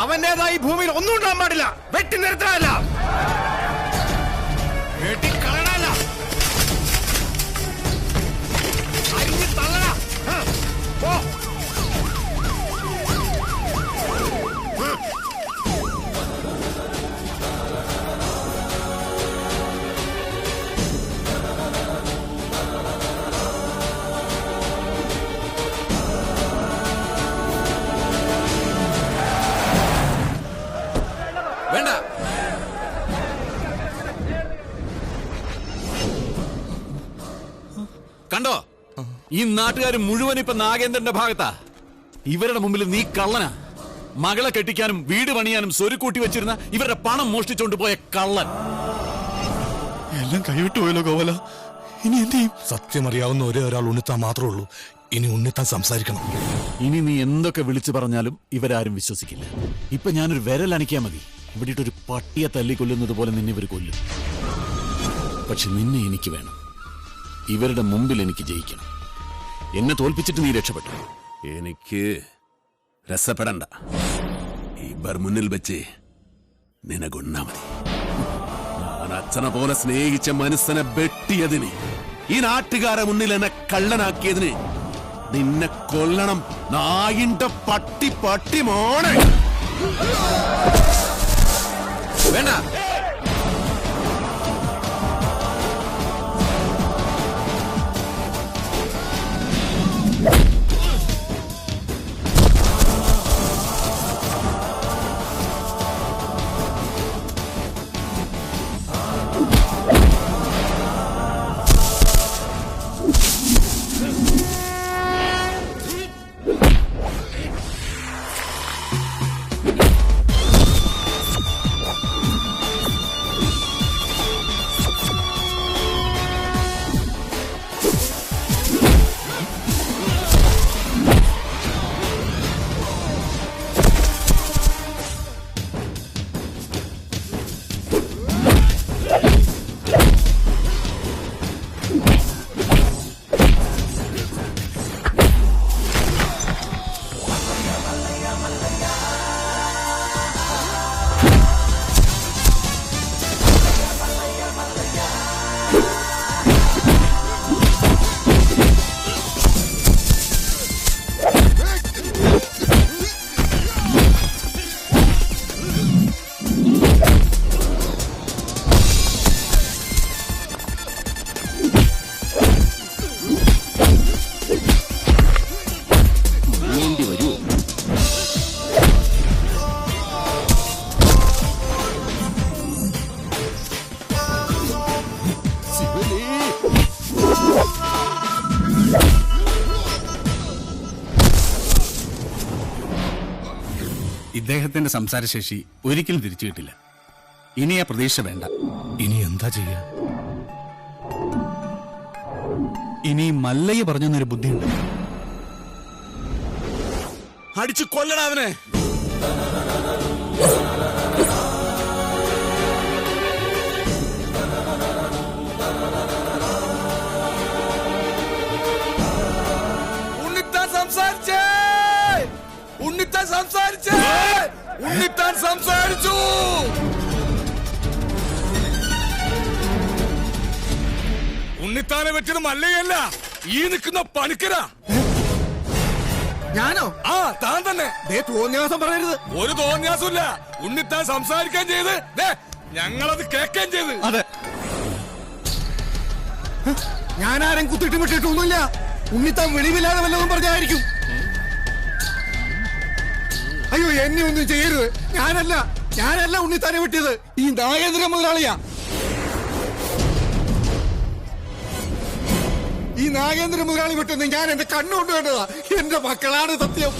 അവന്റേതായി ഭൂമിയിൽ ഒന്നും ഉണ്ടാകാൻ പാടില്ല. വെട്ടി നിർത്താനല്ല, വെട്ടിക്കളയണല്ല, അരിഞ്ഞ് തള്ളണ. പോ. വേണ്ട, കണ്ടോ? ഈ നാട്ടുകാർ മുഴുവൻ ഇപ്പൊ നാഗേന്ദ്രന്റെ ഭാഗത്താ. ഇവരുടെ മുമ്പിൽ നീ കള്ളനാ. മകളെ കെട്ടിക്കാനും വീട് പണിയാനും സ്വരുക്കൂട്ടി വെച്ചിരുന്ന ഇവരുടെ പണം മോഷ്ടിച്ചോണ്ട് പോയ കള്ളൻ. എല്ലാം കൈവിട്ടു പോയല്ലോ ഗോവല. ഇനി എന്ത് ചെയ്യും? സത്യം അറിയാവുന്ന ഒരേ ഒരാൾ ഉണ്ണിത്താൻ മാത്രമേ ഉള്ളൂ. ഇനി ഉണ്ണിത്താൻ സംസാരിക്കണം. ഇനി നീ എന്തൊക്കെ വിളിച്ചു പറഞ്ഞാലും ഇവരാരും വിശ്വസിക്കില്ല. ഇപ്പൊ ഞാനൊരു വിരൽ അണിക്കാ മതി, ഇവിടെ ഒരു പട്ടിയെ തല്ലിക്കൊല്ലുന്നത് പോലെ നിന്നെ ഇവർ കൊല്ലും. പക്ഷെ നിന്നെ എനിക്ക് വേണം. ഇവരുടെ മുമ്പിൽ എനിക്ക് ജയിക്കണം. എന്നെ തോൽപ്പിച്ചിട്ട് നീ രക്ഷപ്പെട്ടു. എനിക്ക് രസപ്പെടണ്ട. ഇവർ മുന്നിൽ വെച്ച് നിനകൊന്നാ മതി. ഞാൻ അച്ഛനെ പോലെ സ്നേഹിച്ച മനസ്സിനെ വെട്ടിയതിന്, ഈ നാട്ടുകാരെ മുന്നിൽ എന്നെ കള്ളനാക്കിയതിന് നിന്നെ കൊല്ലണം. നായിന്റെ പട്ടി പട്ടി മോണെ. വേണ്ട, ഇദ്ദേഹത്തിന്റെ സംസാരശേഷി ഒരിക്കലും തിരിച്ചു കിട്ടില്ല. ഇനി ആ പ്രതീക്ഷ വേണ്ട. ഇനി എന്താ ചെയ്യാ? ഇനി മല്ലയ്യ പറഞ്ഞൊരു ബുദ്ധിയുണ്ട്. അടിച്ചു കൊല്ലടാ അവനെ. ഉണ്ണിത്താൻ സംസാരിച്ചേ, ഉണ്ണിത്താൻ സംസാരിച്ചേ, ഉണ്ണിത്താൻ സംസാരിച്ചു. ഉണ്ണിത്താനെ വെച്ചത് മല്ലയല്ല, ഈ നിൽക്കുന്ന പണിക്കരാ. ഞാനോ? ആ, താൻ തന്നെ. തോന്നിയാസം പറയരുത്. ഒരു തോന്നിയാസമില്ല. ഉണ്ണിത്താൻ സംസാരിക്കാൻ ചെയ്ത് ഞങ്ങളത് കേൾക്കാൻ ചെയ്ത്. അതെ, ഞാനാരും കുത്തിട്ട് വിട്ടിട്ടൊന്നുമില്ല. ഉണ്ണിത്താൻ വെളിവില്ലാതെ വല്ലതും പറഞ്ഞായിരിക്കും. അയ്യോ, എന്നെ ഒന്നും ചെയ്യരുത്. ഞാനല്ല ഉണ്ണിത്താനെ വിട്ടിയത്. ഈ നാഗേന്ദ്ര മുതലാളിയാ. ഈ നാഗേന്ദ്ര മുതലാളി വിട്ടെന്ന് ഞാൻ എന്റെ കണ്ണുകൊണ്ട് വേണ്ടതാ. എന്റെ മക്കളാണ് സത്യം.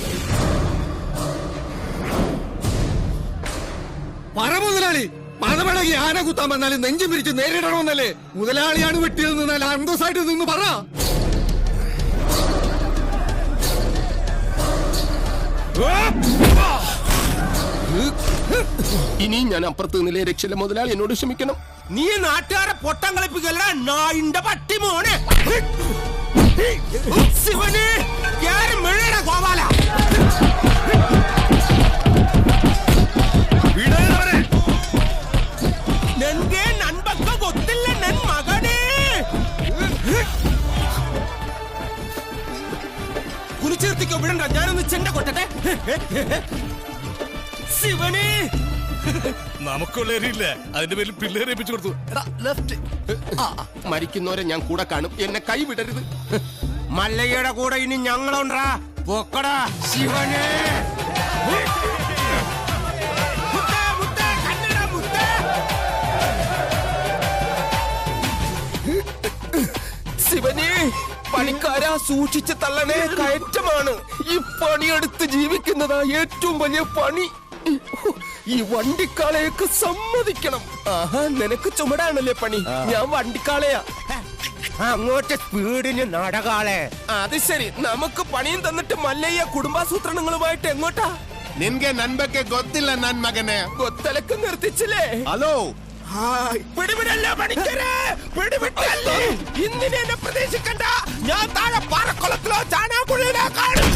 പറ മുതലാളി, പണമിളകി ആന കുത്താൻ വന്നാലും നെഞ്ചു പിരിച്ച് നേരിടണമെന്നല്ലേ? മുതലാളിയാണ് വെട്ടിയത് നല്ല അന്തസ്സായിട്ട് നിന്ന് പറ. ഇനി ഞാൻ അപ്പുറത്ത് നിലയെ രക്ഷയില്ല മുതലാളി, എന്നോട് ക്ഷമിക്കണം. നീ നാട്ടുകാരെ പൊട്ടം കളിപ്പിക്കല്ല, നായിന്റെ പട്ടി മോനെ. ശിവന് ഗോപാല നൻകെ നൻപക്ക ಗೊತ್ತಿಲ್ಲ ನನ್ ಮಗನೇ. കുറിച്ചേർത്തിക്കോ, വിടണ്ട, ഞാനൊന്ന് ചെണ്ട കൊട്ടട്ടെ. ശിവന് നമുക്കുള്ളവരില്ല, അതിന്റെ പേരിൽ പിള്ളേരെ ഏൽപ്പിച്ചു കൊടുത്തു. മരിക്കുന്നവരെ ഞാൻ കൂടെ കാണും, എന്നെ കൈവിടരുത്. മല്ലയ്യയുടെ കൂടെ ഇനി ഞങ്ങളുണ്ടാ. പൊക്കടാ ശിവനെ. ശിവനെ, പണിക്കാരാ സൂക്ഷിച്ച് തള്ളണേ, കയറ്റമാണ്. ഈ പണിയെടുത്ത് ജീവിക്കുന്നതാ ഏറ്റവും വലിയ പണി. ഈ വണ്ടിക്കാളയൊക്കെ സമ്മതിക്കണം. ആഹാ, നിനക്ക് ചുമടാണല്ലേ പണി, ഞാൻ വണ്ടിക്കാളയാ. അങ്ങോട്ട് സ്പീഡിന് നടകാളെ. അത് ശരി, നമുക്ക് പണിയും തന്നിട്ട് മല്ലയ്യ കുടുംബാസൂത്രണങ്ങളുമായിട്ട് എങ്ങോട്ടാ? നിൻಗೆ നൻപಕ್ಕೆ ಗೊತ್ತಿಲ್ಲ ನನ್ മകനെ. കൊത്തലക്ക് നിർത്തിച്ചില്ലേ? ഹലോ, പിടിവിടല്ല പണിക്കരെ, പിടിവിട്ടല്ലേ. ഇന്നിനെ എന്നെ പ്രതീക്ഷിക്കണ്ട, ഞാൻ താഴെ പാറക്കുളത്തിലോ ചാണാകുഴിയിലോ കാണും.